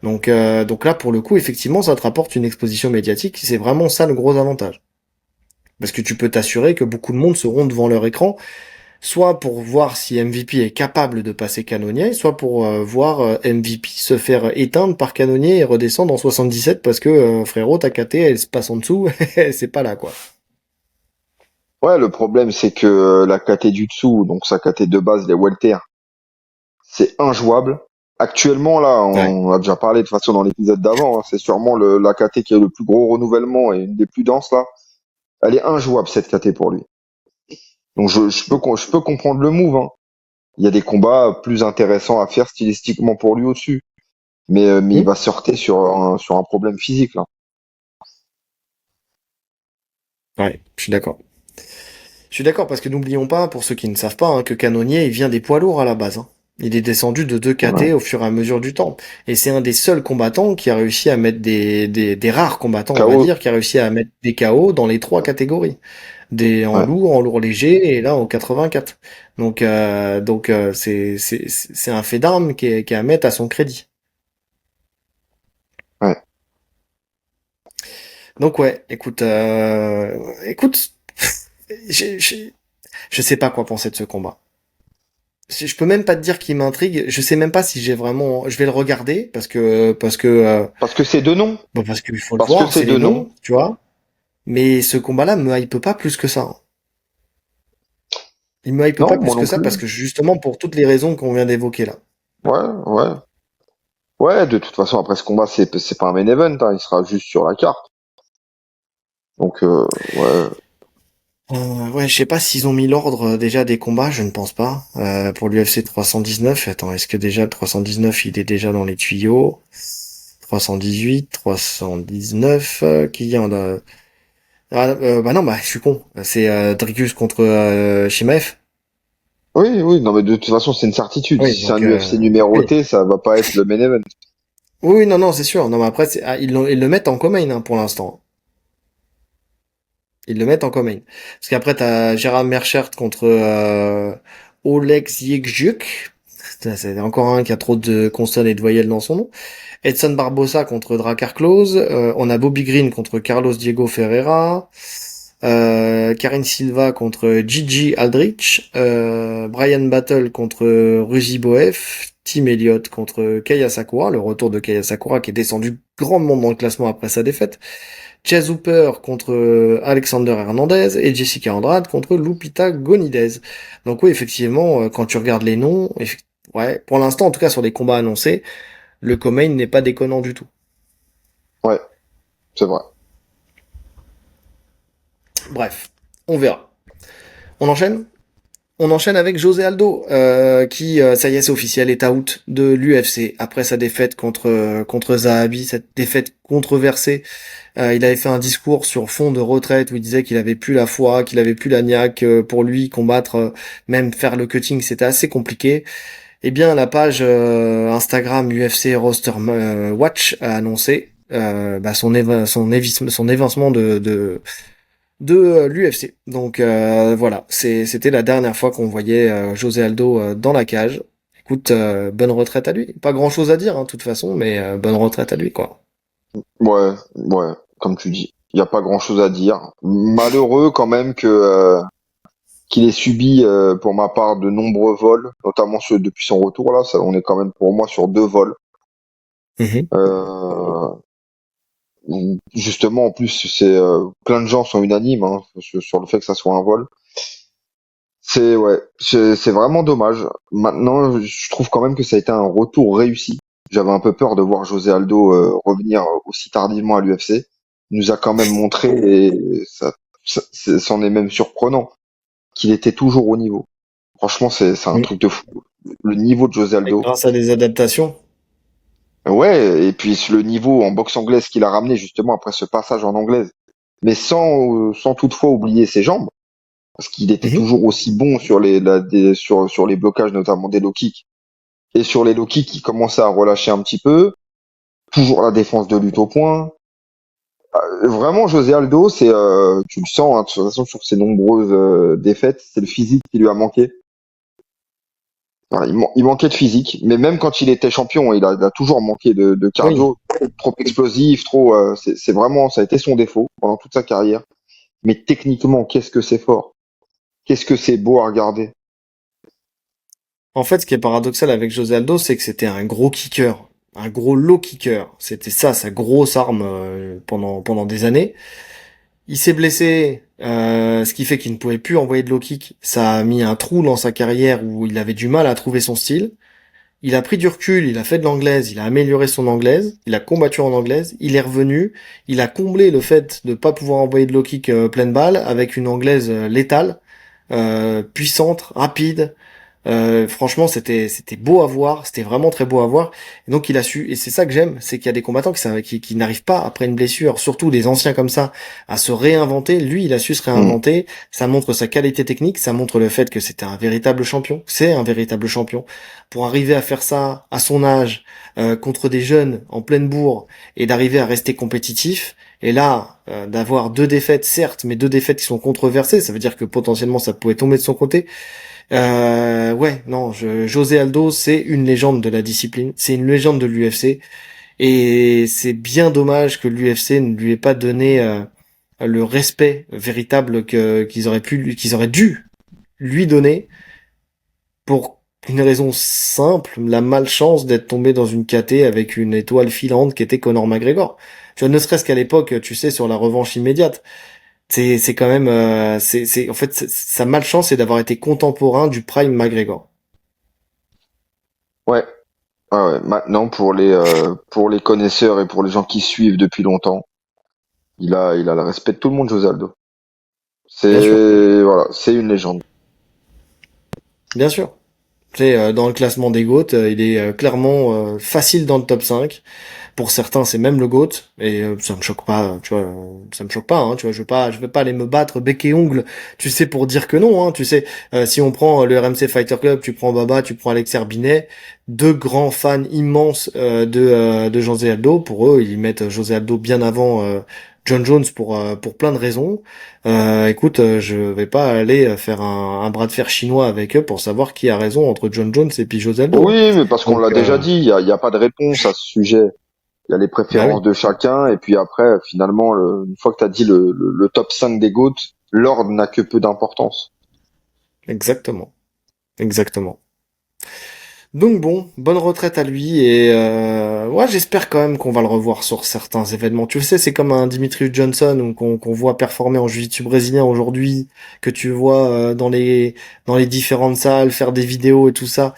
Donc là, pour le coup, effectivement, ça te rapporte une exposition médiatique, c'est vraiment ça le gros avantage. Parce que tu peux t'assurer que beaucoup de monde seront devant leur écran, soit pour voir si MVP est capable de passer canonnier, soit pour voir MVP se faire éteindre par canonnier et redescendre en 77 parce que frérot, ta KT, elle se passe en dessous, c'est pas là quoi. Ouais, le problème, c'est que la KT du dessous, donc sa KT de base, les welter, c'est injouable. Actuellement, là, Ouais. on a déjà parlé de toute façon dans l'épisode d'avant, hein, c'est sûrement la KT qui a le plus gros renouvellement et une des plus denses là. Elle est injouable cette KT pour lui. Donc je peux comprendre le move, hein. Il y a des combats plus intéressants à faire stylistiquement pour lui au-dessus. Mais il Hmm. va se heurter sur un problème physique là. Ouais, je suis d'accord. Je suis d'accord parce que n'oublions pas, pour ceux qui ne savent pas, hein, que canonnier, il vient des poids lourds à la base, hein. Il est descendu de 2 Ouais, KT au fur et à mesure du temps. Et c'est un des seuls combattants qui a réussi à mettre des rares combattants, on va KO. dire, qui a réussi à mettre des KO dans les trois catégories. Ouais, En lourd léger et là en 84. C'est un fait d'armes qui est à mettre à son crédit. ouais. Donc ouais, écoute, j'ai- j'ai- je sais pas quoi penser de ce combat. Je peux même pas te dire qu'il m'intrigue. Je sais même pas si j'ai vraiment. Je vais le regarder Parce que c'est deux noms. bon, parce qu'il faut le Parce que voir, c'est c'est les deux noms. noms, tu vois. Mais ce combat-là me hype pas plus que ça, hein. Il me hype pas Non, moi plus que non ça plus. parce que justement pour toutes les raisons qu'on vient d'évoquer là. Ouais, ouais. Ouais, de toute façon, après ce combat, c'est pas un main event, hein, il sera juste sur la carte. Donc, ouais. Ouais, je sais pas s'ils ont mis l'ordre déjà des combats, je ne pense pas. Pour l'UFC 319, attends, est-ce que déjà le 319 il est déjà dans les tuyaux? 318, 319, qui y en a? Bah non, bah je suis con. C'est Dricus contre Shimaev. Oui, oui, non, mais de toute façon, c'est une certitude. Oui, Si c'est un donc UFC oui. numéroté, ça va pas être le main event. Oui, non, non, c'est sûr. Non, mais après, ils le mettent en commun hein, pour l'instant. Ils le mettent en co-main. Parce qu'après, t'as Gérard Merchert contre Oleg Ziegjuk. C'est encore un qui a trop de consonnes et de voyelles dans son nom. Edson Barbosa contre Drakkar Klose. On a Bobby Green contre Carlos Diego Ferreira. Karen Silva contre Gigi Aldrich. Brian Battle contre Ruzi Boef. Tim Elliott contre Kaya Sakura. Le retour de Kaya Sakura qui est descendu grandement dans le classement après sa défaite. Chase Hooper contre Alexander Hernandez et Jessica Andrade contre Lupita Gonides. Donc oui, effectivement, quand tu regardes les noms, ouais, pour l'instant, en tout cas sur les combats annoncés, le co-main n'est pas déconnant du tout. Ouais, c'est vrai. Bref, on verra. On enchaîne. On enchaîne avec José Aldo, qui, ça y est, c'est officiel, est out de l'UFC après sa défaite contre Zahabi, cette défaite controversée. Il avait fait un discours sur fond de retraite où il disait qu'il avait plus la foi, qu'il avait plus la niaque. Pour lui, combattre, même faire le cutting, c'était assez compliqué. Eh bien, la page Instagram UFC Roster Watch a annoncé son évincement de l'UFC. Donc voilà, c'était la dernière fois qu'on voyait José Aldo dans la cage. Écoute, bonne retraite à lui. Pas grand-chose à dire, hein, de toute façon, mais bonne retraite à lui, quoi. Ouais, ouais, comme tu dis. Il n'y a pas grand-chose à dire. Malheureux quand même que qu'il ait subi pour ma part de nombreux vols, notamment ceux depuis son retour là. Ça, on est quand même pour moi sur 2 vols. Mhm. Euh, Justement, en plus, c'est plein de gens sont unanimes hein, sur le fait que ça soit un vol. C'est ouais, c'est vraiment dommage. Maintenant, je trouve quand même que ça a été un retour réussi. J'avais un peu peur de voir José Aldo revenir aussi tardivement à l'UFC. Il nous a quand même montré, et c'en est même surprenant, qu'il était toujours au niveau. Franchement, c'est un Mm. truc de fou. Le niveau de José Et Aldo. grâce à des adaptations. Ouais, et puis le niveau en boxe anglaise qu'il a ramené justement après ce passage en anglaise, mais sans toutefois oublier ses jambes, parce qu'il était Mhm. toujours aussi bon sur sur les blocages, notamment des low kicks. Et sur les low kicks, il commençait à relâcher un petit peu. Toujours la défense de lutte au point. Vraiment, José Aldo, tu le sens, hein, de toute façon, sur ses nombreuses défaites, c'est le physique qui lui a manqué. Voilà, il manquait de physique, mais même quand il était champion, il a toujours manqué de Oui. cardio, trop explosif, trop. C'est vraiment, ça a été son défaut pendant toute sa carrière. Mais techniquement, qu'est-ce que c'est fort, qu'est-ce que c'est beau à regarder. En fait, ce qui est paradoxal avec José Aldo, c'est que c'était un gros kicker, un gros low kicker. C'était ça, sa grosse arme pendant des années. Il s'est blessé, ce qui fait qu'il ne pouvait plus envoyer de low kick. Ça a mis un trou dans sa carrière où il avait du mal à trouver son style. Il a pris du recul, il a fait de l'anglaise, il a amélioré son anglaise, il a combattu en anglaise, il est revenu, il a comblé le fait de pas pouvoir envoyer de low kick pleine balle avec une anglaise létale, puissante, rapide. Franchement, c'était beau à voir, c'était vraiment très beau à voir. Et donc il a su, et c'est ça que j'aime, c'est qu'il y a des combattants qui n'arrivent pas après une blessure, surtout des anciens comme ça, à se réinventer. Lui, il a su se Hmm, réinventer. Ça montre sa qualité technique, ça montre le fait que c'était un véritable champion. C'est un véritable champion. Pour arriver à faire ça à son âge, contre des jeunes en pleine bourre, et d'arriver à rester compétitif. Et là, d'avoir 2 défaites, certes, mais 2 défaites qui sont controversées, ça veut dire que potentiellement ça pouvait tomber de son côté. Ouais, non, José Aldo, c'est une légende de la discipline, c'est une légende de l'UFC, et c'est bien dommage que l'UFC ne lui ait pas donné le respect véritable qu'ils auraient dû lui donner pour une raison simple, la malchance d'être tombé dans une KT avec une étoile filante qui était Conor McGregor. Tu vois, ne serait-ce qu'à l'époque, tu sais, sur la revanche immédiate. C'est quand même en fait sa malchance c'est d'avoir été contemporain du prime McGregor. ouais, ouais. Maintenant, pour les connaisseurs et pour les gens qui suivent depuis longtemps, il a le respect de tout le monde, José Aldo. Bien sûr, Voilà, c'est une légende. bien sûr. C'est dans le classement des GOAT, il est clairement facile dans le top 5. Pour certains, c'est même le GOAT et ça me choque pas, tu vois, ça me choque pas hein, tu vois, je vais pas aller me battre bec et ongle, tu sais pour dire que non hein, tu sais si on prend le RMC Fighter Club, tu prends Baba, tu prends Alex Herbinet, 2 grands fans immenses de José Aldo, pour eux, ils mettent José Aldo bien avant John Jones pour plein de raisons. Écoute, je vais pas aller faire un bras de fer chinois avec eux pour savoir qui a raison entre John Jones et puis José Aldo, hein. Oui, mais parce qu'on Donc, l'a déjà dit, il y a pas de réponse à ce sujet. Il y a les bah préférences oui, de chacun, et puis après, finalement, une fois que tu as dit le top 5 des GOAT, l'ordre n'a que peu d'importance. exactement, exactement. Donc bon, bonne retraite à lui et ouais, j'espère quand même qu'on va le revoir sur certains événements. Tu sais, c'est comme un Dimitri Johnson qu'on voit performer en jiu-jitsu brésilien aujourd'hui, que tu vois dans les différentes salles faire des vidéos et tout ça.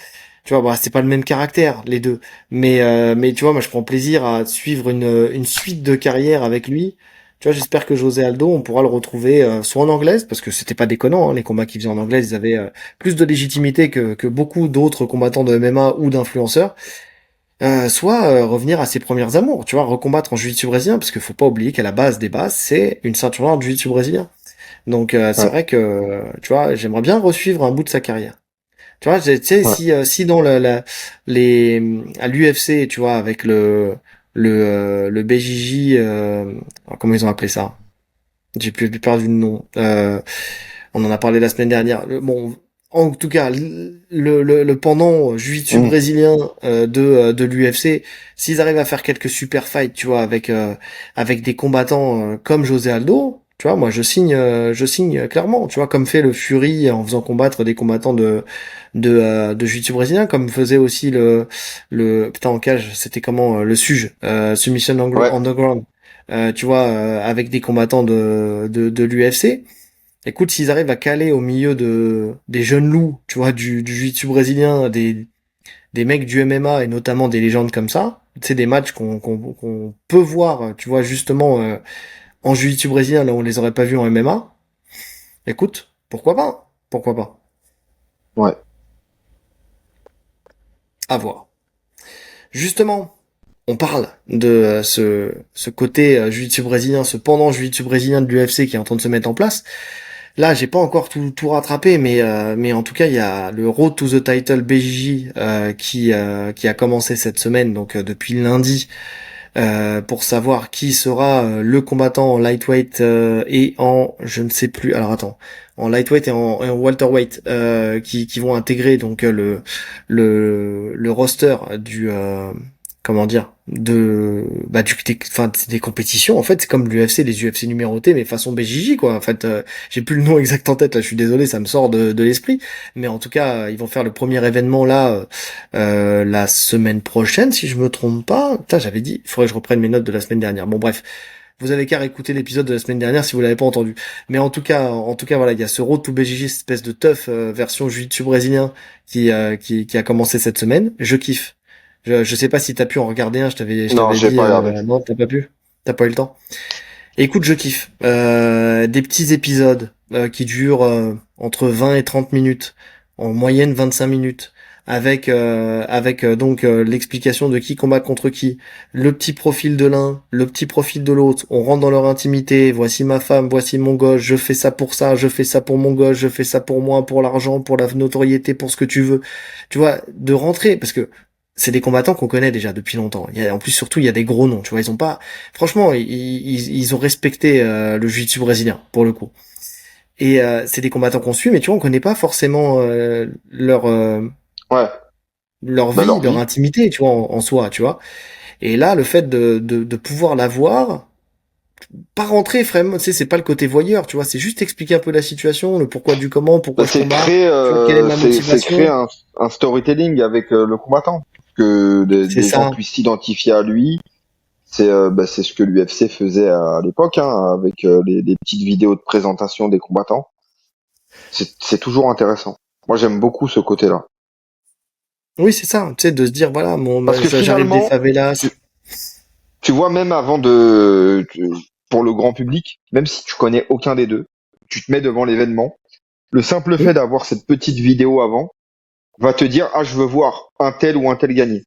Tu vois, bah c'est pas le même caractère les deux, mais tu vois, moi je prends plaisir à suivre une suite de carrière avec lui. Tu vois, j'espère que José Aldo, on pourra le retrouver soit en anglaise, parce que c'était pas déconnant, hein, les combats qu'il faisait en anglaise, ils avaient plus de légitimité que beaucoup d'autres combattants de MMA ou d'influenceurs, soit revenir à ses premières amours, tu vois, recombattre en jiu-jitsu brésilien, parce qu'il faut pas oublier qu'à la base des bases, c'est une ceinture noire de jiu-jitsu brésilien. Donc c'est Ouais, vrai que, tu vois, j'aimerais bien resuivre un bout de sa carrière. Tu vois, tu sais, ouais, si dans à l'UFC, tu vois, avec le BJJ, comment ils ont appelé ça? J'ai plus perdu le nom. On en a parlé la semaine dernière. Bon, en tout cas, le pendant jiu-jitsu mmh, brésilien de l'UFC, s'ils arrivent à faire quelques super fights, tu vois, avec des combattants comme José Aldo, tu vois, moi je signe clairement, tu vois, comme fait le Fury en faisant combattre des combattants de jiu-jitsu brésilien, comme faisait aussi le putain en cage, c'était comment le Suge, Submission ouais, Underground, tu vois, avec des combattants de l'UFC. Écoute, s'ils arrivent à caler au milieu des jeunes loups, tu vois, du jiu-jitsu brésilien, des mecs du MMA et notamment des légendes comme ça, tu sais, des matchs qu'on peut voir, tu vois, justement, en jiu-jitsu brésilien, là, on les aurait pas vus en MMA. Écoute, pourquoi pas? Pourquoi pas? ouais. À voir. Justement, on parle de ce côté jiu-jitsu brésilien, ce pendant jiu-jitsu brésilien de l'UFC qui est en train de se mettre en place. Là, j'ai pas encore tout rattrapé, mais en tout cas, il y a le Road to the Title BJJ qui a commencé cette semaine, donc depuis lundi, pour savoir qui sera le combattant en lightweight et en je ne sais plus. Alors attends, en lightweight et en welterweight qui vont intégrer donc le roster du comment dire de bah enfin des compétitions en fait c'est comme l'UFC les UFC numérotés mais façon BJJ quoi en fait j'ai plus le nom exact en tête là je suis désolé ça me sort de l'esprit mais en tout cas ils vont faire le premier événement là la semaine prochaine si je me trompe pas. Putain, j'avais dit il faudrait que je reprenne mes notes de la semaine dernière. Bon bref, vous avez qu'à réécouter l'épisode de la semaine dernière si vous l'avez pas entendu. Mais en tout cas voilà, il y a ce Road to BJJ, cette espèce de tough version jiu-jitsu brésilien qui a commencé cette semaine. Je kiffe. Je sais pas si t'as pu en regarder un, je Non, t'avais j'ai dit pas regardé. non, t'as pas pu. T'as pas eu le temps. Écoute, je kiffe. Des petits épisodes qui durent entre 20 et 30 minutes, en moyenne 25 minutes, avec donc l'explication de qui combat contre qui, le petit profil de l'un, le petit profil de l'autre, on rentre dans leur intimité, voici ma femme, voici mon gosse, je fais ça pour ça, je fais ça pour mon gosse, je fais ça pour moi, pour l'argent, pour la notoriété, pour ce que tu veux. Tu vois, de rentrer, parce que c'est des combattants qu'on connaît déjà depuis longtemps. En plus, surtout, il y a des gros noms, tu vois, ils ont pas, franchement, ils ont respecté le jiu-jitsu brésilien pour le coup. Et c'est des combattants qu'on suit, mais tu vois, on connaît pas forcément Ouais, leur bah vie, leur leur vie. intimité, tu vois, en soi, tu vois. Et là, le fait de pouvoir la voir, pas rentrer vraiment, tu sais, c'est pas le côté voyeur, tu vois, c'est juste expliquer un peu la situation, le pourquoi du comment, Bah, pourquoi je combats, tu vois, quelle est ma c'est créer motivation. un storytelling avec le combattant, que C'est des gens ça, puissent s'identifier à lui. C'est ce que l'UFC faisait à l'époque, hein, avec les petites vidéos de présentation des combattants. C'est toujours intéressant. Moi, j'aime beaucoup ce côté-là. oui, c'est ça, tu sais, de se dire, voilà, Parce que j'arrive des finalement, favelas. tu, tu vois, même pour le grand public, même si tu connais aucun des deux, tu te mets devant l'événement. Le simple fait Hmm, d'avoir cette petite vidéo avant va te dire, ah, je veux voir un tel ou un tel gagner.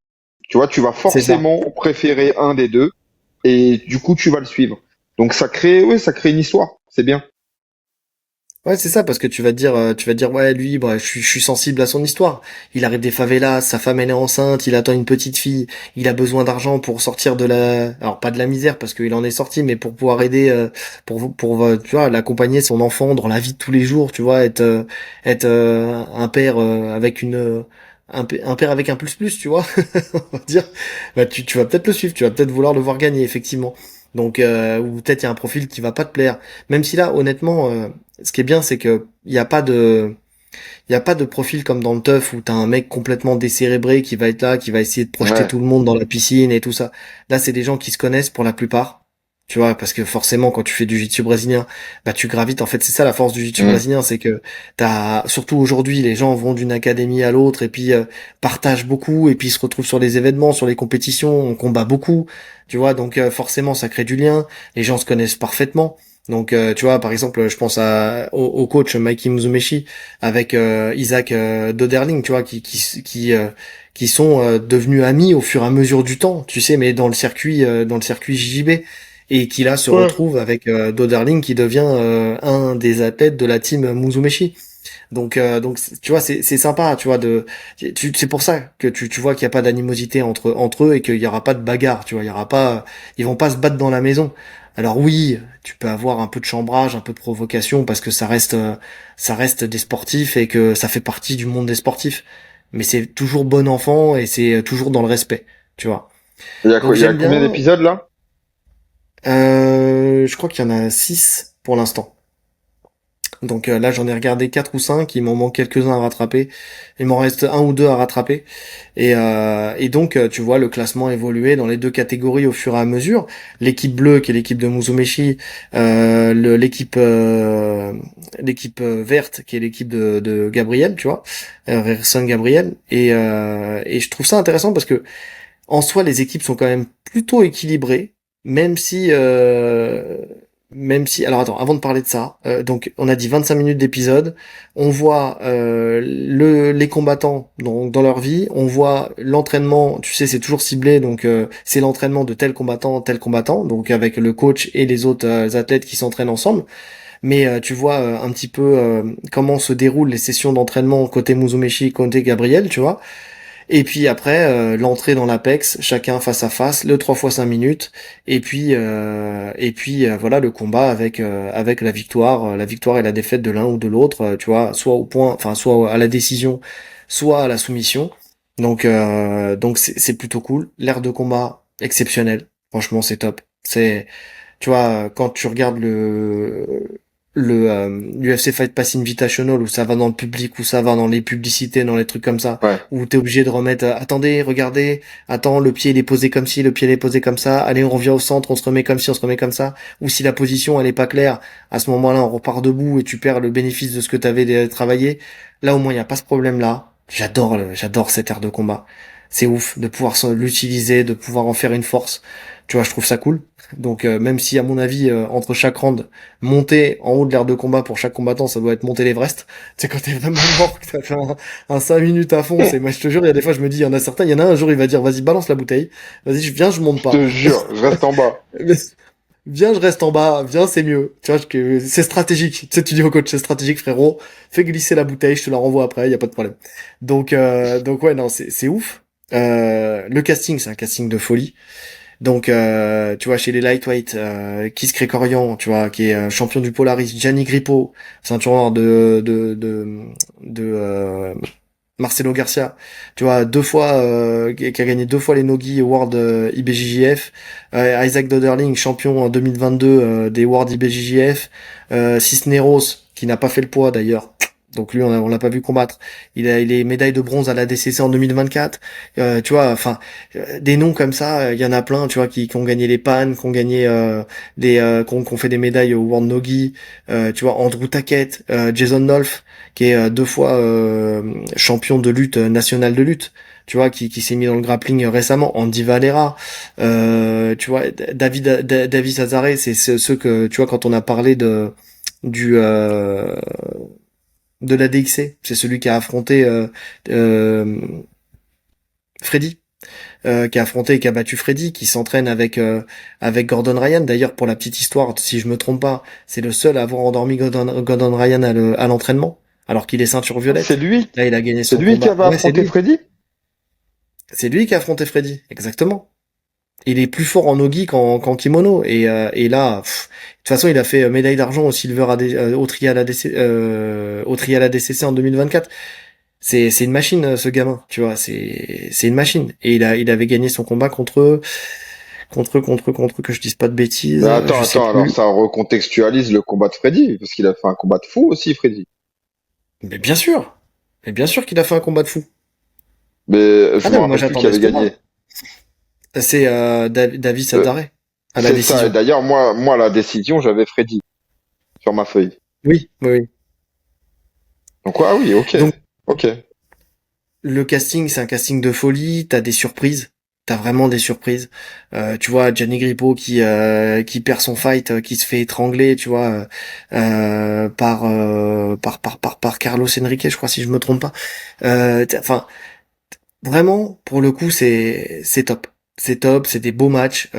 Tu vois, tu vas c'est ça. forcément préférer un des deux et du coup, tu vas le suivre. Donc ça crée, oui, ça crée une histoire. C'est bien. Ouais, c'est ça, parce que tu vas te dire, ouais, lui, bah, je suis sensible à son histoire. Il arrive des favelas, sa femme elle est enceinte, il attend une petite fille, il a besoin d'argent pour sortir de alors pas de la misère parce qu'il en est sorti, mais pour pouvoir aider, tu vois, l'accompagner son enfant dans la vie de tous les jours, tu vois, être un père avec un père avec un plus plus, tu vois, on va dire. Bah, tu vas peut-être le suivre, tu vas peut-être vouloir le voir gagner, effectivement. Donc, ou peut-être il y a un profil qui va pas te plaire. Même si là, honnêtement. Ce qui est bien, c'est que il y a pas de profil comme dans le teuf où t'as un mec complètement décérébré qui va être là, qui va essayer de projeter Ouais. tout le monde dans la piscine et tout ça. Là, c'est des gens qui se connaissent pour la plupart. Tu vois, parce que forcément, quand tu fais du jiu-jitsu brésilien, bah, tu gravites. En fait, c'est ça la force du jiu-jitsu Mm. brésilien, c'est que surtout aujourd'hui, les gens vont d'une académie à l'autre et puis partagent beaucoup et puis se retrouvent sur les événements, sur les compétitions, on combat beaucoup. Tu vois, donc forcément, ça crée du lien. Les gens se connaissent parfaitement. Donc, tu vois, par exemple, je pense au coach Mikey Muzumeshi avec Isaac Doderling, tu vois, qui sont devenus amis au fur et à mesure du temps, tu sais, mais dans le circuit JJB, et qui là se Ouais. retrouve avec Doderling qui devient un des athlètes de la team Muzumeshi. Donc tu vois, c'est sympa, tu vois, c'est pour ça que tu vois qu'il n'y a pas d'animosité entre eux et qu'il y aura pas de bagarre, tu vois, il y aura pas, ils vont pas se battre dans la maison. Alors oui, tu peux avoir un peu de chambrage, un peu de provocation parce que ça reste des sportifs et que ça fait partie du monde des sportifs. Mais c'est toujours bon enfant et c'est toujours dans le respect, tu vois. Donc Il y a j'aime combien bien. d'épisodes là? Je crois qu'il y en a 6 pour l'instant. Donc là, j'en ai regardé 4 ou 5, il m'en manque quelques-uns à rattraper. Il m'en reste un ou deux à rattraper. Et donc, tu vois le classement évoluer dans les deux catégories au fur et à mesure. L'équipe bleue, qui est l'équipe de Muzumeshi, l'équipe verte, qui est l'équipe de Gabriel, tu vois, Rerson Gabriel. Et je trouve ça intéressant parce que en soi, les équipes sont quand même plutôt équilibrées, même si, euh, alors attends, avant de parler de ça, donc on a dit 25 minutes d'épisode, on voit les combattants dans leur vie, on voit l'entraînement, tu sais, c'est toujours ciblé, donc c'est l'entraînement de tel combattant, donc avec le coach et les autres athlètes qui s'entraînent ensemble, mais tu vois un petit peu comment se déroulent les sessions d'entraînement côté Muzumeshi, côté Gabriel, tu vois. Et puis après, l'entrée dans l'Apex, chacun face à face, le 3 fois 5 minutes, et puis voilà le combat avec la victoire et la défaite de l'un ou de l'autre, tu vois, soit au point, enfin soit à la décision, soit à la soumission. Donc c'est plutôt cool. L'air de combat exceptionnel. Franchement, c'est top. C'est tu vois, quand tu regardes l'UFC Fight Pass Invitational où ça va dans le public, où ça va dans les publicités, dans les trucs comme ça, Ouais. où t'es obligé de remettre, attendez, regardez, attends, le pied il est posé comme ci, le pied il est posé comme ça, allez, on revient au centre, on se remet comme ci, on se remet comme ça, ou si la position elle est pas claire, à ce moment-là, on repart debout et tu perds le bénéfice de ce que t'avais travaillé. Là, au moins, il n'y a pas ce problème-là. J'adore cette ère de combat. C'est ouf de pouvoir l'utiliser, de pouvoir en faire une force. Tu vois, je trouve ça cool. Donc même si à mon avis entre chaque round monter en haut de l'aire de combat pour chaque combattant ça doit être monter l'Everest. Tu sais quand t'es vraiment mort que t'as fait un 5 minutes à fond, c'est moi je te jure il y a des fois je me dis il y en a certains, il y en a un jour il va dire vas-y balance la bouteille, vas-y je viens je monte Je pas. te jure, je reste en bas. Mais viens je reste en bas, viens c'est mieux. Tu vois que c'est stratégique. Tu sais tu dis au coach c'est stratégique frérot, fais glisser la bouteille, je te la renvoie après, il y a pas de problème. Donc ouais non c'est ouf. Le casting c'est un casting de folie. Donc, tu vois, chez les lightweight, Kiss Krikorian, tu vois, qui est champion du Polaris, Gianni Grippo, ceinture noire de Marcelo Garcia, tu vois, deux fois, qui a gagné deux fois les Nogi World IBJJF, Isaac Doderling, champion en 2022 des World IBJJF, Cisneros, qui n'a pas fait le poids d'ailleurs. Donc lui, on l'a pas vu combattre. Il est médaille de bronze à la DCC en 2024. Tu vois, enfin, des noms comme ça, il y en a plein, tu vois, qui ont gagné les PAN, qui ont gagné qui ont fait des médailles au World Nogi. Tu vois, Andrew Tackett, Jason Nolf, qui est deux fois champion de lutte national de lutte. Tu vois, qui s'est mis dans le grappling récemment. Andy Valera, tu vois, David Azare, c'est ceux que tu vois quand on a parlé du de la DXC, c'est celui qui a affronté euh, Freddy. qui a affronté et qui a battu Freddy, qui s'entraîne avec Gordon Ryan. D'ailleurs, pour la petite histoire, si je me trompe pas, c'est le seul à avoir endormi Gordon Ryan à l'entraînement, alors qu'il est ceinture Ah, c'est violette. lui. Là, il a gagné C'est son lui qui combat. avait Ouais, c'est affronté lui. Freddy? C'est lui qui a affronté Freddy, exactement. Il est plus fort en nogi qu'en kimono. Et là, de toute façon, il a fait médaille d'argent au Silver au trial ADC, au trial ADCC en 2024. C'est une machine, ce gamin, tu vois. C'est une machine. Et il avait gagné son combat contre, que je dise pas de Mais bêtises, attends, je sais attends, alors plus. ça recontextualise le combat de Freddy, parce qu'il a fait un combat de fou aussi, Freddy. Mais bien sûr. Mais bien sûr qu'il a fait un combat de fou. Mais Ah je me non, mais moi rappelle plus qui j'attendais avait ce gagné. combat. C'est David Euh, Saddaré à la c'est ça, et décision. d'ailleurs, moi, la décision, j'avais Freddy sur ma feuille. Oui, oui, oui. Donc, ah oui, ok, Donc ok. le casting, c'est un casting de folie. T'as des surprises. T'as vraiment des surprises. Tu vois, Gianni Grippo qui perd son fight, qui se fait étrangler, tu vois, par Carlos Enrique, je crois, si je me trompe pas. Enfin, vraiment, pour le coup, c'est top. C'est top, c'est des beaux matchs.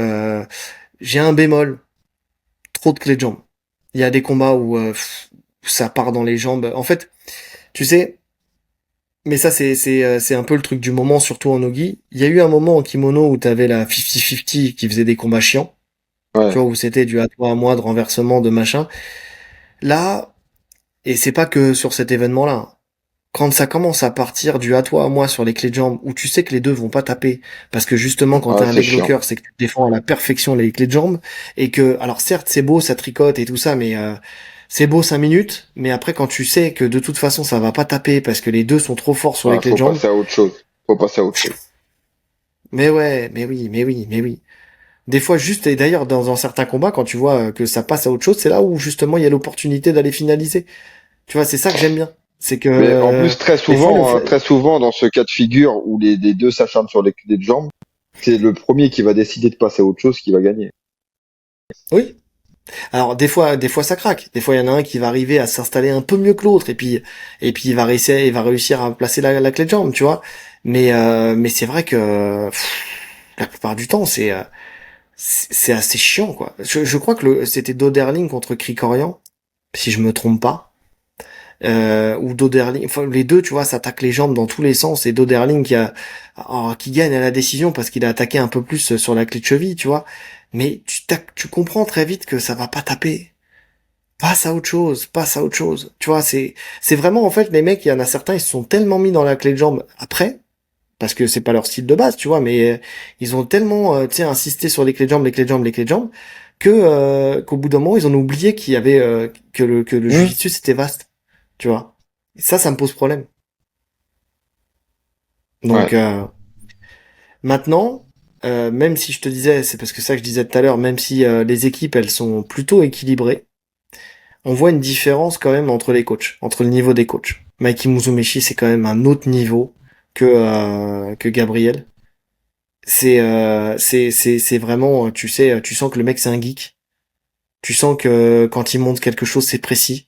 J'ai un bémol, trop de clés de jambes. Il y a des combats où ça part dans les jambes. En fait, tu sais, mais ça c'est un peu le truc du moment, surtout en nogi. Il y a eu un moment en kimono où t'avais la 50-50 qui faisait des combats chiants. Tu Ouais. vois, où c'était du à toi à moi, de renversement, de machin. Là, et c'est pas que sur cet événement-là. Quand ça commence à partir du à toi à moi sur les clés de jambes, où tu sais que les deux vont pas taper, parce que justement quand Ah, t'as un c'est leg chiant. locker, c'est que tu défends à la perfection les clés de jambes, et que, alors certes c'est beau, ça tricote et tout ça, mais c'est beau 5 minutes, mais après quand tu sais que de toute façon ça va pas taper parce que les deux sont trop forts sur les Ouais, clés de faut jambes, passer à autre chose. Faut passer à autre chose. mais ouais, mais oui, mais oui, mais oui. Des fois juste, et d'ailleurs dans un certain combat, quand tu vois que ça passe à autre chose, c'est là où justement il y a l'opportunité d'aller finaliser. Tu vois, c'est ça que j'aime bien. C'est que Mais en plus, des fois le fait... très souvent, dans ce cas de figure où les deux s'acharnent sur les clés de jambes, c'est le premier qui va décider de passer à autre chose qui va gagner. Oui, alors des fois ça craque. Des fois il y en a un qui va arriver à s'installer un peu mieux que l'autre et puis il va réussir à placer la clé de jambe, tu vois. Mais c'est vrai que la plupart du temps c'est assez chiant quoi. Je crois que c'était Doderling contre Krikorian, si je me trompe pas. Ou Doderling, enfin les deux, tu vois, s'attaquent les jambes dans tous les sens et Doderling qui gagne à la décision parce qu'il a attaqué un peu plus sur la clé de cheville, tu vois. Mais tu comprends très vite que ça va pas taper. Passe à autre chose, passe à autre chose. Tu vois, c'est vraiment, en fait, les mecs, il y en a certains, ils se sont tellement mis dans la clé de jambe après, parce que c'est pas leur style de base, tu vois, mais ils ont tellement, tu sais, insisté sur les clés de jambe, les clés de jambe, les clés de jambe, qu'au bout d'un moment, ils en ont oublié qu'il y avait, que le Hmm. jiu-jitsu, c'était vaste, tu vois. Et ça me pose problème. Donc, Ouais. maintenant, même si je te disais, c'est parce que ça que je disais tout à l'heure, même si les équipes, elles sont plutôt équilibrées, on voit une différence quand même entre les coachs, entre le niveau des coachs. Mikey Muzumeshi, c'est quand même un autre niveau que Gabriel. C'est vraiment, tu sais, tu sens que le mec c'est un geek. Tu sens que quand il montre quelque chose, c'est précis.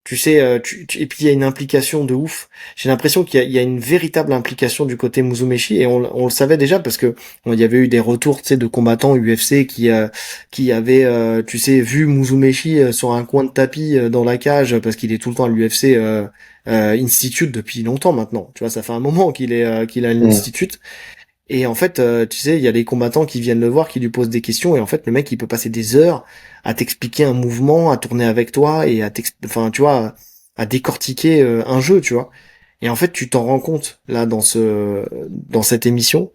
Tu sais, et puis il y a une implication de ouf. J'ai l'impression qu'il y a une véritable implication du côté Muzumeshi et on le savait déjà parce que il y avait eu des retours, tu sais, de combattants UFC qui avaient, tu sais, vu Muzumeshi sur un coin de tapis dans la cage parce qu'il est tout le temps à l'UFC Institute depuis longtemps maintenant. Tu vois, ça fait un moment qu'il a Hmm. l'Institute et en fait, tu sais, il y a les combattants qui viennent le voir, qui lui posent des questions, et en fait, le mec, il peut passer des heures à t'expliquer un mouvement, à tourner avec toi, et enfin, tu vois, à décortiquer un jeu, tu vois. Et en fait, tu t'en rends compte, là, dans cette émission,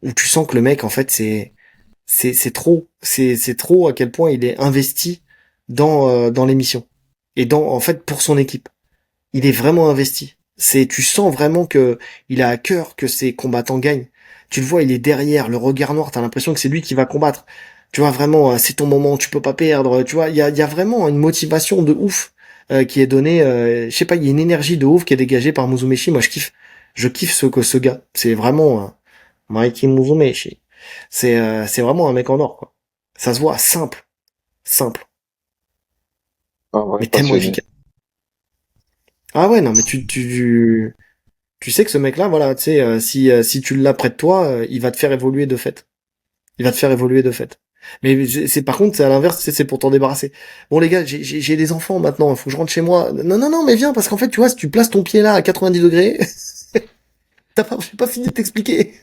où tu sens que le mec, en fait, c'est trop. C'est trop à quel point il est investi dans l'émission. Et en fait, pour son équipe. Il est vraiment investi. Tu sens vraiment que il a à cœur que ses combattants gagnent. Tu le vois, il est derrière, le regard noir, t'as l'impression que c'est lui qui va combattre. Tu vois, vraiment, c'est ton moment, tu peux pas perdre. Tu vois, il y a vraiment une motivation de ouf qui est donnée. Je sais pas, il y a une énergie de ouf qui est dégagée par Muzumeshi. Moi, je kiffe. Je kiffe ce gars. C'est vraiment Mikey Muzumeshi. C'est vraiment un mec en or, quoi. Ça se voit, simple, simple, Ah ouais, mais tellement passionné. efficace. Ah ouais, non, mais tu Tu sais que ce mec-là, voilà, tu sais, si tu l'as près de toi, il va te faire évoluer de fait. Il va te faire évoluer de fait. Mais c'est par contre, c'est à l'inverse, c'est pour t'en débarrasser. Bon les gars, j'ai des enfants maintenant, il faut que je rentre chez moi. Non, non, non, mais viens, parce qu'en fait, tu vois, si tu places ton pied là à 90 degrés, j'ai pas fini de t'expliquer.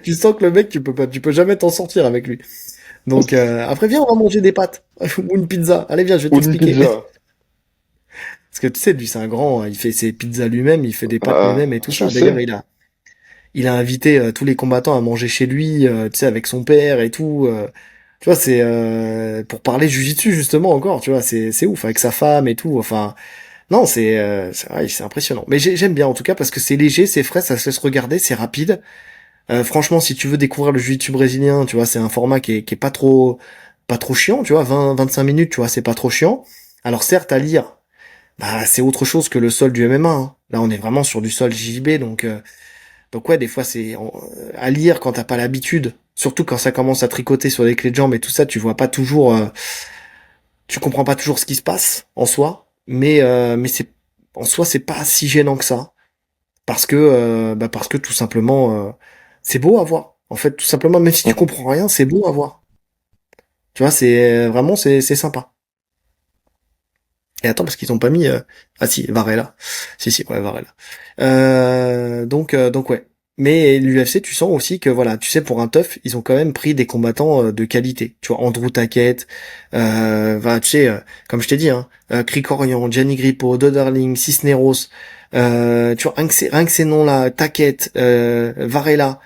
Tu sens que le mec, tu peux jamais t'en sortir avec lui. Donc après, viens, on va manger des pâtes ou une pizza. Allez, viens, je vais Ou une t'expliquer. pizza. Parce que tu sais, lui, c'est un grand, hein, il fait ses pizzas lui-même, il fait des pâtes lui-même et tout Je ça. D'ailleurs, sais. il a invité tous les combattants à manger chez lui, tu sais, avec son père et tout. Tu vois, c'est pour parler jujitsu justement encore. Tu vois, c'est ouf avec sa femme et tout. Enfin, non, ouais, c'est impressionnant. Mais j'aime bien en tout cas parce que c'est léger, c'est frais, ça se laisse regarder, c'est rapide. Franchement, si tu veux découvrir le jiu-jitsu brésilien, tu vois, c'est un format qui est pas trop chiant. Tu vois, 25 minutes, tu vois, c'est pas trop chiant. Alors certes, à lire, bah c'est autre chose que le sol du MMA. Hein. Là, on est vraiment sur du sol JJB, donc ouais, des fois à lire quand t'as pas l'habitude, surtout quand ça commence à tricoter sur les clés de jambes et tout ça, tu vois pas toujours, tu comprends pas toujours ce qui se passe en soi, mais c'est en soi c'est pas si gênant que ça, parce que tout simplement c'est beau à voir. En fait, tout simplement, même si tu comprends rien, c'est beau à voir. Tu vois, vraiment c'est sympa. Et attends, parce qu'ils ont pas mis ah si Varela, si ouais Varela. Donc ouais. Mais l'UFC, tu sens aussi que voilà, tu sais pour un tough, ils ont quand même pris des combattants de qualité. Tu vois Andrew Tackett, voilà, tu sais comme je t'ai dit, hein, Krikorian, Gianni Grippo, Doderling, Cisneros, tu vois rien que ces noms-là, Tackett, Varela.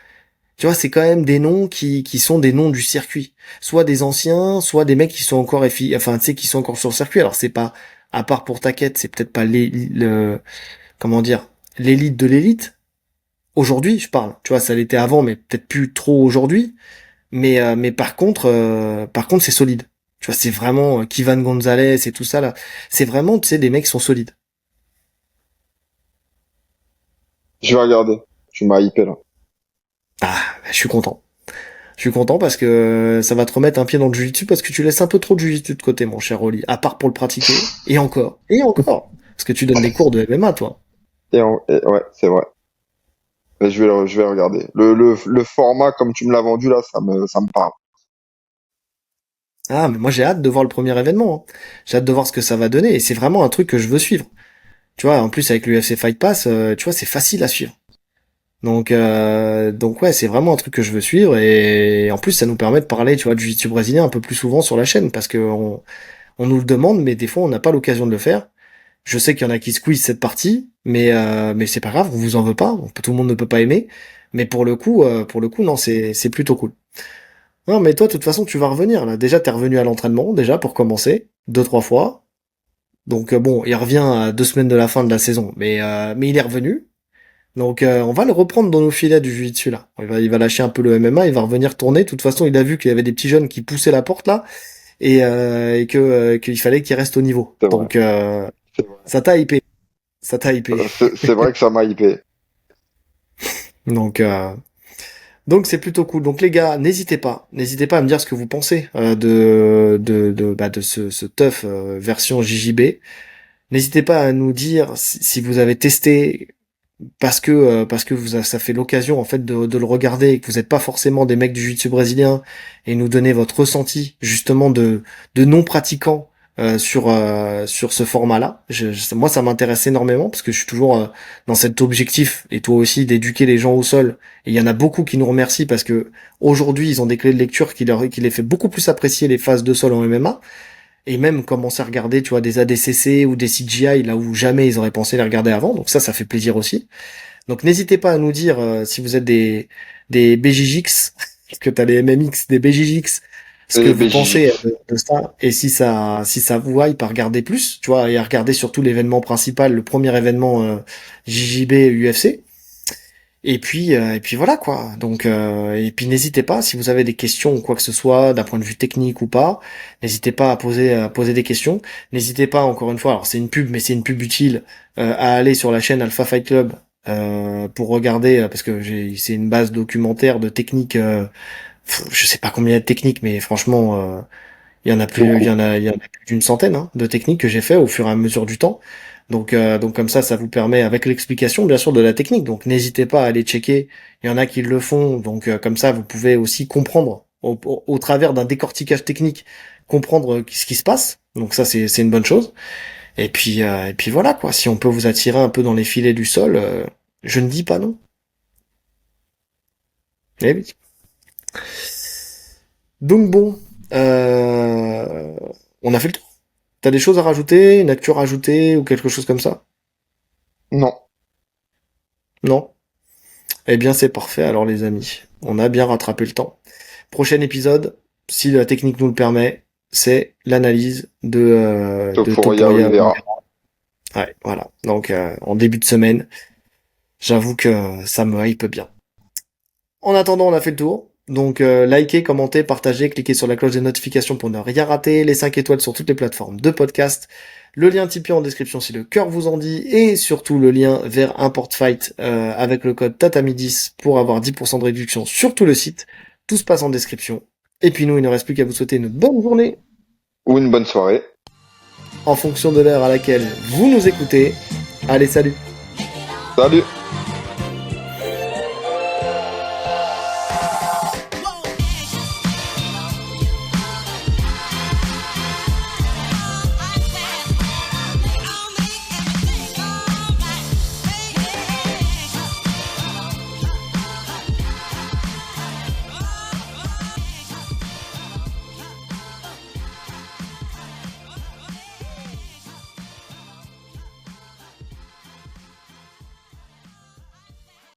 Tu vois, c'est quand même des noms qui sont des noms du circuit. Soit des anciens, soit des mecs qui sont encore enfin, tu sais, qui sont encore sur le circuit. Alors, c'est pas, à part pour Taquette, c'est peut-être pas comment dire, l'élite de l'élite. Aujourd'hui, je parle. Tu vois, ça l'était avant, mais peut-être plus trop aujourd'hui. Mais par contre, c'est solide. Tu vois, c'est vraiment Kivan Gonzalez et tout ça, là. C'est vraiment, tu sais, des mecs qui sont solides. Je vais regarder. Tu m'as hypé là. Ah, je suis content. Je suis content parce que ça va te remettre un pied dans le jiu-jitsu parce que tu laisses un peu trop de jiu-jitsu de côté, mon cher Oli. À part pour le pratiquer. Et encore. Et encore. Parce que tu donnes des cours de MMA, toi. Ouais, c'est vrai. Mais je vais regarder. Le format, comme tu me l'as vendu là, ça me parle. Ah, mais moi j'ai hâte de voir le premier événement. Hein. J'ai hâte de voir ce que ça va donner. Et c'est vraiment un truc que je veux suivre. Tu vois, en plus avec l'UFC Fight Pass, tu vois, c'est facile à suivre. Donc ouais, c'est vraiment un truc que je veux suivre. Et en plus, ça nous permet de parler, tu vois, du jiu-jitsu brésilien un peu plus souvent sur la chaîne. Parce que on nous le demande, mais des fois on n'a pas l'occasion de le faire. Je sais qu'il y en a qui squeeze cette partie, mais c'est pas grave, on vous en veut pas, tout le monde ne peut pas aimer. Mais pour le coup, non, c'est plutôt cool. Non, mais toi, de toute façon, tu vas revenir là. Déjà, t'es revenu à l'entraînement, déjà pour commencer, deux trois fois. Donc bon, il revient à 2 semaines de la fin de la saison, mais il est revenu. Donc on va le reprendre dans nos filets du jiu-jitsu là. Il va lâcher un peu le MMA, il va revenir tourner. De toute façon, il a vu qu'il y avait des petits jeunes qui poussaient la porte là et qu'il fallait qu'il reste au niveau. C'est vrai. Donc C'est vrai. ça t'a hypé, ça t'a hypé. C'est vrai que ça m'a hypé. Donc, euh, donc c'est plutôt cool. Donc les gars, n'hésitez pas à me dire ce que vous pensez de ce TUF version JJB. N'hésitez pas à nous dire si vous avez testé parce que ça fait l'occasion en fait de le regarder et que vous n'êtes pas forcément des mecs du jiu-jitsu brésilien et nous donner votre ressenti justement de non pratiquants sur ce format-là. Moi, ça m'intéresse énormément parce que je suis toujours dans cet objectif et toi aussi d'éduquer les gens au sol. Et il y en a beaucoup qui nous remercient parce que aujourd'hui ils ont des clés de lecture qui les fait beaucoup plus apprécier les phases de sol en MMA et même commencer à regarder, tu vois, des ADCC ou des CGI là où jamais ils auraient pensé les regarder avant. Donc ça fait plaisir aussi. Donc n'hésitez pas à nous dire si vous êtes des BJJX, que t'as les MMX, des BJJX, ce que Et vous pensez BJJ. de ça et si ça vous hype à regarder plus, tu vois, et à regarder surtout l'événement principal, le premier événement JJB UFC. Et puis voilà quoi. Donc et puis n'hésitez pas si vous avez des questions ou quoi que ce soit d'un point de vue technique ou pas, n'hésitez pas à poser des questions. N'hésitez pas encore une fois, alors c'est une pub mais c'est une pub utile à aller sur la chaîne Alpha Fight Club pour regarder parce que c'est une base documentaire de techniques je sais pas combien il y a de techniques mais franchement Beaucoup. Il y en a plus d'une centaine hein, de techniques que j'ai fait au fur et à mesure du temps. Donc comme ça vous permet, avec l'explication bien sûr de la technique. Donc n'hésitez pas à aller checker. Il y en a qui le font. Donc comme ça, vous pouvez aussi comprendre au travers d'un décortiquage technique, comprendre ce qui se passe. Donc ça, c'est une bonne chose. Et puis voilà quoi. Si on peut vous attirer un peu dans les filets du sol, je ne dis pas non. Eh oui. Donc bon, euh, on a fait le tour. T'as des choses à rajouter, une actu à rajouter ou quelque chose comme ça? Non. Non? Eh bien c'est parfait alors les amis. On a bien rattrapé le temps. Prochain épisode, si la technique nous le permet, c'est l'analyse de Topuria Topuria Oliveira. Oliveira. Ouais, voilà. Donc en début de semaine, j'avoue que ça me hype bien. En attendant, on a fait le tour. Donc likez, commentez, partagez, cliquez sur la cloche des notifications pour ne rien rater, les 5 étoiles sur toutes les plateformes de podcast, le lien Tipeee en description si le cœur vous en dit, et surtout le lien vers ImportFight avec le code TATAMI10 pour avoir 10% de réduction sur tout le site. Tout se passe en description. Et puis nous, il ne reste plus qu'à vous souhaiter une bonne journée Ou une bonne soirée. en fonction de l'heure à laquelle vous nous écoutez. Allez, salut! Salut!